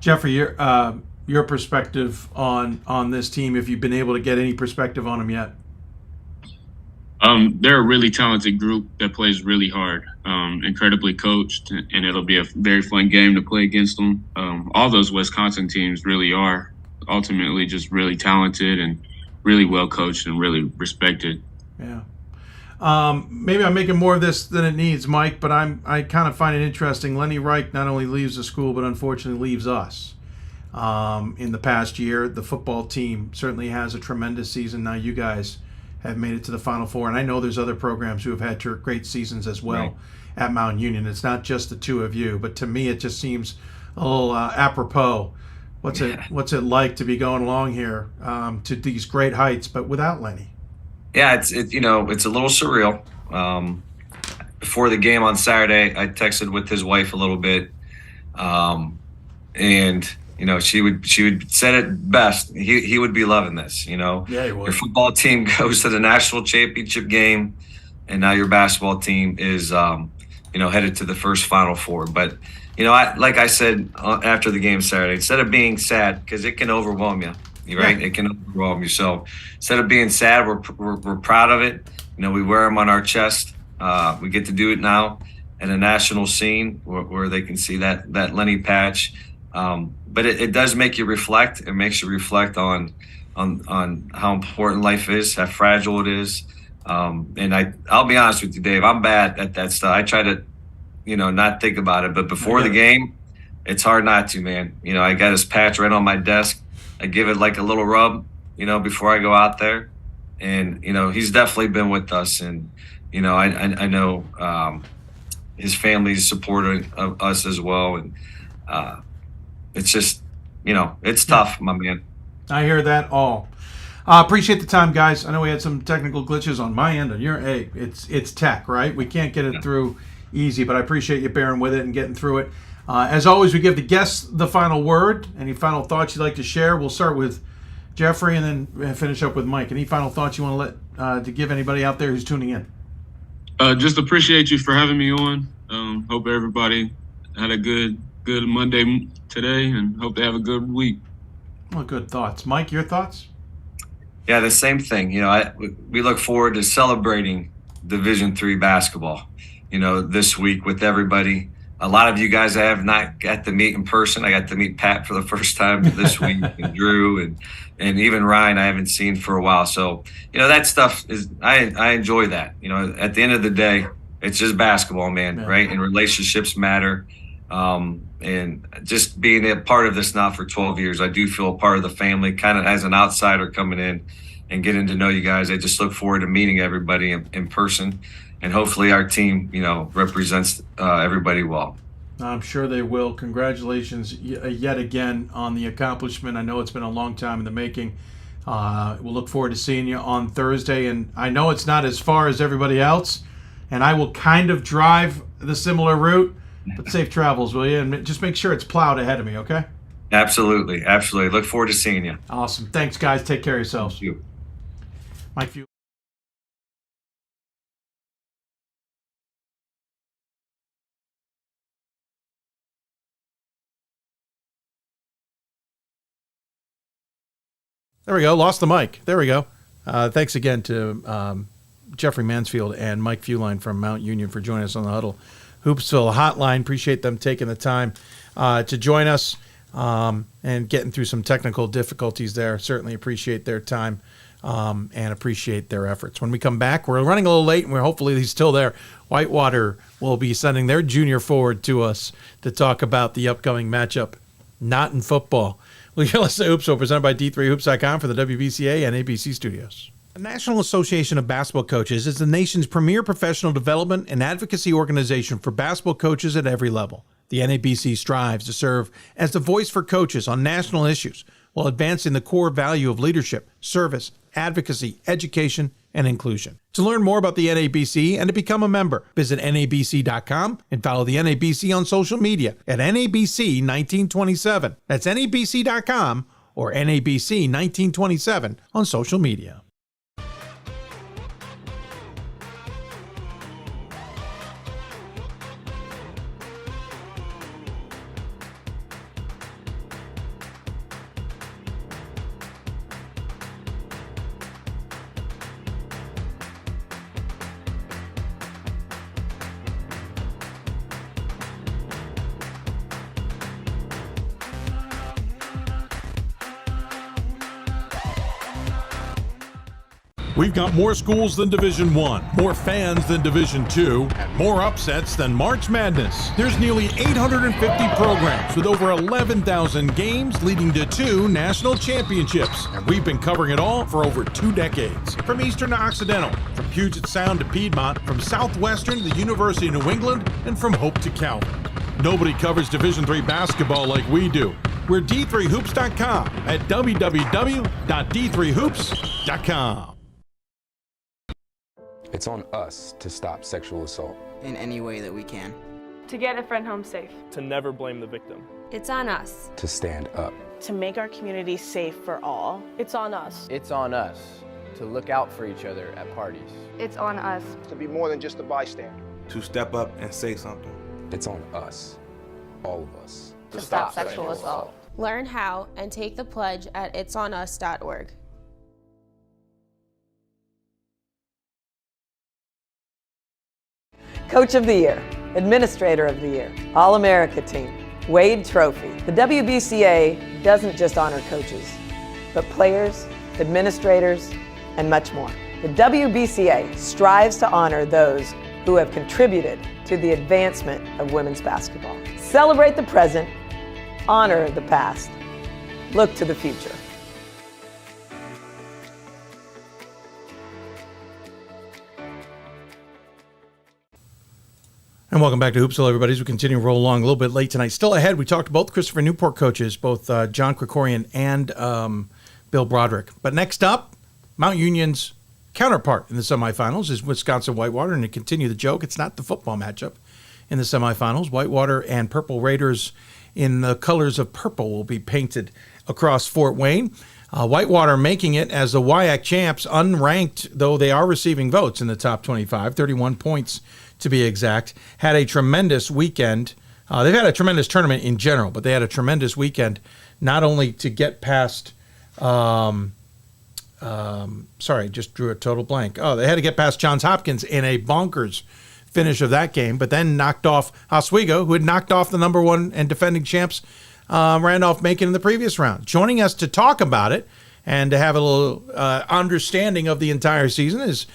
Jeffrey, your perspective on this team, if you've been able to get any perspective on them yet. They're a really talented group that plays really hard, incredibly coached, and it'll be a very fun game to play against them. All those Wisconsin teams really are ultimately just really talented and really well coached and really respected. Yeah. Maybe I'm making more of this than it needs, Mike, but I kind of find it interesting. Lenny Reich not only leaves the school, but unfortunately leaves us. In the past year, the football team certainly has a tremendous season. Now you guys have made it to the Final Four, and I know there's other programs who have had great seasons as well at Mount Union. It's not just the two of you, but to me it just seems a little apropos. What's it like to be going along here to these great heights, but without Lenny? Yeah, it's a little surreal. Before the game on Saturday, I texted with his wife a little bit, and she would said it best. He would be loving this. Yeah, he would. Your football team goes to the national championship game, and now your basketball team is headed to the first Final Four. But like I said after the game Saturday, instead of being sad, because it can overwhelm you. Right? It can overwhelm you. So instead of being sad, we're proud of it. We wear them on our chest. We get to do it now in a national scene where they can see that Lenny patch. But it does make you reflect. It makes you reflect on how important life is, how fragile it is. And I'll be honest with you, Dave, I'm bad at that stuff. I try to, not think about it. But before the game, it's hard not to, man. I got his patch right on my desk. I give it like a little rub, before I go out there. And, he's definitely been with us. And, I know his family's supporting of us as well. And it's just, it's tough, my man. I hear that all. Appreciate the time, guys. I know we had some technical glitches on my end. On your, it's tech, right? We can't get it through easy, but I appreciate you bearing with it and getting through it. As always, we give the guests the final word. Any final thoughts you'd like to share? We'll start with Jeffrey and then finish up with Mike. Any final thoughts you want to give anybody out there who's tuning in? Just appreciate you for having me on. Hope everybody had a good Monday today, and hope they have a good week. Well, good thoughts. Mike, your thoughts? Yeah, the same thing. We look forward to celebrating Division III basketball, this week with everybody. A lot of you guys I have not got to meet in person. I got to meet Pat for the first time this week, and Drew, and even Ryan I haven't seen for a while. So, that stuff is, I enjoy that. At the end of the day, it's just basketball, man, right? And relationships matter. And just being a part of this now for 12 years, I do feel a part of the family, kind of as an outsider coming in and getting to know you guys. I just look forward to meeting everybody in person. And hopefully our team, represents everybody well. I'm sure they will. Congratulations yet again on the accomplishment. I know it's been a long time in the making. We'll look forward to seeing you on Thursday. And I know it's not as far as everybody else, and I will kind of drive the similar route, but safe travels, will you? And just make sure it's plowed ahead of me, okay? Absolutely. Absolutely. Look forward to seeing you. Awesome. Thanks, guys. Take care of yourselves. Thank you. Mike Fuline. There we go. Lost the mic. There we go. Thanks again to Jeffery Mansfield and Mike Fuline from Mount Union for joining us on the Hudl Hoopsville Hotline. Appreciate them taking the time to join us and getting through some technical difficulties there. Certainly appreciate their time and appreciate their efforts. When we come back, we're running a little late, and we're hopefully he's still there. Whitewater will be sending their junior forward to us to talk about the upcoming matchup, not in football. We'll listen to Hoopsville, presented by D3Hoops.com for the WBCA and ABC studios. The National Association of Basketball Coaches is the nation's premier professional development and advocacy organization for basketball coaches at every level. The NABC strives to serve as the voice for coaches on national issues while advancing the core value of leadership, service, advocacy, education, and inclusion. To learn more about the NABC and to become a member, visit nabc.com and follow the NABC on social media at NABC 1927. That's nabc.com or NABC 1927 on social media. We've got more schools than Division I, more fans than Division II, and more upsets than March Madness. There's nearly 850 programs with over 11,000 games leading to 2 national championships. And we've been covering it all for over 2 decades. From Eastern to Occidental, from Puget Sound to Piedmont, from Southwestern to the University of New England, and from Hope to Calvin. Nobody covers Division III basketball like we do. We're D3Hoops.com at www.d3hoops.com. It's on us to stop sexual assault. In any way that we can. To get a friend home safe. To never blame the victim. It's on us. To stand up. To make our community safe for all. It's on us. It's on us to look out for each other at parties. It's on us. To be more than just a bystander. To step up and say something. It's on us, all of us. To stop sexual assault. Learn how and take the pledge at itsonus.org. Coach of the Year, Administrator of the Year, All-America Team, Wade Trophy. The WBCA doesn't just honor coaches, but players, administrators, and much more. The WBCA strives to honor those who have contributed to the advancement of women's basketball. Celebrate the present, honor the past, look to the future. And welcome back to Hoopsville, everybody. As we continue to roll along a little bit late tonight. Still ahead, we talked to both Christopher Newport coaches, both John Krikorian and Bill Broderick. But next up, Mount Union's counterpart in the semifinals is Wisconsin-Whitewater. And to continue the joke, it's not the football matchup in the semifinals. Whitewater and Purple Raiders in the colors of purple will be painted across Fort Wayne. Whitewater making it as the WIAC champs, unranked, though they are receiving votes in the top 25, 31 points to be exact, had a tremendous weekend. They've had a tremendous tournament in general, but they had a tremendous weekend, not only to get past, sorry, just drew a total blank. Oh, they had to get past Johns Hopkins in a bonkers finish of that game, but then knocked off Oswego, who had knocked off the number 1 and defending champs, Randolph-Macon in the previous round. Joining us to talk about it and to have a little understanding of the entire season is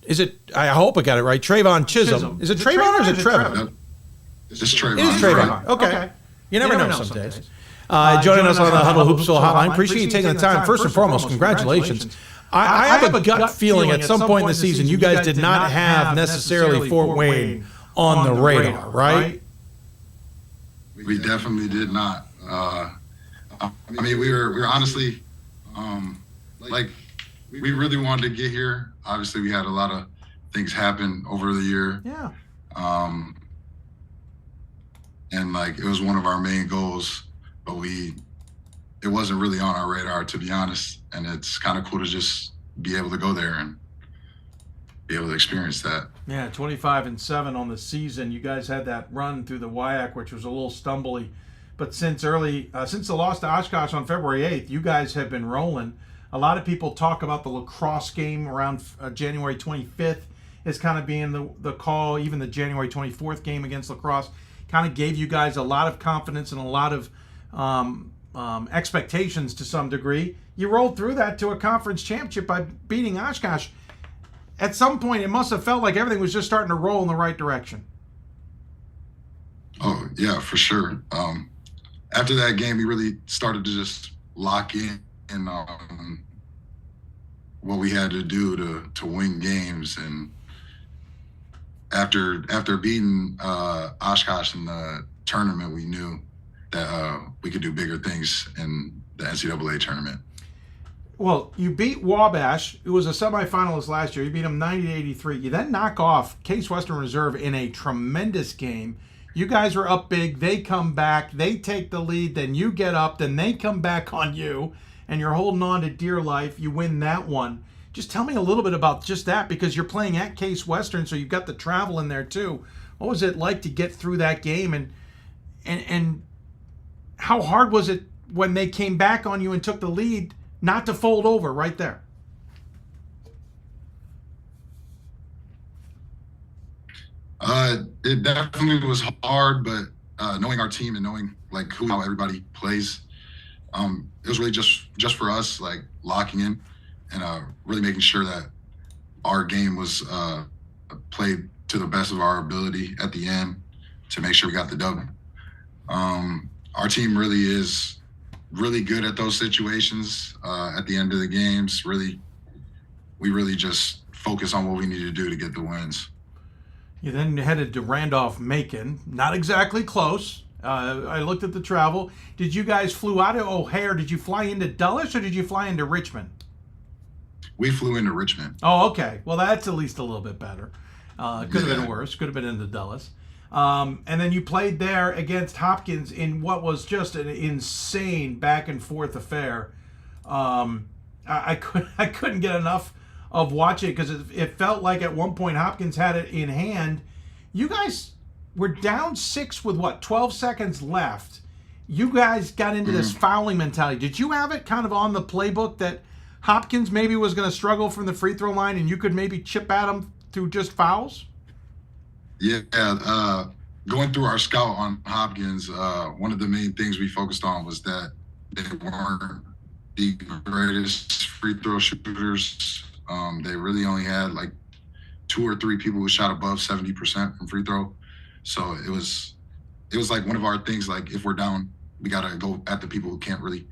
it, I hope I got it right, Trevon Chislom. Is it Trevon or is it Trevor? It's Trevon. It is Trevon. Okay. You never know some days. Joining us on the Hudl Hoopsville Hotline. Appreciate you taking the time. First and foremost, congratulations. I have a gut feeling at some point in the season you guys did not have necessarily Fort Wayne on the radar, right? We definitely did not. I mean, we were honestly, like, we really wanted to get here. Obviously, we had a lot of things happen over the year. Yeah. And like, it was one of our main goals, but it wasn't really on our radar, to be honest. And it's kind of cool to just be able to go there and be able to experience that. Yeah, 25-7 on the season. You guys had that run through the WIAC, which was a little stumbly. But since the loss to Oshkosh on February 8th, you guys have been rolling. A lot of people talk about the lacrosse game around January 25th as kind of being the call. Even the January 24th game against lacrosse kind of gave you guys a lot of confidence and a lot of expectations to some degree. You rolled through that to a conference championship by beating Oshkosh. At some point, it must have felt like everything was just starting to roll in the right direction. Oh, yeah, for sure. After that game, we really started to just lock in what we had to do to win games. And after beating Oshkosh in the tournament, we knew that we could do bigger things in the NCAA tournament. Well, you beat Wabash, who was a semifinalist last year. You beat them 90-83. You then knock off Case Western Reserve in a tremendous game. You guys are up big. They come back. They take the lead. Then you get up. Then they come back on you, and you're holding on to dear life. You win that one. Just tell me a little bit about just that, because you're playing at Case Western, so you've got the travel in there too. What was it like to get through that game, and how hard was it when they came back on you and took the lead not to fold over right there? It definitely was hard, but knowing our team and knowing like how everybody plays, it was really just for us, like locking in and really making sure that our game was played to the best of our ability at the end to make sure we got the dub. Our team really is really good at those situations at the end of the games. We really just focus on what we need to do to get the wins. You then headed to Randolph-Macon. Not exactly close. I looked at the travel. Did you guys flew out of O'Hare? Did you fly into Dulles or did you fly into Richmond? We flew into Richmond. Oh, okay. Well, that's at least a little bit better. Could have been worse. Could have been into Dulles. And then you played there against Hopkins in what was just an insane back and forth affair. I couldn't get enough of watching it because it felt like at one point Hopkins had it in hand. You guys were down 6 with 12 seconds left. You guys got into this fouling mentality. Did you have it kind of on the playbook that Hopkins maybe was going to struggle from the free throw line and you could maybe chip at him through just fouls? Yeah, going through our scout on Hopkins, one of the main things we focused on was that they weren't the greatest free throw shooters. They really only had like 2 or 3 people who shot above 70% from free throw. So it was like one of our things, like if we're down, we got to go at the people who can't really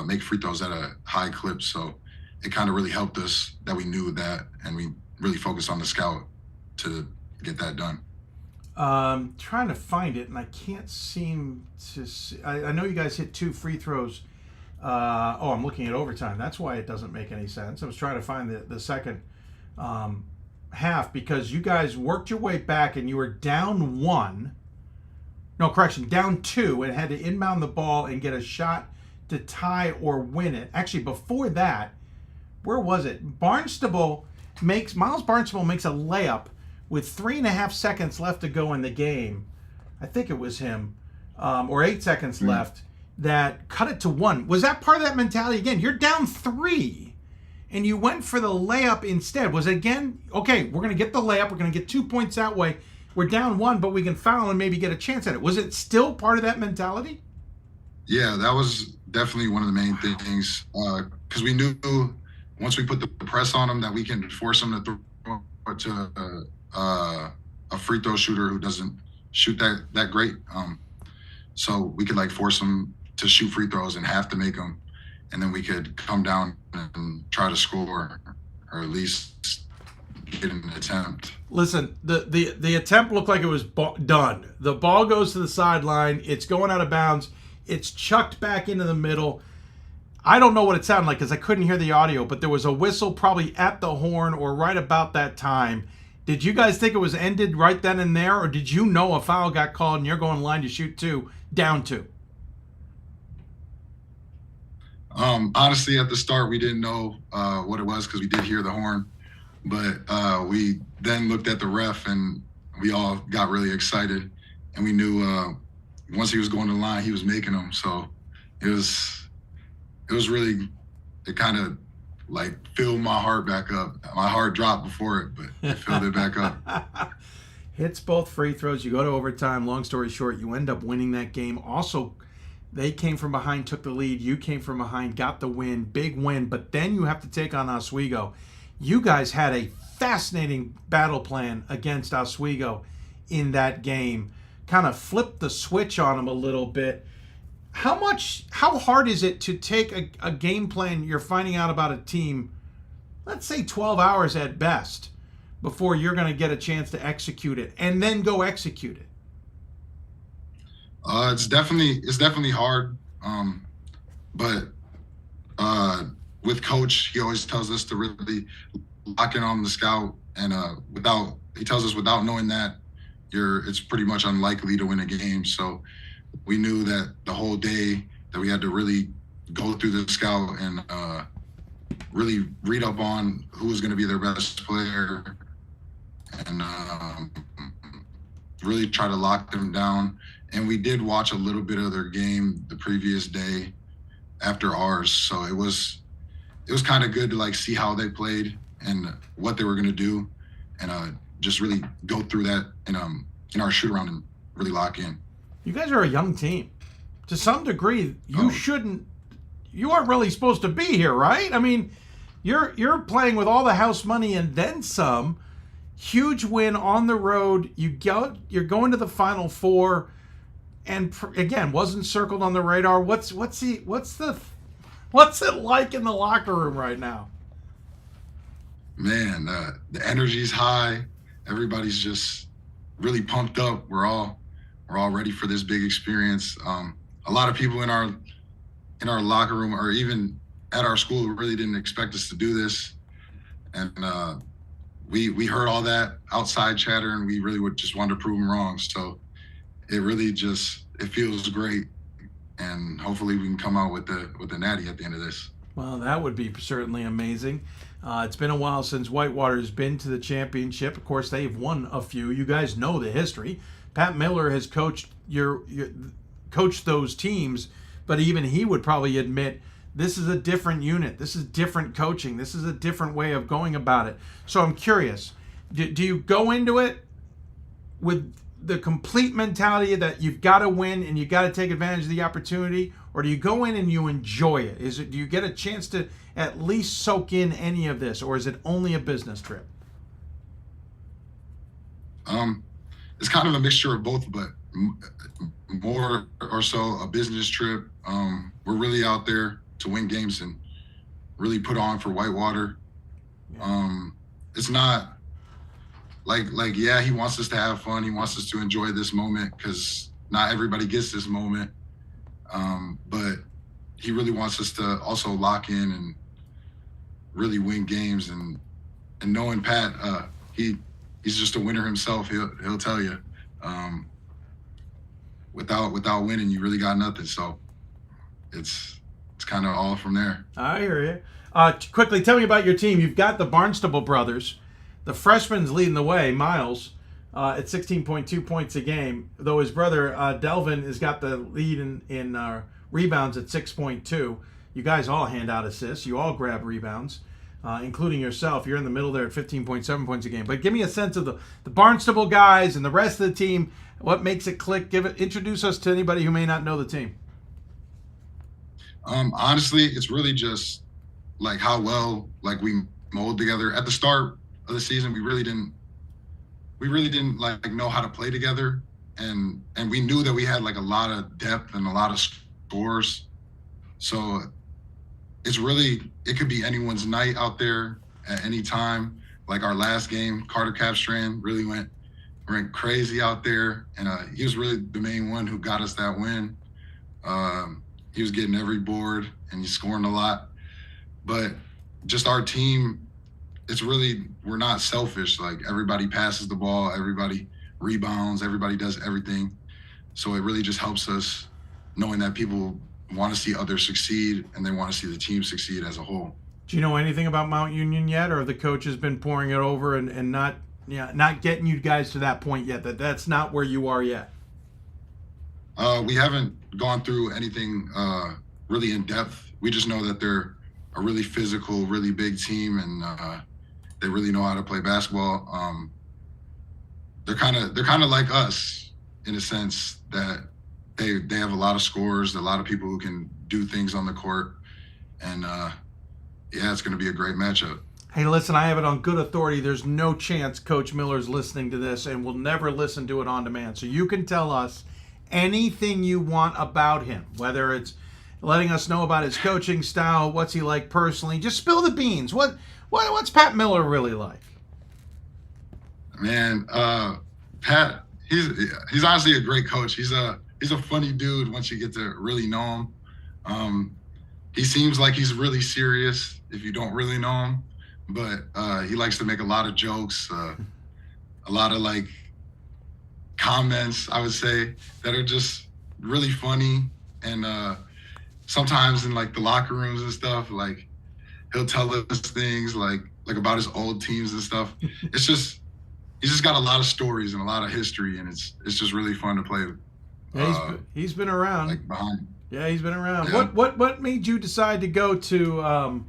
make free throws at a high clip. So it kind of really helped us that we knew that, and we really focused on the scout to get that done. Trying to find it, and I can't seem to see. I know you guys hit 2 free throws. I'm looking at overtime. That's why it doesn't make any sense. I was trying to find the second half because you guys worked your way back and you were down 1. No, correction, down 2 and had to inbound the ball and get a shot to tie or win it. Actually, before that, where was it? Miles Barnstable makes a layup with 3.5 seconds left to go in the game. I think it was him, or 8 seconds left, that cut it to 1. Was that part of that mentality again? You're down 3, and you went for the layup instead. Was it again, okay, we're going to get the layup. We're going to get 2 points that way. We're down 1, but we can foul and maybe get a chance at it. Was it still part of that mentality? Yeah, that was definitely one of the main things because we knew once we put the press on them that we can force them to throw to a free throw shooter who doesn't shoot that great. So we could like force them to shoot free throws and have to make them, and then we could come down and try to score or at least get an attempt. Listen, the attempt looked like it was done. The ball goes to the sideline. It's going out of bounds. It's chucked back into the middle. I don't know what it sounded like because I couldn't hear the audio, but there was a whistle probably at the horn or right about that time. Did you guys think it was ended right then and there, or did you know a foul got called and you're going line to shoot 2, down 2? Honestly, at the start, we didn't know what it was because we did hear the horn. But we then looked at the ref and we all got really excited. And we knew once he was going to the line, he was making them. So it was really, it kind of like filled my heart back up. My heart dropped before it, but it filled it back up. Hits both free throws. You go to overtime. Long story short, you end up winning that game. Also, they came from behind, took the lead. You came from behind, got the win. Big win. But then you have to take on Oswego. You guys had a fascinating battle plan against Oswego in that game. Kind of flipped the switch on them a little bit. How hard is it to take a game plan you're finding out about a team, let's say 12 hours at best, before you're going to get a chance to execute it and then go execute it? It's definitely hard. But with Coach, he always tells us to really lock in on the scout, and he tells us without knowing that, it's pretty much unlikely to win a game. So we knew that the whole day that we had to really go through the scout and really read up on who was going to be their best player, and really try to lock them down. And we did watch a little bit of their game the previous day after ours, so it was kind of good to like see how they played and what they were going to do, and just really go through that in our shoot around and really lock in. You guys are a young team. To some degree, you aren't really supposed to be here, right? I mean, you're playing with all the house money and then some. Huge win on the road. You're going to the Final Four, and again, wasn't circled on the radar. What's it like in the locker room right now? Man, the energy's high. Everybody's just really pumped up. We're all ready for this big experience. A lot of people in our locker room, or even at our school, really didn't expect us to do this, and we heard all that outside chatter, and we really just wanted to prove them wrong. So it really it feels great, and hopefully we can come out with the natty at the end of this. Well, that would be certainly amazing. It's been a while since Whitewater has been to the championship. Of course, they've won a few. You guys know the history. Pat Miller has coached coached those teams, but even he would probably admit this is a different unit. This is different coaching. This is a different way of going about it. So I'm curious, do you go into it with the complete mentality that you've got to win and you got to take advantage of the opportunity, or do you go in and you enjoy it? Do you get a chance to at least soak in any of this, or is it only a business trip? It's kind of a mixture of both, but more or so a business trip. We're really out there to win games and really put on for Whitewater. It's not like yeah, he wants us to have fun. He wants us to enjoy this moment because not everybody gets this moment. But he really wants us to also lock in and really win games. And knowing Pat, he's just a winner himself. He'll tell you, without winning, you really got nothing. So it's kind of all from there. I hear you. Quickly, tell me about your team. You've got the Barnstable brothers. The freshman's leading the way, Miles, at 16.2 points a game, though his brother Delvin has got the lead in rebounds at 6.2. You guys all hand out assists. You all grab rebounds, including yourself. You're in the middle there at 15.7 points a game. But give me a sense of the Barnstable guys and the rest of the team. What makes it click? Introduce us to anybody who may not know the team. Honestly, it's really just like how well we mold together. At the start of the season, we really didn't know how to play together, and we knew that we had a lot of depth and a lot of scores. So it could be anyone's night out there at any time. Like our last game, Carter Capstrand really went crazy out there, and he was really the main one who got us that win. He was getting every board and he's scoring a lot. But just our team, we're not selfish. Everybody passes the ball, everybody rebounds, everybody does everything. So it really just helps us knowing that people want to see others succeed and they want to see the team succeed as a whole. Do you know anything about Mount Union yet, or have the coaches been pouring it over and not getting you guys to that point yet? That's not where you are yet. We haven't gone through anything really in depth. We just know that they're a really physical, really big team, and they really know how to play basketball. They're kind of like us in a sense that they have a lot of scores, a lot of people who can do things on the court, and it's going to be a great matchup. Hey, listen, I have it on good authority. There's no chance Coach Miller's listening to this and will never listen to it on demand. So you can tell us anything you want about him, whether it's letting us know about his coaching style, what's he like personally. Just spill the beans. What's Pat Miller really like? Man, Pat, he's honestly a great coach. He's a funny dude once you get to really know him. he seems like he's really serious if you don't really know him, but he likes to make a lot of jokes, a lot of like comments, I would say, that are just really funny. And sometimes in like the locker rooms and stuff, like he'll tell us things like about his old teams and stuff. It's just, he's just got a lot of stories and a lot of history, and it's just really fun to play. Yeah, he's been around. Like behind. Yeah, he's been around. Yeah. What made you decide to go to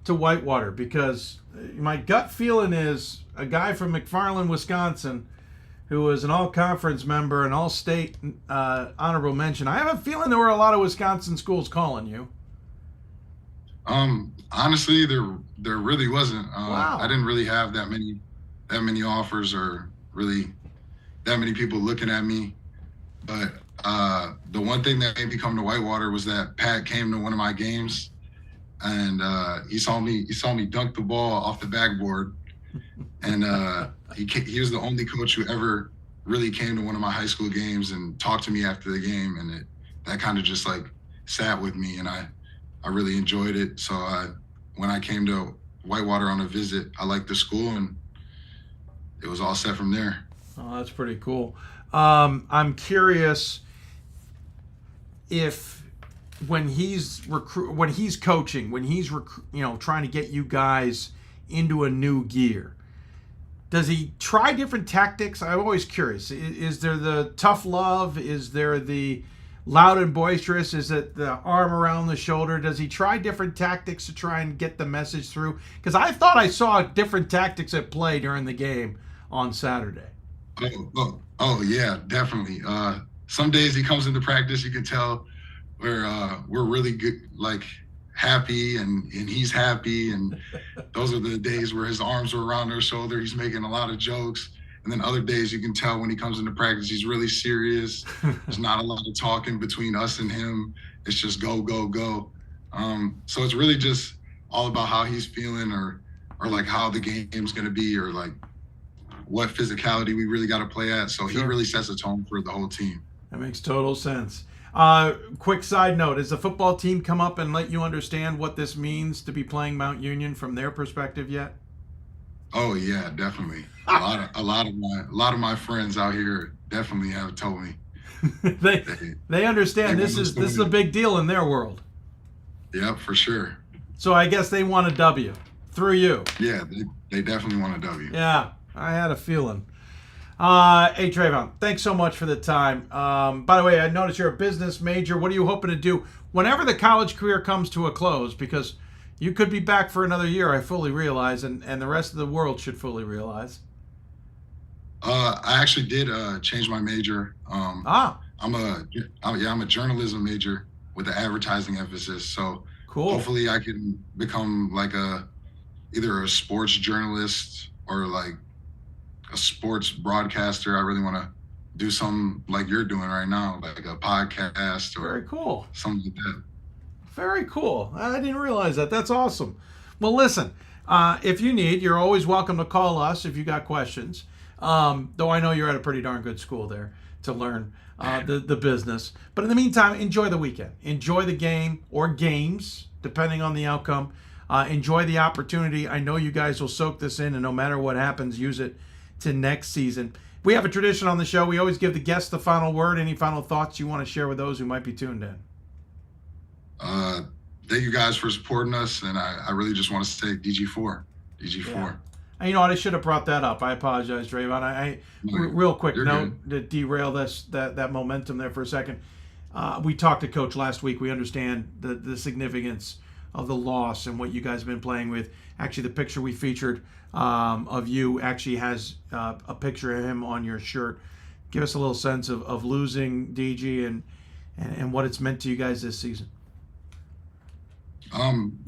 Whitewater? Because my gut feeling is a guy from McFarland, Wisconsin, who was an all-conference member, an all-state honorable mention. I have a feeling there were a lot of Wisconsin schools calling you. Honestly, there really wasn't. Wow. I didn't really have that many offers or really that many people looking at me. But the one thing that made me come to Whitewater was that Pat came to one of my games, and he saw me dunk the ball off the backboard, and he was the only coach who ever really came to one of my high school games and talked to me after the game, and that kind of just like sat with me, and I really enjoyed it. So when I came to Whitewater on a visit, I liked the school, and it was all set from there. Oh, that's pretty cool. I'm curious if when he's coaching, when he's trying to get you guys into a new gear, does he try different tactics? I'm always curious. Is there the tough love? Is there the loud and boisterous? Is it the arm around the shoulder? Does he try different tactics to try and get the message through? Because I thought I saw different tactics at play during the game on Saturday. Oh yeah, definitely. Some days he comes into practice, you can tell we're really good, like happy, and he's happy, and those are the days where his arms are around our shoulder. He's making a lot of jokes. And then other days you can tell when he comes into practice, he's really serious. There's not a lot of talking between us and him. It's just go, go, go. So it's really just all about how he's feeling, or like how the game's gonna be, or like what physicality we really got to play at. So he really sets a tone for the whole team. That makes total sense. Quick side note, has the football team come up and let you understand what this means to be playing Mount Union from their perspective yet? Oh yeah, definitely. A lot of my friends out here definitely have told me. they understand this is a big deal in their world. Yep, for sure. So I guess they want a W through you. Yeah, they definitely want a W. Yeah, I had a feeling. Hey, Trevon, thanks so much for the time. By the way, I noticed you're a business major. What are you hoping to do whenever the college career comes to a close? Because you could be back for another year, I fully realize, and the rest of the world should fully realize. I actually did change my major. I'm a journalism major with an advertising emphasis. So cool. Hopefully I can become like either a sports journalist or like a sports broadcaster. I really want to do something like you're doing right now, like a podcast or very cool, something like that. Very cool. I didn't realize that. That's awesome. Well, listen, if you need, you're always welcome to call us if you got questions. Though I know you're at a pretty darn good school there to learn the business. But in the meantime, enjoy the weekend. Enjoy the game or games, depending on the outcome. Enjoy the opportunity. I know you guys will soak this in, and no matter what happens, use it to next season. We have a tradition on the show. We always give the guests the final word. Any final thoughts you want to share with those who might be tuned in? Thank you guys for supporting us, and I really just want to say DG4. Yeah. And you know what? I should have brought that up. I apologize, Trevon. Real quick note to derail that momentum there for a second. We talked to Coach last week. We understand the significance of the loss and what you guys have been playing with. Actually, the picture we featured of you actually has a picture of him on your shirt. Give us a little sense of losing DG and what it's meant to you guys this season.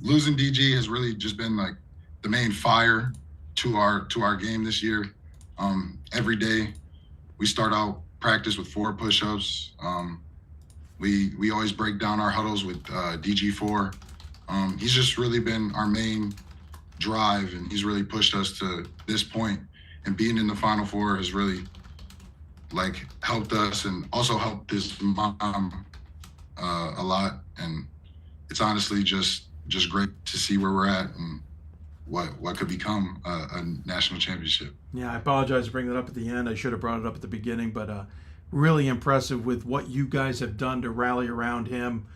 Losing DG has really just been like the main fire to our game this year. Every day we start out practice with 4 push-ups. We always break down our huddles with DG4. He's just really been our main drive, and he's really pushed us to this point. And being in the Final Four has really like helped us, and also helped his mom a lot. And it's honestly just great to see where we're at and what could become a national championship. Yeah, I apologize for bringing that up at the end. I should have brought it up at the beginning, but really impressive with what you guys have done to rally around him,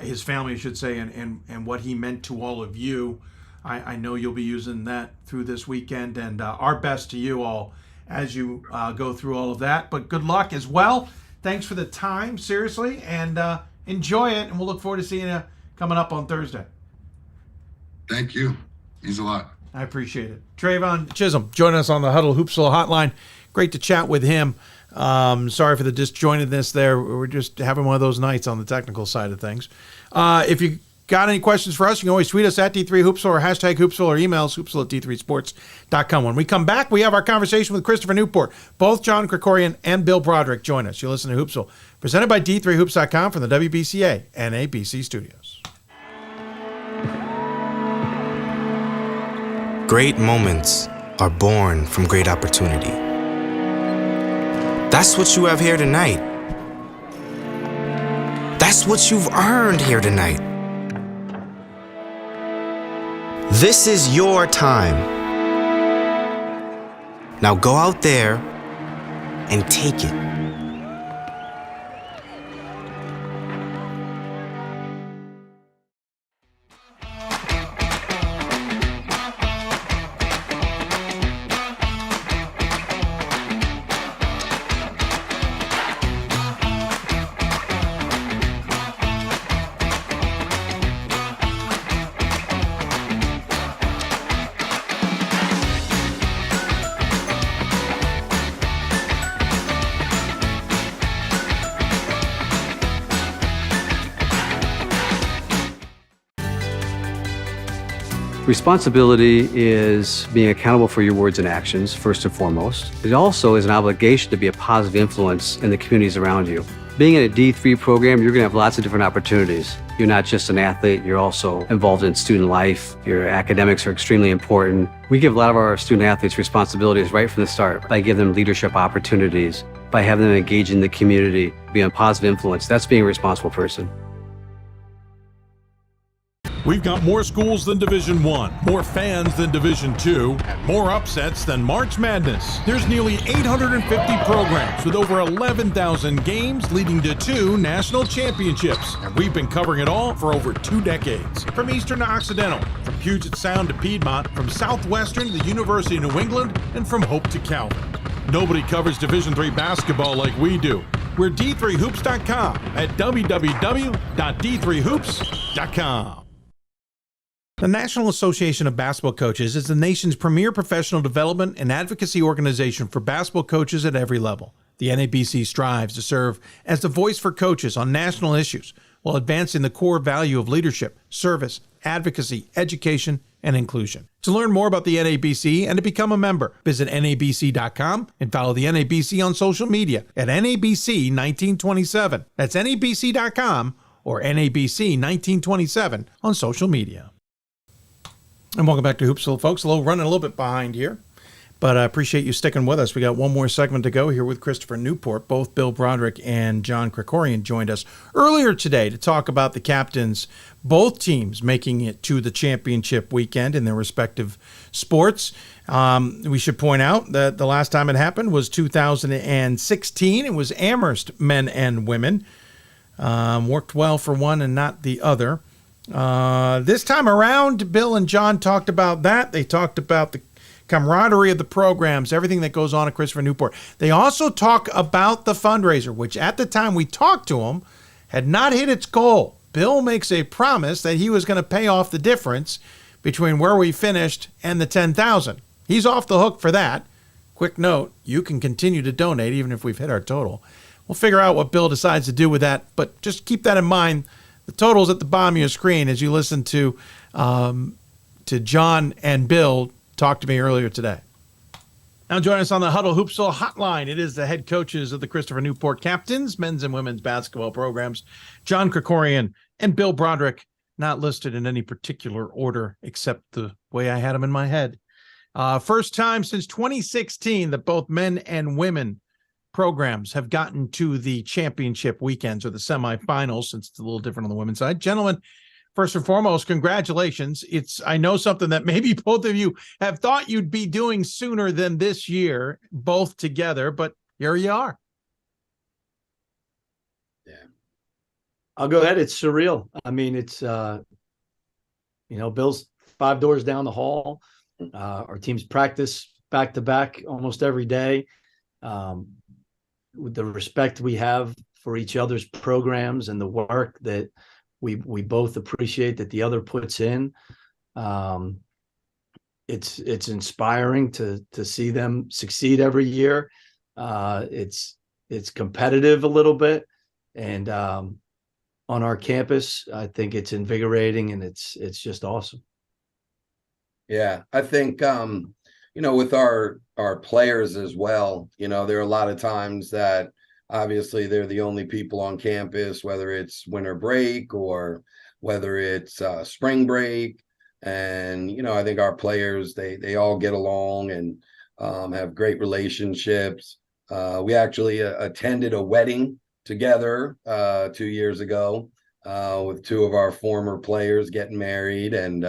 his family, I should say, and what he meant to all of you. I know you'll be using that through this weekend, and our best to you all as you go through all of that. But good luck as well. Thanks for the time, seriously, and enjoy it, and we'll look forward to seeing you coming up on Thursday. Thank you. Means a lot. I appreciate it. Trevon Chislom joining us on the Hudl Hoopsville Hotline. Great to chat with him. Sorry for the disjointedness there. We're just having one of those nights on the technical side of things. If you got any questions for us, you can always tweet us at D3Hoopsville or hashtag Hoopsville or email us hoopsville@d3sports.com. When we come back, we have our conversation with Christopher Newport. Both John Krikorian and Bill Broderick join us. You'll listen to Hoopsville, presented by D3Hoops.com from the WBCA and ABC studios. Great moments are born from great opportunity. That's what you have here tonight. That's what you've earned here tonight. This is your time. Now go out there and take it. Responsibility is being accountable for your words and actions, first and foremost. It also is an obligation to be a positive influence in the communities around you. Being in a D3 program, you're going to have lots of different opportunities. You're not just an athlete, you're also involved in student life. Your academics are extremely important. We give a lot of our student athletes responsibilities right from the start by giving them leadership opportunities, by having them engage in the community, be a positive influence. That's being a responsible person. We've got more schools than Division I, more fans than Division II, and more upsets than March Madness. There's nearly 850 programs with over 11,000 games leading to 2 national championships. And we've been covering it all for over 2 decades. From Eastern to Occidental, from Puget Sound to Piedmont, from Southwestern to the University of New England, and from Hope to Calvin. Nobody covers Division III basketball like we do. We're D3Hoops.com at www.d3hoops.com. The National Association of Basketball Coaches is the nation's premier professional development and advocacy organization for basketball coaches at every level. The NABC strives to serve as the voice for coaches on national issues while advancing the core value of leadership, service, advocacy, education, and inclusion. To learn more about the NABC and to become a member, visit NABC.com and follow the NABC on social media at NABC 1927. That's NABC.com or NABC 1927 on social media. And welcome back to Hoopsville, folks. Running a little bit behind here, but I appreciate you sticking with us. We got one more segment to go here with Christopher Newport. Both Bill Broderick and John Krikorian joined us earlier today to talk about the captains, both teams making it to the championship weekend in their respective sports. We should point out that the last time it happened was 2016. It was Amherst men and women. Worked well for one and not the other. This time around, Bill and John talked about that. They talked about the camaraderie of the programs, everything that goes on at Christopher Newport. They also talk about the fundraiser, which at the time we talked to him had not hit its goal. Bill makes a promise that he was going to pay off the difference between where we finished and the $10,000. He's off the hook for that. Quick note, you can continue to donate even if we've hit our total. We'll figure out what Bill decides to do with that, but just keep that in mind. The total's at the bottom of your screen as you listen to John and Bill talk to me earlier today. Now join us on the Hudl Hoopsville Hotline. It is the head coaches of the Christopher Newport captains, men's and women's basketball programs, John Krikorian and Bill Broderick, not listed in any particular order except the way I had them in my head. First time since 2016 that both men and women programs have gotten to the championship weekends or the semifinals, since it's a little different on the women's side. Gentlemen, first and foremost, congratulations. I know something that maybe both of you have thought you'd be doing sooner than this year, both together, but here you are. I'll go ahead. It's surreal. I mean, it's, Bill's 5 doors down the hall. Our teams practice back to back almost every day. With the respect we have for each other's programs and the work that we both appreciate that the other puts in. It's inspiring to see them succeed every year. It's competitive a little bit. And, on our campus, I think it's invigorating and it's just awesome. Yeah, I think with our players as well, there are a lot of times that obviously they're the only people on campus, whether it's winter break or whether it's spring break. And I think our players, they all get along and have great relationships. We actually attended a wedding together 2 years ago with 2 of our former players getting married, and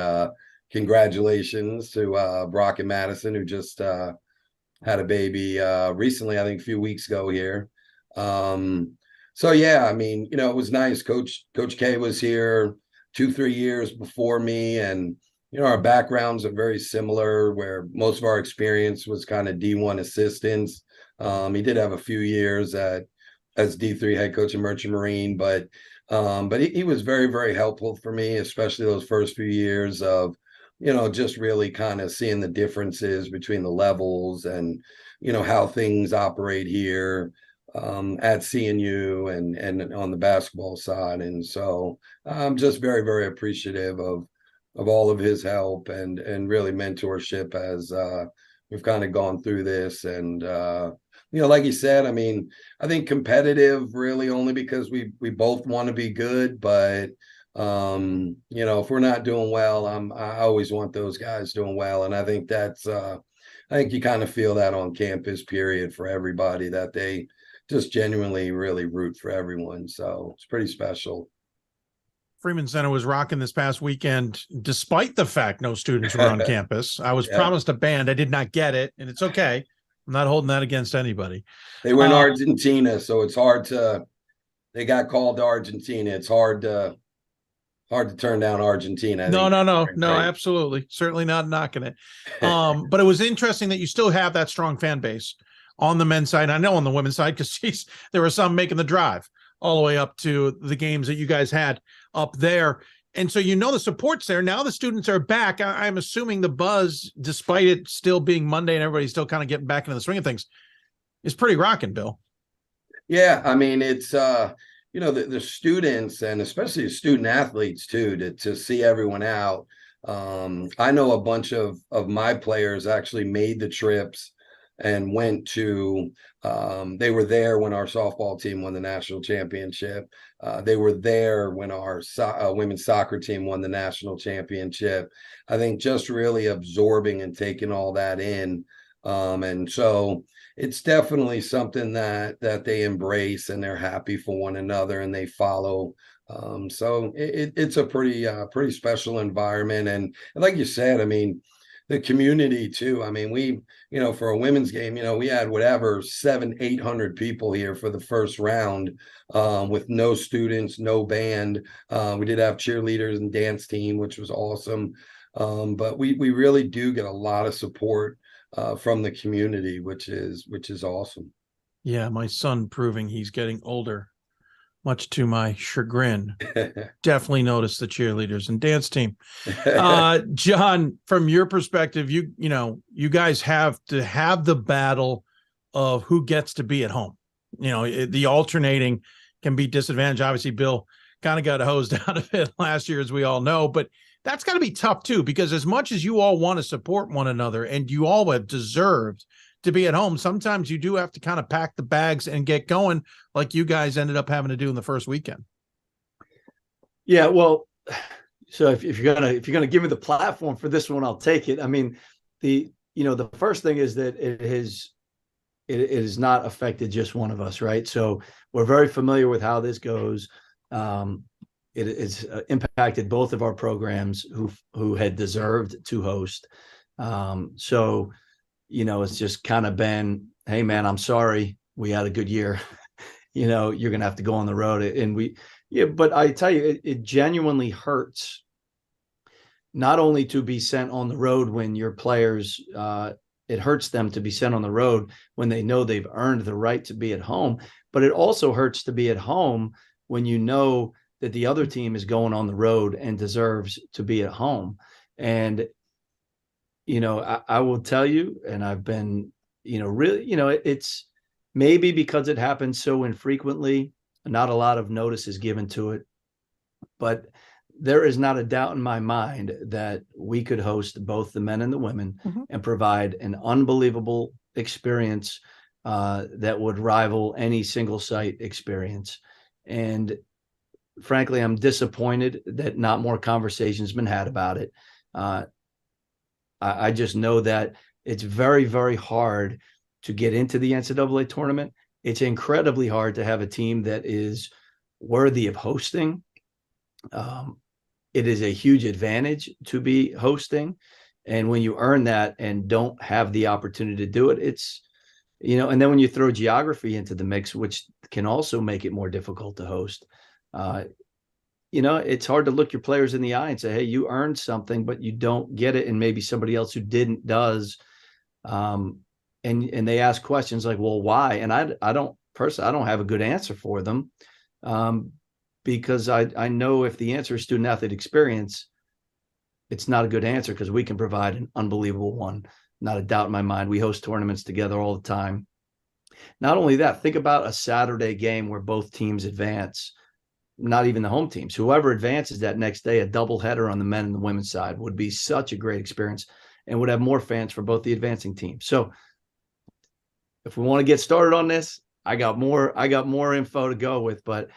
congratulations to Brock and Madison, who just had a baby recently, I think a few weeks ago here. So yeah, I mean, it was nice. Coach K was here 2-3 years before me, and our backgrounds are very similar, where most of our experience was kind of D1 assistants. He did have a few years as D3 head coach of Merchant Marine, but he was very, very helpful for me, especially those first few years of, just really kind of seeing the differences between the levels and, how things operate here at CNU and on the basketball side. And so I'm just very, very appreciative of all of his help and really mentorship as we've kind of gone through this. And, like you said, I mean, I think competitive really only because we both want to be good, but if we're not doing well, I always want those guys doing well. And I think I think you kind of feel that on campus, period, for everybody, that they just genuinely really root for everyone. So it's pretty special. Freeman Center was rocking this past weekend, despite the fact no students were on campus. I was promised a band. I did not get it, and it's okay. I'm not holding that against anybody. They were in Argentina, so it's hard they got called to Argentina. It's hard to turn down Argentina. No, absolutely. Certainly not knocking it. But it was interesting that you still have that strong fan base on the men's side. I know on the women's side, because there were some making the drive all the way up to the games that you guys had up there. And so the support's there. Now the students are back. I'm assuming the buzz, despite it still being Monday and everybody's still kind of getting back into the swing of things, is pretty rocking, Bill. Yeah, I mean, it's the students, and especially the student athletes too, to see everyone out. I know a bunch of my players actually made the trips and went to they were there when our softball team won the national championship. They were there when our women's soccer team won the national championship. I think just really absorbing and taking all that in. And so it's definitely something that they embrace, and they're happy for one another, and they follow. So it's a pretty special environment. And like you said, I mean, the community too. I mean, we, for a women's game, we had 700-800 people here for the first round, with no students, no band. We did have cheerleaders and dance team, which was awesome. But we really do get a lot of support from the community, which is awesome. Yeah, my son proving he's getting older, much to my chagrin. Definitely noticed the cheerleaders and dance team. John, from your perspective, you guys have to have the battle of who gets to be at home. The alternating can be disadvantage. Obviously, Bill kind of got hosed out of it last year, as we all know, but that's got to be tough too, because as much as you all want to support one another and you all have deserved to be at home, sometimes you do have to kind of pack the bags and get going, like you guys ended up having to do in the first weekend. Yeah, well, so if you're gonna give me the platform for this one, I'll take it. I mean, the first thing is that it has not affected just one of us, right? So we're very familiar with how this goes. it's impacted both of our programs who had deserved to host. So, it's just kind of been, hey man, I'm sorry, we had a good year. You're going to have to go on the road. And but I tell you, it genuinely hurts not only to be sent on the road when your players, it hurts them to be sent on the road when they know they've earned the right to be at home, but it also hurts to be at home when you know that the other team is going on the road and deserves to be at home. And, I will tell you, and I've been, really, it's maybe because it happens so infrequently, not a lot of notice is given to it, but there is not a doubt in my mind that we could host both the men and the women and provide an unbelievable experience that would rival any single site experience. And frankly, I'm disappointed that not more conversation's been had about it. I just know that it's very, very hard to get into the NCAA tournament. It's incredibly hard to have a team that is worthy of hosting. It is a huge advantage to be hosting. And when you earn that and don't have the opportunity to do it, it's, and then when you throw geography into the mix, which can also make it more difficult to host, it's hard to look your players in the eye and say, hey, you earned something, but you don't get it. And maybe somebody else who didn't does. And they ask questions like, well, why? And I don't have a good answer for them. Because I know if the answer is student athlete experience, it's not a good answer because we can provide an unbelievable one. Not a doubt in my mind. We host tournaments together all the time. Not only that, think about a Saturday game where both teams advance, not even the home teams. Whoever advances that next day, a doubleheader on the men and the women's side would be such a great experience and would have more fans for both the advancing teams. So if we want to get started on this, I got more info to go with, but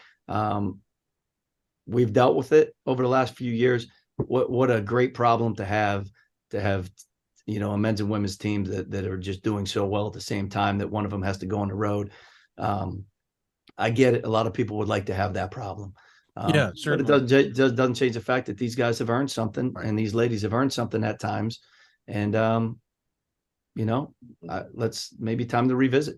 we've dealt with it over the last few years. What a great problem to have a men's and women's teams that are just doing so well at the same time that one of them has to go on the road. I get it. A lot of people would like to have that problem. Yeah, certainly. But it doesn't change the fact that these guys have earned something and these ladies have earned something at times. And, let's maybe time to revisit.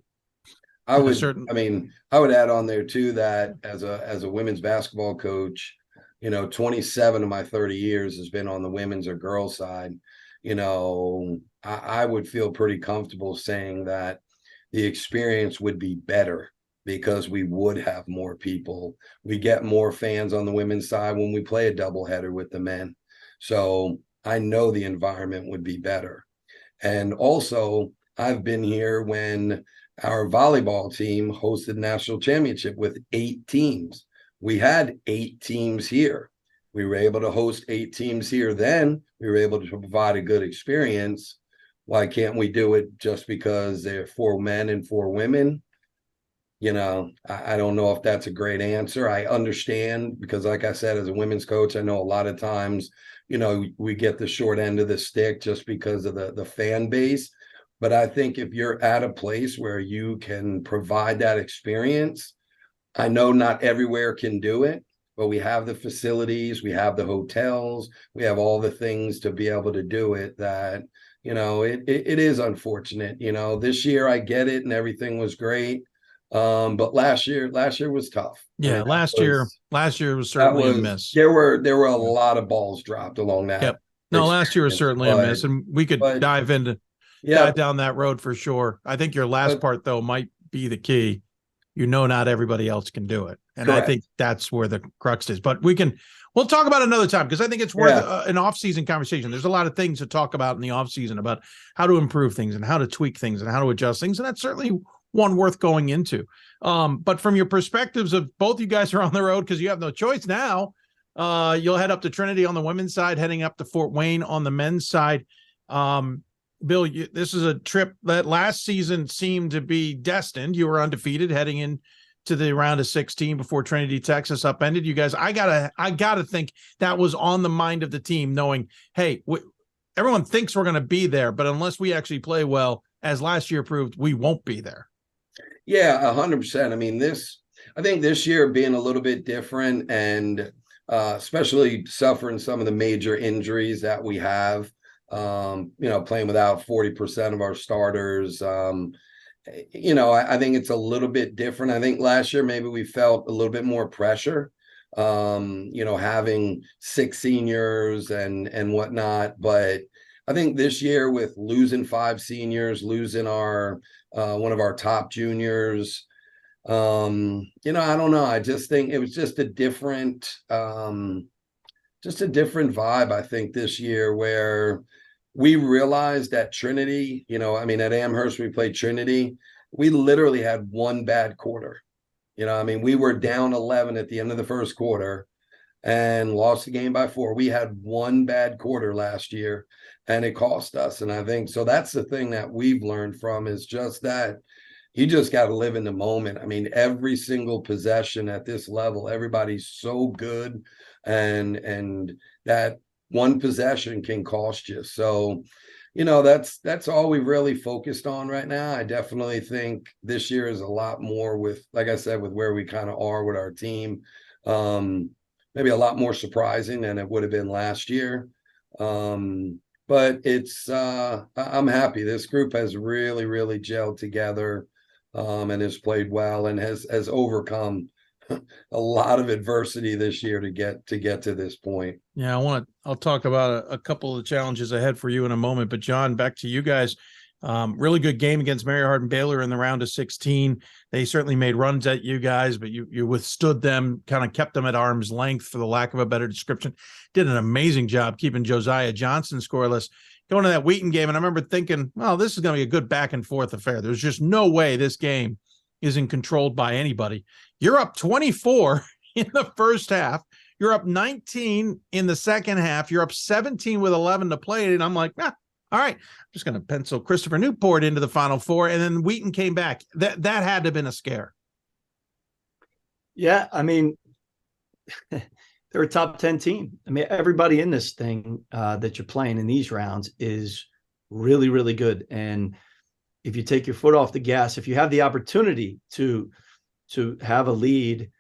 I would add on there too, that as a women's basketball coach, 27 of my 30 years has been on the women's or girls side. I would feel pretty comfortable saying that the experience would be better because we would have more people. We get more fans on the women's side when we play a doubleheader with the men. So I know the environment would be better. And also, I've been here when our volleyball team hosted national championship with 8 teams. We had 8 teams here. We were able to host 8 teams here then. We were able to provide a good experience. Why can't we do it just because there are 4 men and 4 women? I don't know if that's a great answer. I understand because, like I said, as a women's coach, I know a lot of times, we get the short end of the stick just because of the fan base. But I think if you're at a place where you can provide that experience, I know not everywhere can do it, but we have the facilities, we have the hotels, we have all the things to be able to do it that, it is unfortunate. This year I get it and everything was great. But last year was tough. Yeah, last year was certainly a miss. There were a lot of balls dropped along that. Yep. No, last year was certainly a miss, and we could dive down that road for sure. I think your last part though might be the key. Not everybody else can do it, and correct. I think that's where the crux is. But we'll talk about it another time because I think it's worth an off-season conversation. There's a lot of things to talk about in the off-season about how to improve things and how to tweak things and how to adjust things, and that's certainly one worth going into. But from your perspectives of both you guys are on the road because you have no choice now. You'll head up to Trinity on the women's side, heading up to Fort Wayne on the men's side. Bill, this is a trip that last season seemed to be destined. You were undefeated heading into the round of 16 before Trinity, Texas upended you guys. I gotta think that was on the mind of the team, knowing, hey, everyone thinks we're going to be there, but unless we actually play well, as last year proved, we won't be there. Yeah, 100%. I think this year being a little bit different and especially suffering some of the major injuries that we have. Playing without 40% of our starters. I think it's a little bit different. I think last year maybe we felt a little bit more pressure, having 6 seniors and whatnot. But I think this year with losing 5 seniors, losing our one of our top juniors, I don't know. I just think it was just a different vibe, I think, this year, where we realized that Trinity, at Amherst, we played Trinity. We literally had one bad quarter. We were down 11 at the end of the first quarter and lost the game by 4. We had one bad quarter last year, and it cost us. And I think, so that's the thing that we've learned from, is just that you just got to live in the moment. Every single possession at this level, everybody's so good, and that one possession can cost you. So, that's all we really focused on right now. I definitely think this year is a lot more with, like I said, with where we kind of are with our team. Maybe a lot more surprising than it would have been last year. But it's, I'm happy. This group has really, really gelled together, and has played well, and has overcome a lot of adversity this year to get to this point. Yeah, I'll talk about a couple of the challenges ahead for you in a moment. But John, back to you guys. Really good game against Mary Hardin Baylor in the round of 16. They certainly made runs at you guys, but you withstood them, kind of kept them at arm's length, for the lack of a better description. Did an amazing job keeping Josiah Johnson scoreless. Going to that Wheaton game, and I remember thinking, well, this is going to be a good back and forth affair. There's just no way this game isn't controlled by anybody. You're up 24 in the first half. You're up 19 in the second half. You're up 17 with 11 to play. And I'm like, all right, I'm just going to pencil Christopher Newport into the Final Four. And then Wheaton came back. That had to have been a scare. Yeah, they're a top 10 team. Everybody in this thing that you're playing in these rounds is really, really good. And if you take your foot off the gas, if you have the opportunity to have a lead,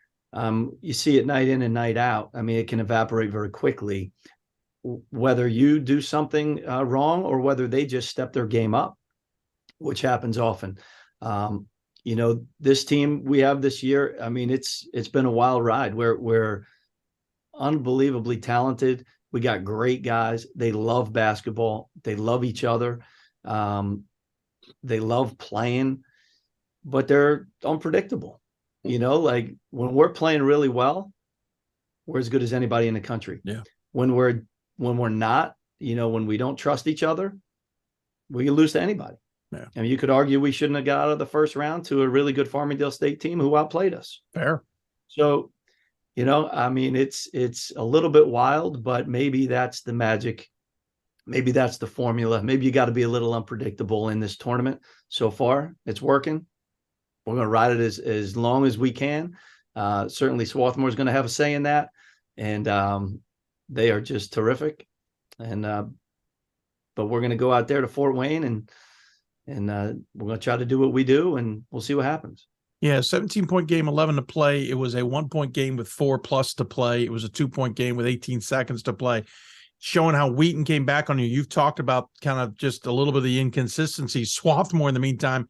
you see it night in and night out. It can evaporate very quickly, whether you do something wrong or whether they just step their game up, which happens often. This team we have this year, it's been a wild ride. We're unbelievably talented. We got great guys. They love basketball. They love each other. They love playing, but they're unpredictable. Like when we're playing really well, we're as good as anybody in the country. Yeah. When we're not, when we don't trust each other, we can lose to anybody. Yeah. You could argue we shouldn't have got out of the first round to a really good Farmingdale State team who outplayed us. Fair. So, it's a little bit wild, but maybe that's the magic. Maybe that's the formula. Maybe you got to be a little unpredictable in this tournament. So far, it's working. We're going to ride it as long as we can. Certainly, Swarthmore is going to have a say in that, and they are just terrific. And but we're going to go out there to Fort Wayne, and we're going to try to do what we do, and we'll see what happens. Yeah, 17-point game, 11 to play. It was a 1-point game with 4+ to play. It was a 2-point game with 18 seconds to play. Showing how Wheaton came back on you. You've talked about kind of just a little bit of the inconsistency. Swarthmore, in the meantime,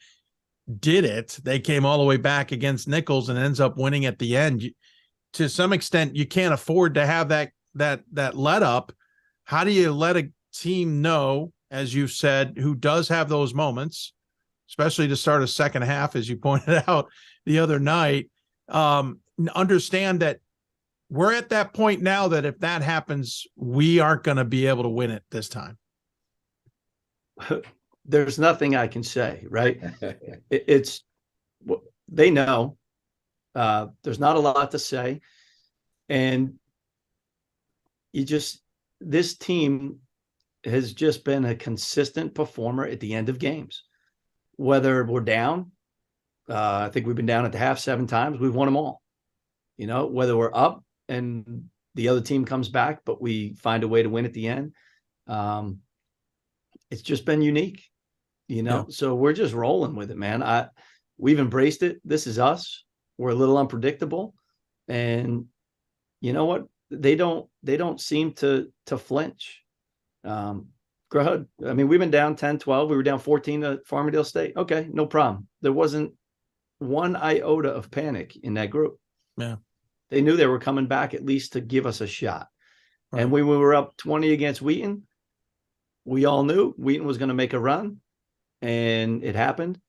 did it. They came all the way back against Nichols and ends up winning at the end. To some extent, you can't afford to have that let up. How do you let a team know, as you've said, who does have those moments, especially to start a second half, as you pointed out the other night, understand that we're at that point now that if that happens, we aren't going to be able to win it this time? There's nothing I can say, right? They know. There's not a lot to say. And this team has just been a consistent performer at the end of games. Whether we're down, I think we've been down at the half 7 times, we've won them all. Whether we're up and the other team comes back, but we find a way to win at the end. It's just been unique, Yeah. So we're just rolling with it, man. We've embraced it. This is us. We're a little unpredictable, and you know what? they don't seem to flinch. Go ahead. I mean, we've been down 10-12. We were down 14 to Farmingdale State. Okay, no problem. There wasn't one iota of panic in that group. Yeah. They knew they were coming back at least to give us a shot. Right. And when we were up 20 against Wheaton, we all knew Wheaton was going to make a run, and it happened.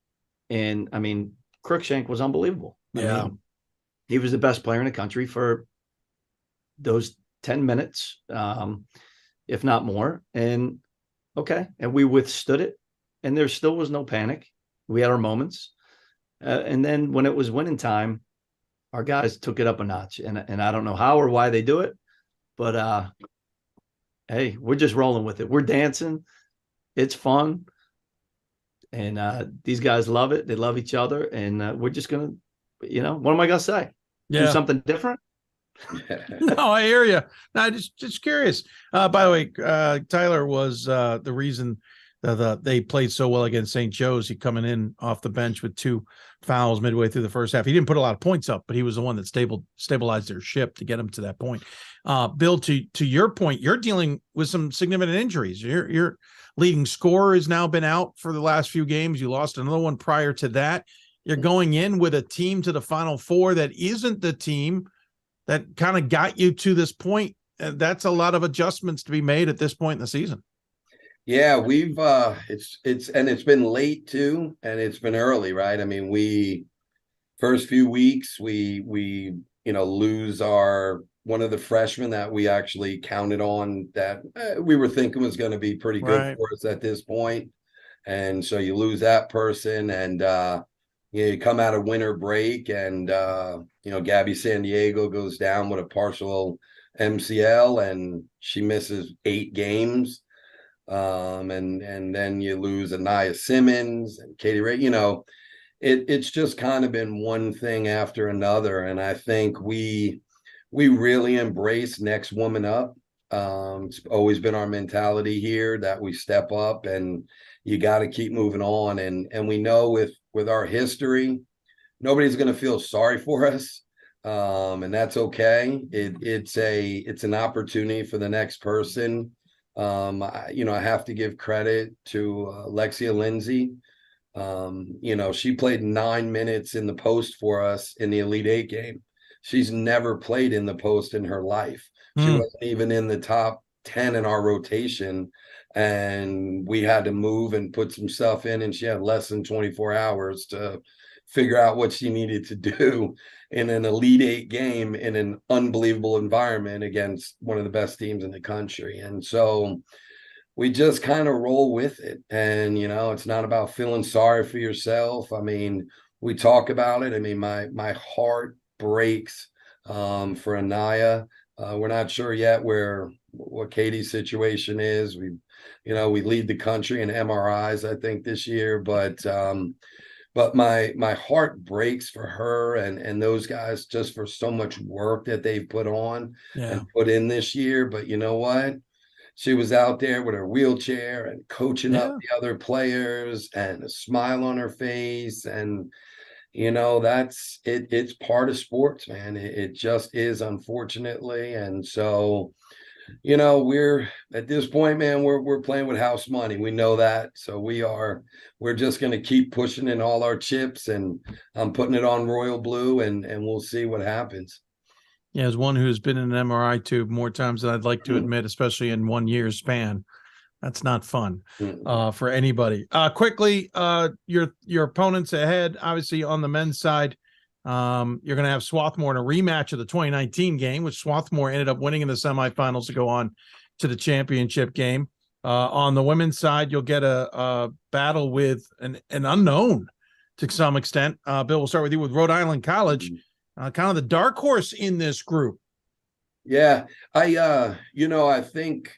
And I mean, Cruikshank was unbelievable. Yeah. I mean, he was the best player in the country for those 10 minutes, if not more. And okay. And we withstood it. And there still was no panic. We had our moments. And then when it was winning time, our guys took it up a notch. And I don't know how or why they do it, but hey, we're just rolling with it. We're dancing. It's fun. And these guys love it. They love each other. And we're just going to, what am I going to say? Do something different? No, I hear you. No, just curious. By the way, Tyler was the reason that they played so well against St. Joe's. He coming in off the bench with 2 fouls midway through the first half. He didn't put a lot of points up, but he was the one that stabilized their ship to get them to that point. Bill, to your point, you're dealing with some significant injuries. Your leading scorer has now been out for the last few games. You lost another one prior to that. You're going in with a team to the Final Four that isn't the team that kind of got you to this point. That's a lot of adjustments to be made at this point in the season. Yeah, we've it's been late too, and it's been early, right? I mean, we first few weeks we lose one of the freshmen that we actually counted on that we were thinking was going to be pretty good for us at this point. And so you lose that person, and you come out of winter break, and Gabby San Diego goes down with a partial MCL, and she misses 8 games. And then you lose Anaya Simmons and Katie Ray. It's just kind of been one thing after another, and I think we really embrace next woman up. It's always been our mentality here that we step up, and you got to keep moving on. And we know with our history, nobody's going to feel sorry for us. And that's okay. It's an opportunity for the next person. I have to give credit to Lexia Lindsay. She played 9 minutes in the post for us in the Elite 8 game. She's never played in the post in her life. She wasn't even in the top 10 in our rotation, and we had to move and put some stuff in, and she had less than 24 hours to figure out what she needed to do in an Elite 8 game in an unbelievable environment against one of the best teams in the country. And so we just kind of roll with it. And, it's not about feeling sorry for yourself. I mean, we talk about it. I mean, my heart breaks for Anaya. We're not sure yet what Katie's situation is. We lead the country in MRIs, I think, this year, but my heart breaks for her and those guys just for so much work that they've put on and put in this year. But you know what? She was out there with her wheelchair and coaching up the other players and a smile on her face. And, that's it. It's part of sports, man. It just is, unfortunately. And so, we're at this point, man, we're playing with house money. We know that. So we're just going to keep pushing in all our chips, and I'm putting it on royal blue, and we'll see what happens. Yeah, as one who's been in an MRI tube more times than I'd like to admit, especially in 1 year span, that's not fun for anybody. Quickly, your opponents ahead, obviously on the men's side. You're going to have Swarthmore in a rematch of the 2019 game, which Swarthmore ended up winning in the semifinals to go on to the championship game. On the women's side, you'll get a battle with an unknown to some extent. Bill, we'll start with you with Rhode Island College, kind of the dark horse in this group. Yeah, I think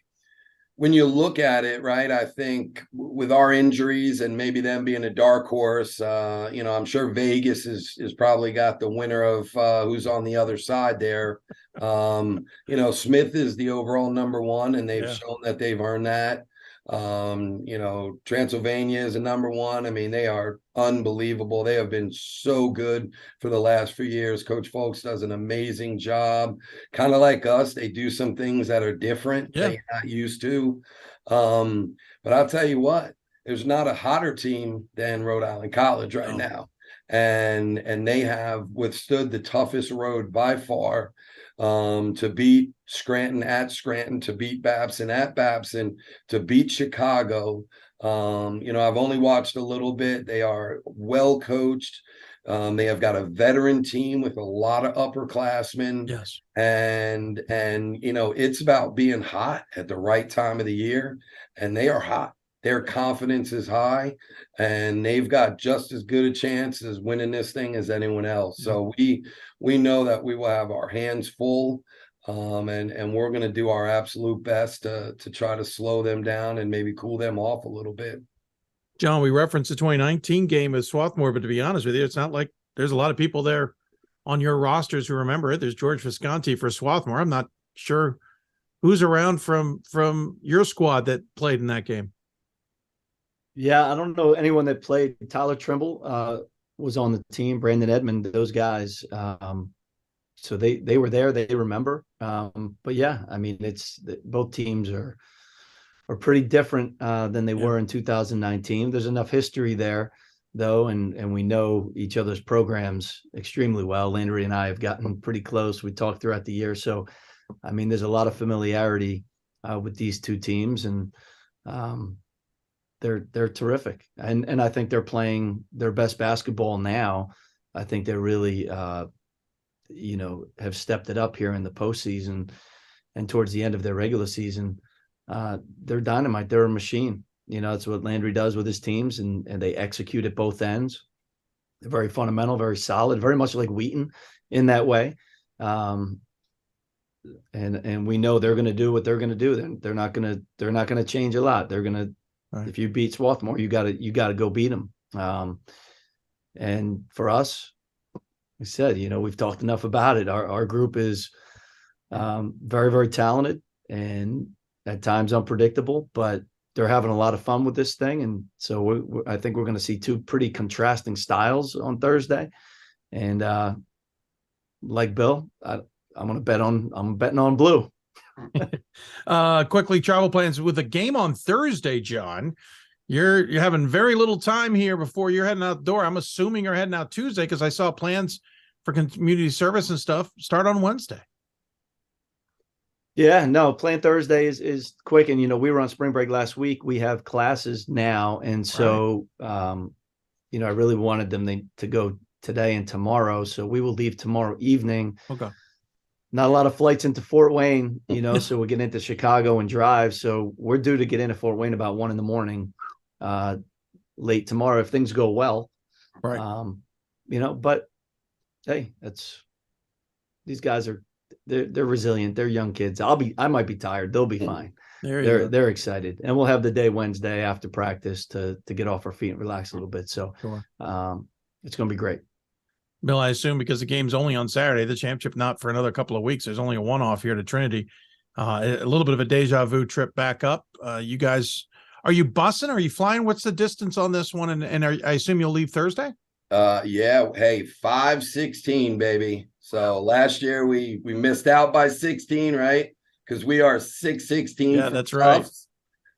when you look at it, right, I think with our injuries and maybe them being a dark horse, I'm sure Vegas is probably got the winner of who's on the other side there. Smith is the overall number 1, and they've shown that they've earned that. Transylvania is a number one. I mean, they are unbelievable. They have been so good for the last few years. Coach Fulks does an amazing job. Kind of like us, they do some things that are different that you're not used to. But I'll tell you what, there's not a hotter team than Rhode Island College right now. And they have withstood the toughest road by far, to beat Scranton at Scranton, to beat Babson at Babson, to beat Chicago. I've only watched a little bit. They are well coached. They have got a veteran team with a lot of upperclassmen. Yes. And it's about being hot at the right time of the year, and they are hot. Their confidence is high, and they've got just as good a chance as winning this thing as anyone else. So we know that we will have our hands full, and we're going to do our absolute best to try to slow them down and maybe cool them off a little bit. John, we referenced the 2019 game with Swarthmore, but to be honest with you, it's not like there's a lot of people there on your rosters who remember it. There's George Visconti for Swarthmore. I'm not sure who's around from your squad that played in that game. Yeah, I don't know anyone that played. Tyler Trimble was on the team, Brandon Edmond, those guys. So they were there, they remember. But yeah, I mean, both teams are pretty different than they were in 2019. There's enough history there, though, and we know each other's programs extremely well. Landry and I have gotten pretty close. We talked throughout the year. So, I mean, there's a lot of familiarity with these two teams, and they're terrific. And I think they're playing their best basketball now. I think they're really, have stepped it up here in the postseason and towards the end of their regular season. They're dynamite. They're a machine. That's what Landry does with his teams, and they execute at both ends. They're very fundamental, very solid, very much like Wheaton in that way. And we know they're going to do what they're going to do. They're not going to change a lot. They're going to, if you beat Swarthmore, you got to go beat them. And for us, we said, we've talked enough about it. Our group is very, very talented and at times unpredictable, but they're having a lot of fun with this thing. And so I think we're going to see two pretty contrasting styles on Thursday. And like Bill, I'm betting on blue. Quickly, travel plans with a game on Thursday, John. You're having very little time here before you're heading out the door. I'm assuming you're heading out Tuesday, because I saw plans for community service and stuff start on Wednesday. Yeah, no, plan Thursday is quick. And, we were on spring break last week. We have classes now. And so, I really wanted them to go today and tomorrow. So we will leave tomorrow evening. Okay. Not a lot of flights into Fort Wayne, so we get into Chicago and drive. So we're due to get into Fort Wayne about 1 a.m, late tomorrow, if things go well. Right. But hey, these guys they're resilient. They're young kids. I might be tired. They'll be fine. They're excited. And we'll have the day Wednesday after practice to get off our feet and relax a little bit. So it's going to be great. Bill, I assume because the game's only on Saturday, the championship not for another couple of weeks. There's only a one-off here to Trinity. A little bit of a deja vu trip back up. You guys, are you bussing? Are you flying? What's the distance on this one? And I assume you'll leave Thursday? Yeah. Hey, 5-16, baby. So last year we missed out by 16, right? Because we are 6-16. Yeah, that's right.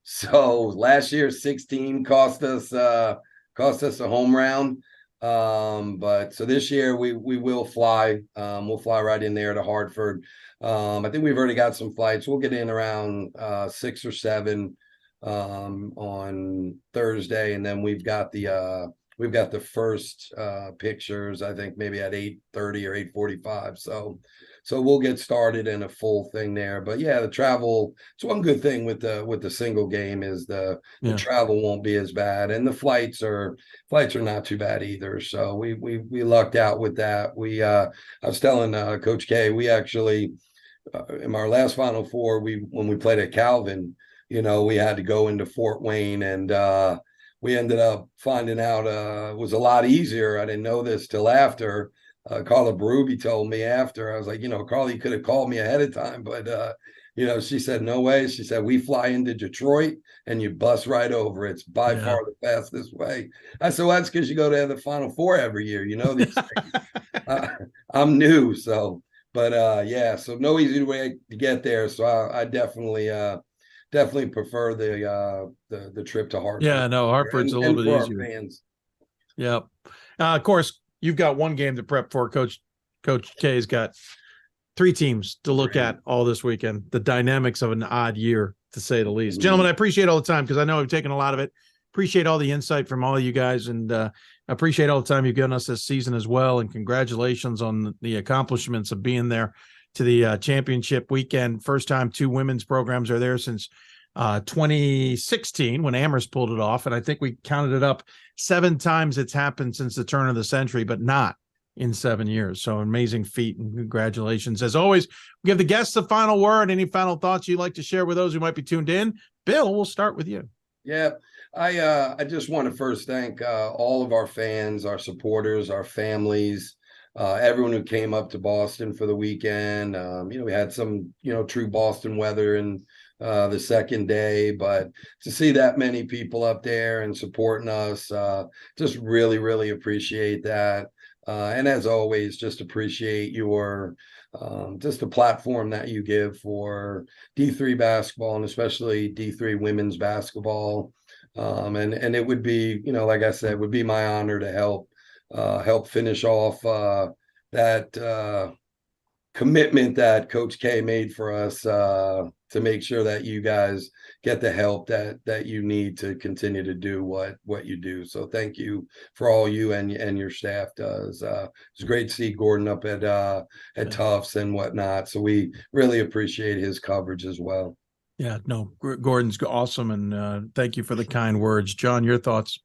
So last year 16 cost us a home round. But so this year we will fly. We'll fly right in there to Hartford. I think we've already got some flights. We'll get in around 6 or 7 on Thursday, and then we've got the first pictures, I think maybe at 8:30 or 8:45. So we'll get started in a full thing there. But yeah, the travel, it's one good thing with the single game is the travel won't be as bad, and the flights are not too bad either. So we lucked out with that. I was telling Coach K, we actually in our last Final Four, when we played at Calvin, we had to go into Fort Wayne, and we ended up finding out it was a lot easier. I didn't know this till after. Carla Berube told me after. I was like, Carla, you could have called me ahead of time, but She said, no way. She said, we fly into Detroit and you bus right over. It's by far the fastest way. I said, well, that's because you go to the Final Four every year. These things. I'm new. So, but so no easy way to get there. So I definitely prefer the trip to Hartford. Yeah, no, Hartford's a little bit easier. Fans. Yep. Of course, you've got one game to prep for. Coach K's got 3 teams to look at all this weekend. The dynamics of an odd year, to say the least. Gentlemen, I appreciate all the time because I know I've taken a lot of it. Appreciate all the insight from all of you guys, and appreciate all the time you've given us this season as well. And congratulations on the accomplishments of being there to the championship weekend. First time 2 women's programs are there since 2016 when Amherst pulled it off. And I think we counted it up 7 times it's happened since the turn of the century, but not in 7 years. So amazing feat, and congratulations. As always, we give the guests the final word. Any final thoughts you'd like to share with those who might be tuned in? Bill, we'll start with you. Yeah, I just want to first thank all of our fans, our supporters, our families, everyone who came up to Boston for the weekend. We had some, true Boston weather in the second day, but to see that many people up there and supporting us, just really, really appreciate that. And as always, just appreciate your just the platform that you give for D3 basketball, and especially D3 women's basketball. And it would be, like I said, it would be my honor to help finish off that commitment that Coach K made for us to make sure that you guys get the help that you need to continue to do what you do. So thank you for all you and your staff does. It's great to see Gordon up at Tufts and whatnot. So we really appreciate his coverage as well. Yeah, no, Gordon's awesome, and thank you for the kind words. John, your thoughts?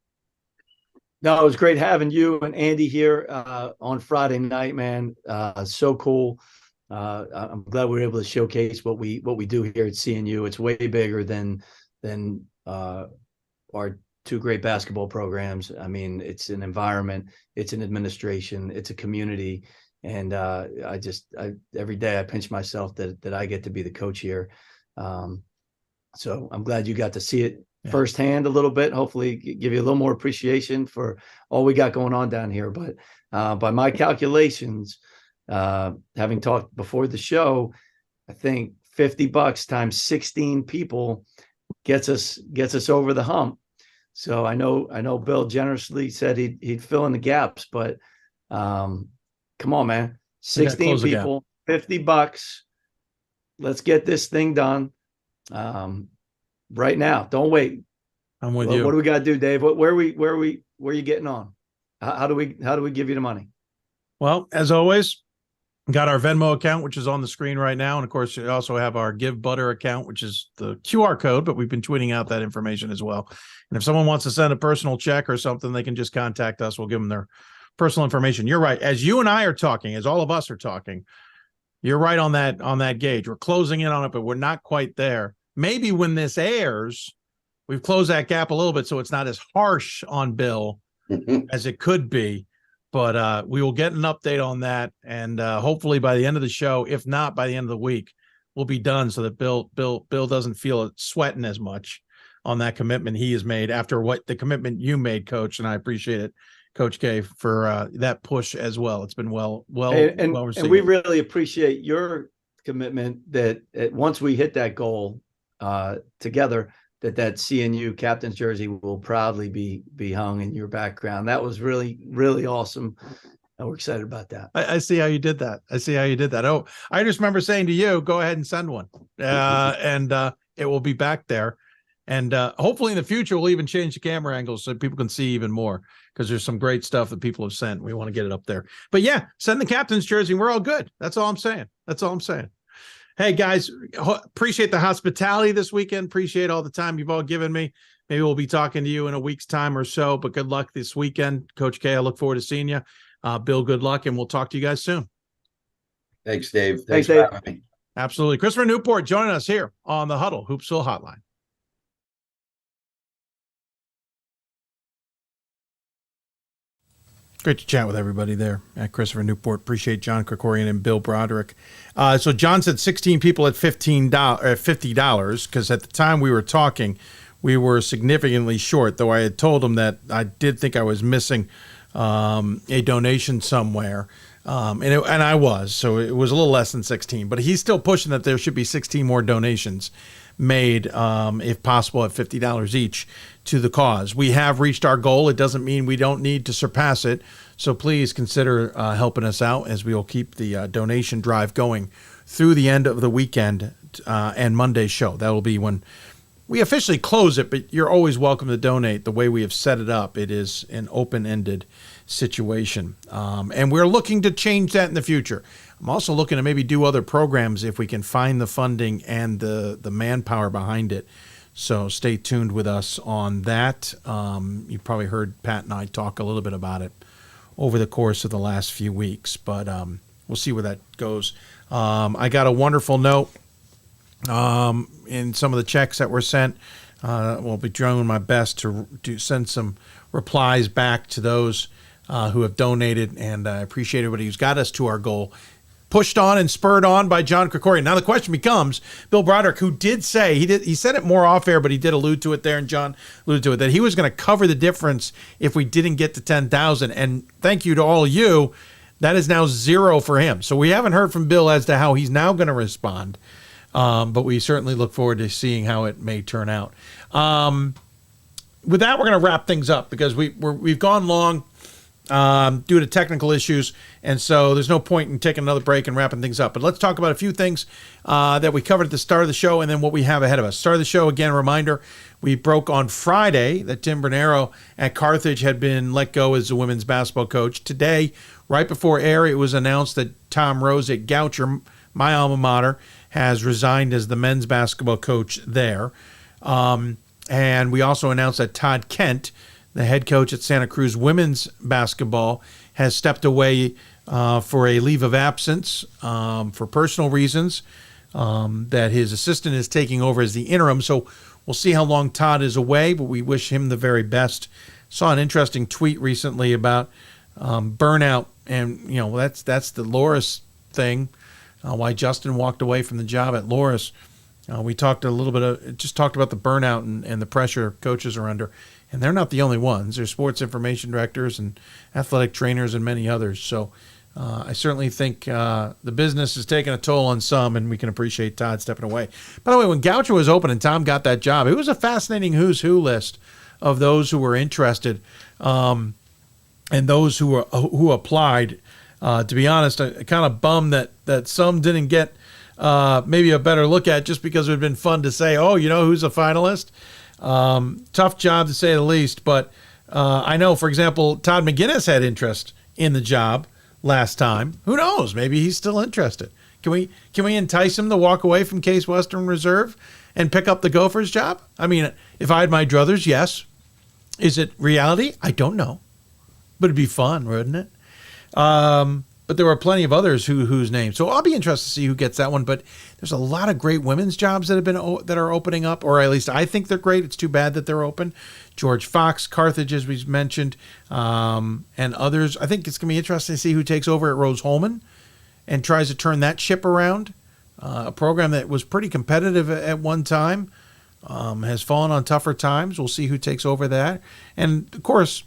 No, it was great having you and Andy here on Friday night, man. So cool. I'm glad we were able to showcase what we do here at CNU. It's way bigger than our 2 great basketball programs. I mean, it's an environment, it's an administration, it's a community, and every day I pinch myself that I get to be the coach here. So I'm glad you got to see it firsthand a little bit. Hopefully give you a little more appreciation for all we got going on down here. But by my calculations, having talked before the show, I think $50 times 16 people gets us over the hump. So I know Bill generously said he'd fill in the gaps, but come on, man, 16 people, $50. Let's get this thing done right now. Don't wait. I'm with you. What do we got to do, Dave? Where are you getting on? How do we give you the money? Well, as always, got our Venmo account, which is on the screen right now. And of course, you also have our Give Butter account, which is the QR code, but we've been tweeting out that information as well. And if someone wants to send a personal check or something, they can just contact us. We'll give them their personal information. You're right. As you and I are talking, as all of us are talking, you're right on that gauge. We're closing in on it, but we're not quite there. Maybe when this airs, we've closed that gap a little bit, so it's not as harsh on Bill as it could be. But we will get an update on that, and hopefully by the end of the show, if not by the end of the week, we'll be done so that Bill doesn't feel it sweating as much on that commitment he has made after what the commitment you made, Coach, and I appreciate it, Coach K, for that push as well. It's been well received. And we really appreciate your commitment that once we hit that goal together, that CNU captain's jersey will proudly be hung in your background. That was really, really awesome. And we're excited about that. I see how you did that. Oh, I just remember saying to you, go ahead and send one. And it will be back there. And hopefully in the future, we'll even change the camera angles so people can see even more, because there's some great stuff that people have sent. We want to get it up there. But yeah, send the captain's jersey. We're all good. That's all I'm saying. Hey, guys, appreciate the hospitality this weekend. Appreciate all the time you've all given me. Maybe we'll be talking to you in a week's time or so, but good luck this weekend. Coach K, I look forward to seeing you. Bill, good luck, and we'll talk to you guys soon. Thanks, Dave. Thanks for having me. Absolutely. Christopher Newport joining us here on the Hudl Hoopsville Hotline. Great to chat with everybody there at Christopher Newport. Appreciate John Krikorian and Bill Broderick. So John said 16 people at $50 because at the time we were talking, we were significantly short, though I had told him that I did think I was missing a donation somewhere. And I was, so it was a little less than 16. But he's still pushing that there should be 16 more donations made, if possible, at $50 each to the cause. We have reached our goal. It doesn't mean we don't need to surpass it. So please consider helping us out as we will keep the donation drive going through the end of the weekend and Monday's show. That will be when we officially close it, but you're always welcome to donate. The way we have set it up, it is an open-ended situation. And we're looking to change that in the future. I'm also looking to maybe do other programs if we can find the funding and the manpower behind it. So stay tuned with us on that. You probably heard Pat and I talk a little bit about it over the course of the last few weeks, but we'll see where that goes. I got a wonderful note in some of the checks that were sent. We'll be doing my best to send some replies back to those who have donated, and I appreciate everybody who's got us to our goal. Pushed on and spurred on by John Krikorian. Now the question becomes, Bill Broderick, who did say, he said it more off air, but he did allude to it there, and John alluded to it, that he was going to cover the difference if we didn't get to 10,000. And thank you to all of you. That is now 0 for him. So we haven't heard from Bill as to how he's now going to respond. But we certainly look forward to seeing how it may turn out. With that, we're going to wrap things up because we've gone long due to technical issues, and so there's no point in taking another break and wrapping things up. But let's talk about a few things that we covered at the start of the show and then what we have ahead of us. Start of the show, again, a reminder, we broke on Friday that Tim Bernero at Carthage had been let go as the women's basketball coach. Today, right before air, it was announced that Tom Rose at Goucher, my alma mater, has resigned as the men's basketball coach there. And we also announced that Todd Kent, the head coach at Santa Cruz women's basketball, has stepped away for a leave of absence for personal reasons, that his assistant is taking over as the interim. So we'll see how long Todd is away, but we wish him the very best. Saw an interesting tweet recently about burnout, and that's the Loris thing, why Justin walked away from the job at Loris. We talked a little bit about the burnout and the pressure coaches are under. And they're not the only ones. There's sports information directors and athletic trainers and many others. So I certainly think the business is taking a toll on some, and we can appreciate Todd stepping away. By the way, when Goucher was open and Tom got that job, it was a fascinating who's who list of those who were interested and those who applied. To be honest, I kind of bummed that some didn't get maybe a better look at just because it would have been fun to say, oh, who's a finalist? Tough job to say the least, but I know, for example, Todd McGinnis had interest in the job last time. Who knows? Maybe he's still interested. Can we entice him to walk away from Case Western Reserve and pick up the Gophers job? I mean, if I had my druthers, yes. Is it reality? I don't know, but it'd be fun, wouldn't it? But there were plenty of others whose names. So I'll be interested to see who gets that one. But there's a lot of great women's jobs that are opening up, or at least I think they're great. It's too bad that they're open. George Fox, Carthage, as we mentioned, and others. I think it's going to be interesting to see who takes over at Rose-Hulman and tries to turn that ship around. A program that was pretty competitive at one time has fallen on tougher times. We'll see who takes over that. And, of course,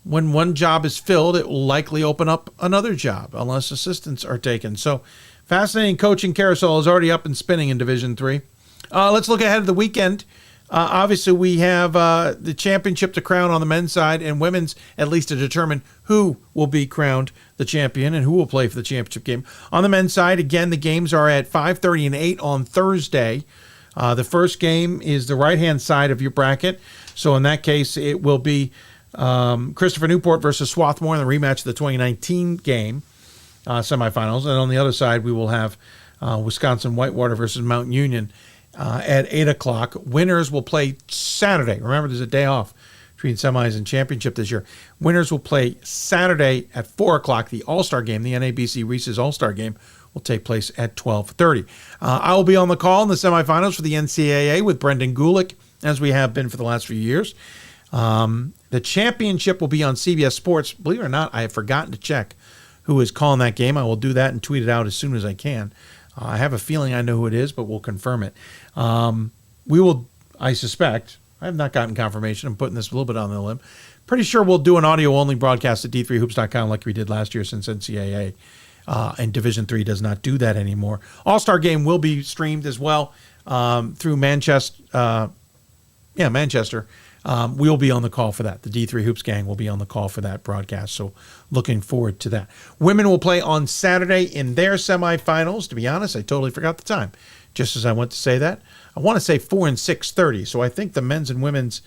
when one job is filled, it will likely open up another job unless assistants are taken. So fascinating coaching carousel is already up and spinning in Division III. Let's look ahead of the weekend. Obviously, we have the championship to crown on the men's side and women's, at least to determine who will be crowned the champion and who will play for the championship game. On the men's side, again, the games are at 5:30 and 8 on Thursday. The first game is the right-hand side of your bracket. So in that case, it will be Christopher Newport versus Swarthmore in the rematch of the 2019 game semifinals. And on the other side, we will have Wisconsin-Whitewater versus Mount Union at 8 o'clock. Winners will play Saturday. Remember, there's a day off between semis and championship this year. Winners will play Saturday at 4 o'clock. The All-Star game, the NABC Reese's All-Star game, will take place at 12:30. I will be on the call in the semifinals for the NCAA with Brendan Gulick, as we have been for the last few years. The championship will be on CBS Sports. Believe it or not, I have forgotten to check who is calling that game. I will do that and tweet it out as soon as I can. I have a feeling I know who it is, but we'll confirm it. We will, I suspect, I have not gotten confirmation. I'm putting this a little bit on the limb. Pretty sure we'll do an audio-only broadcast at D3Hoops.com like we did last year since NCAA. And Division III does not do that anymore. All-Star Game will be streamed as well through Manchester. Manchester. We'll be on the call for that. The D3 Hoops gang will be on the call for that broadcast. So looking forward to that. Women will play on Saturday in their semifinals. To be honest, I totally forgot the time. Just as I went to say that, I want to say 4 and 6:30. So I think the men's and women's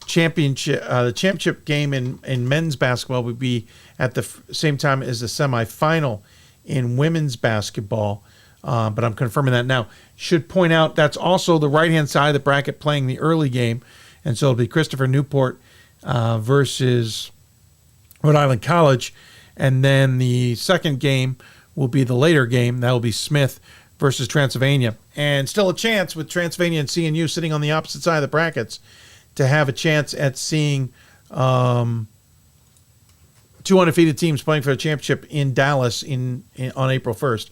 championship, the championship game in men's basketball would be at the same time as the semifinal in women's basketball. But I'm confirming that now. Should point out that's also the right-hand side of the bracket playing the early game. And so it'll be Christopher Newport versus Rhode Island College. And then the second game will be the later game. That will be Smith versus Transylvania. And still a chance with Transylvania and CNU sitting on the opposite side of the brackets to have a chance at seeing two undefeated teams playing for the championship in Dallas on April 1st.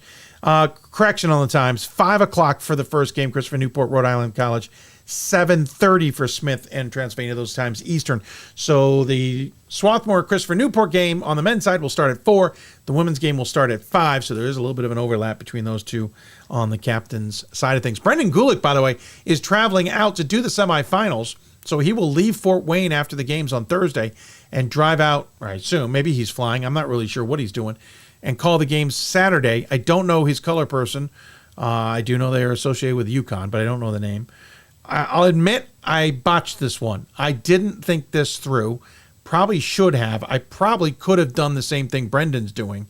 Correction on the times. 5 o'clock for the first game, Christopher Newport, Rhode Island College. 7:30 for Smith and Transylvania, those times Eastern. So the Swarthmore Christopher Newport game on the men's side will start at 4. The women's game will start at 5. So there is a little bit of an overlap between those two on the captain's side of things. Brendan Gulick, by the way, is traveling out to do the semifinals. So he will leave Fort Wayne after the games on Thursday and drive out, or I assume, maybe he's flying. I'm not really sure what he's doing. And call the games Saturday. I don't know his color person. I do know they are associated with UConn, but I don't know the name. I'll admit I botched this one. I didn't think this through. Probably should have. I probably could have done the same thing Brendan's doing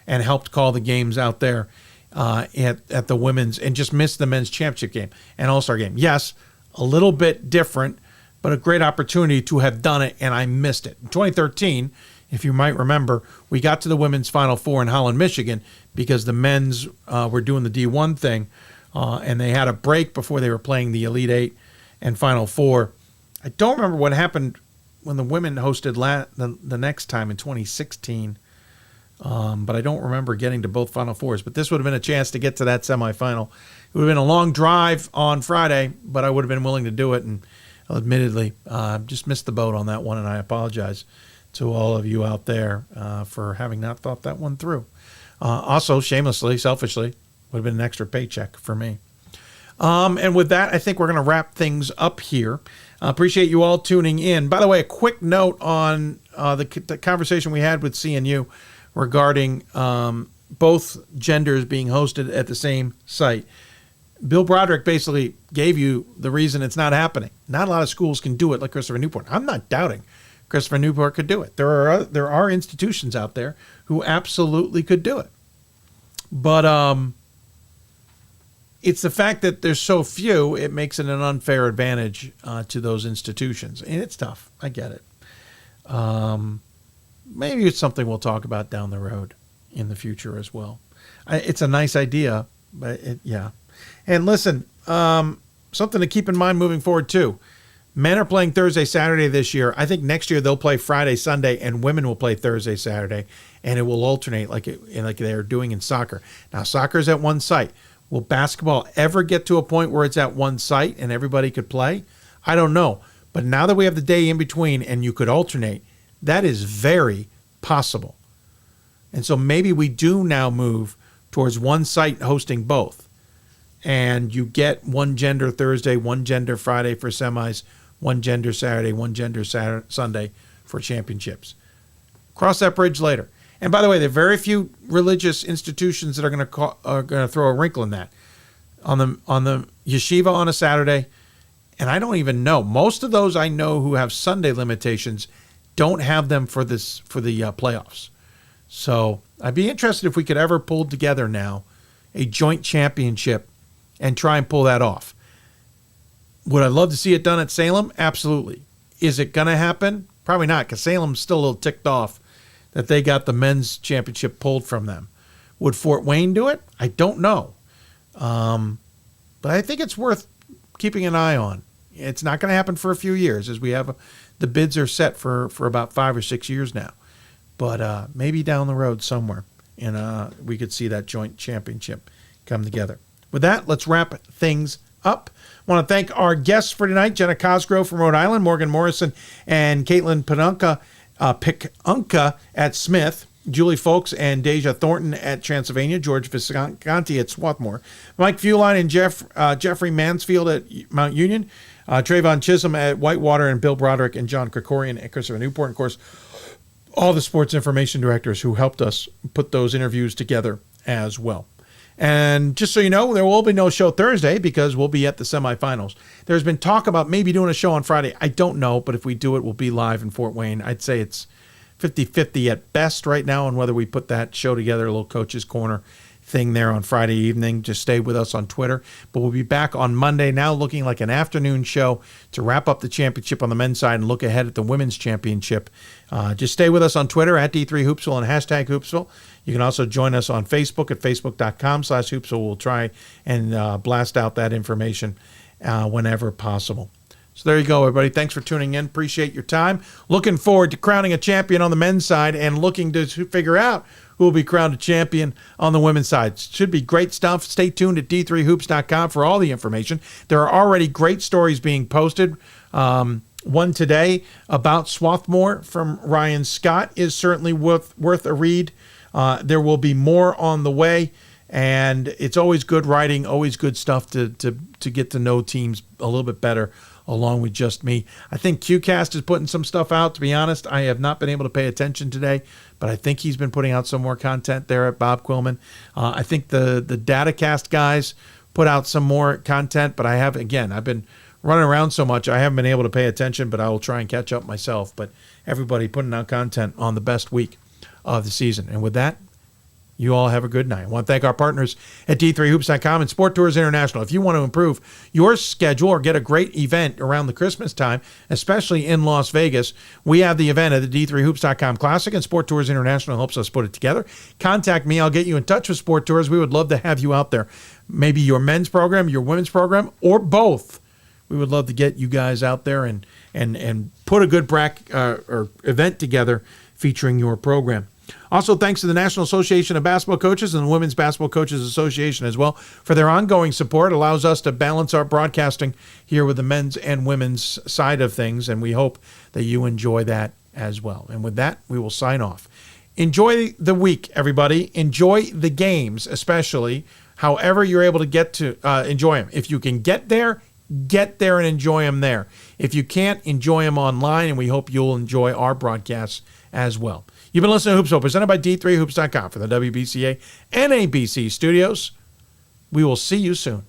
and helped call the games out there at the women's and just missed the men's championship game and all-star game. Yes, a little bit different, but a great opportunity to have done it, and I missed it. In 2013, if you might remember, we got to the women's Final Four in Holland, Michigan, because the men's were doing the D1 thing, and they had a break before they were playing the Elite Eight and Final Four. I don't remember what happened when the women hosted the next time in 2016, but I don't remember getting to both Final Fours. But this would have been a chance to get to that semifinal. It would have been a long drive on Friday, but I would have been willing to do it, and admittedly, just missed the boat on that one, and I apologize to all of you out there for having not thought that one through. Also, shamelessly, selfishly, would have been an extra paycheck for me. And with that, I think we're going to wrap things up here. Appreciate you all tuning in. By the way, a quick note on the conversation we had with CNU regarding both genders being hosted at the same site. Bill Broderick basically gave you the reason it's not happening. Not a lot of schools can do it like Christopher Newport. I'm not doubting Christopher Newport could do it. There are institutions out there who absolutely could do it. But it's the fact that there's so few, it makes it an unfair advantage to those institutions. And it's tough. I get it. Maybe it's something we'll talk about down the road in the future as well. It's a nice idea, but yeah. And listen, something to keep in mind moving forward too. Men are playing Thursday, Saturday this year. I think next year they'll play Friday, Sunday, and women will play Thursday, Saturday, and it will alternate like they're doing in soccer. Now, soccer is at one site. Will basketball ever get to a point where it's at one site and everybody could play? I don't know. But now that we have the day in between and you could alternate, that is very possible. And so maybe we do now move towards one site hosting both. And you get one gender Thursday, one gender Friday for semis, one gender Saturday, one gender Sunday for championships. Cross that bridge later. And by the way, there are very few religious institutions that are going to throw a wrinkle in that. On the yeshiva on a Saturday, and I don't even know. Most of those I know who have Sunday limitations don't have them for the playoffs. So I'd be interested if we could ever pull together now a joint championship and try and pull that off. Would I love to see it done at Salem? Absolutely. Is it going to happen? Probably not, because Salem's still a little ticked off that they got the men's championship pulled from them. Would Fort Wayne do it? I don't know. But I think it's worth keeping an eye on It's not going to happen for a few years, as we have the bids are set for about 5 or 6 years now. But maybe down the road somewhere, and we could see that joint championship come together. With that, let's wrap things up. I want to thank our guests for tonight, Jenna Cosgrove from Rhode Island, Morrison and Katelyn Pickunka at Smith, Juli Fulks and Dasia Thornton at Transylvania, George Visconti at Swarthmore, Mike Fuline and Jeffery Mansfield at Mount Union, Trevon Chislom at Whitewater, and Bill Broderick and John Krikorian at Christopher Newport. And of course, all the sports information directors who helped us put those interviews together as well. And just so you know, there will be no show Thursday because we'll be at the semifinals. There's been talk about maybe doing a show on Friday. I don't know, but if we do it, we'll be live in Fort Wayne. I'd say it's 50-50 at best right now on whether we put that show together, a little Coach's Corner thing there on Friday evening. Just stay with us on Twitter. But we'll be back on Monday, now looking like an afternoon show to wrap up the championship on the men's side and look ahead at the women's championship. Just stay with us on Twitter at D3Hoopsville and hashtag Hoopsville. You can also join us on Facebook at facebook.com/Hoopsville. We'll try and blast out that information whenever possible. So there you go, everybody. Thanks for tuning in. Appreciate your time. Looking forward to crowning a champion on the men's side and looking to figure out who will be crowned a champion on the women's side. Should be great stuff. Stay tuned at d3hoops.com for all the information. There are already great stories being posted. One today about Swarthmore from Ryan Scott is certainly worth a read. There will be more on the way, and it's always good writing, always good stuff to get to know teams a little bit better along with just me. I think QCast is putting some stuff out. To be honest, I have not been able to pay attention today, but I think he's been putting out some more content there at Bob Quillman. I think the DataCast guys put out some more content, but I've been running around so much, I haven't been able to pay attention, but I will try and catch up myself. But everybody putting out content on the best week of the season. And with that, you all have a good night. I want to thank our partners at D3Hoops.com and Sport Tours International. If you want to improve your schedule or get a great event around the Christmas time, especially in Las Vegas, we have the event at the D3Hoops.com Classic, and Sport Tours International helps us put it together. Contact me. I'll get you in touch with Sport Tours. We would love to have you out there. Maybe your men's program, your women's program, or both. We would love to get you guys out there and put a good or event together featuring your program. Also, thanks to the National Association of Basketball Coaches and the Women's Basketball Coaches Association as well for their ongoing support. It allows us to balance our broadcasting here with the men's and women's side of things, and we hope that you enjoy that as well. And with that, we will sign off. Enjoy the week, everybody. Enjoy the games, especially however you're able to get to enjoy them. If you can get there and enjoy them there. If you can't, enjoy them online, and we hope you'll enjoy our broadcasts as well. You've been listening to Hoopsville, presented by D3Hoops.com for the WBCA and ABC studios. We will see you soon.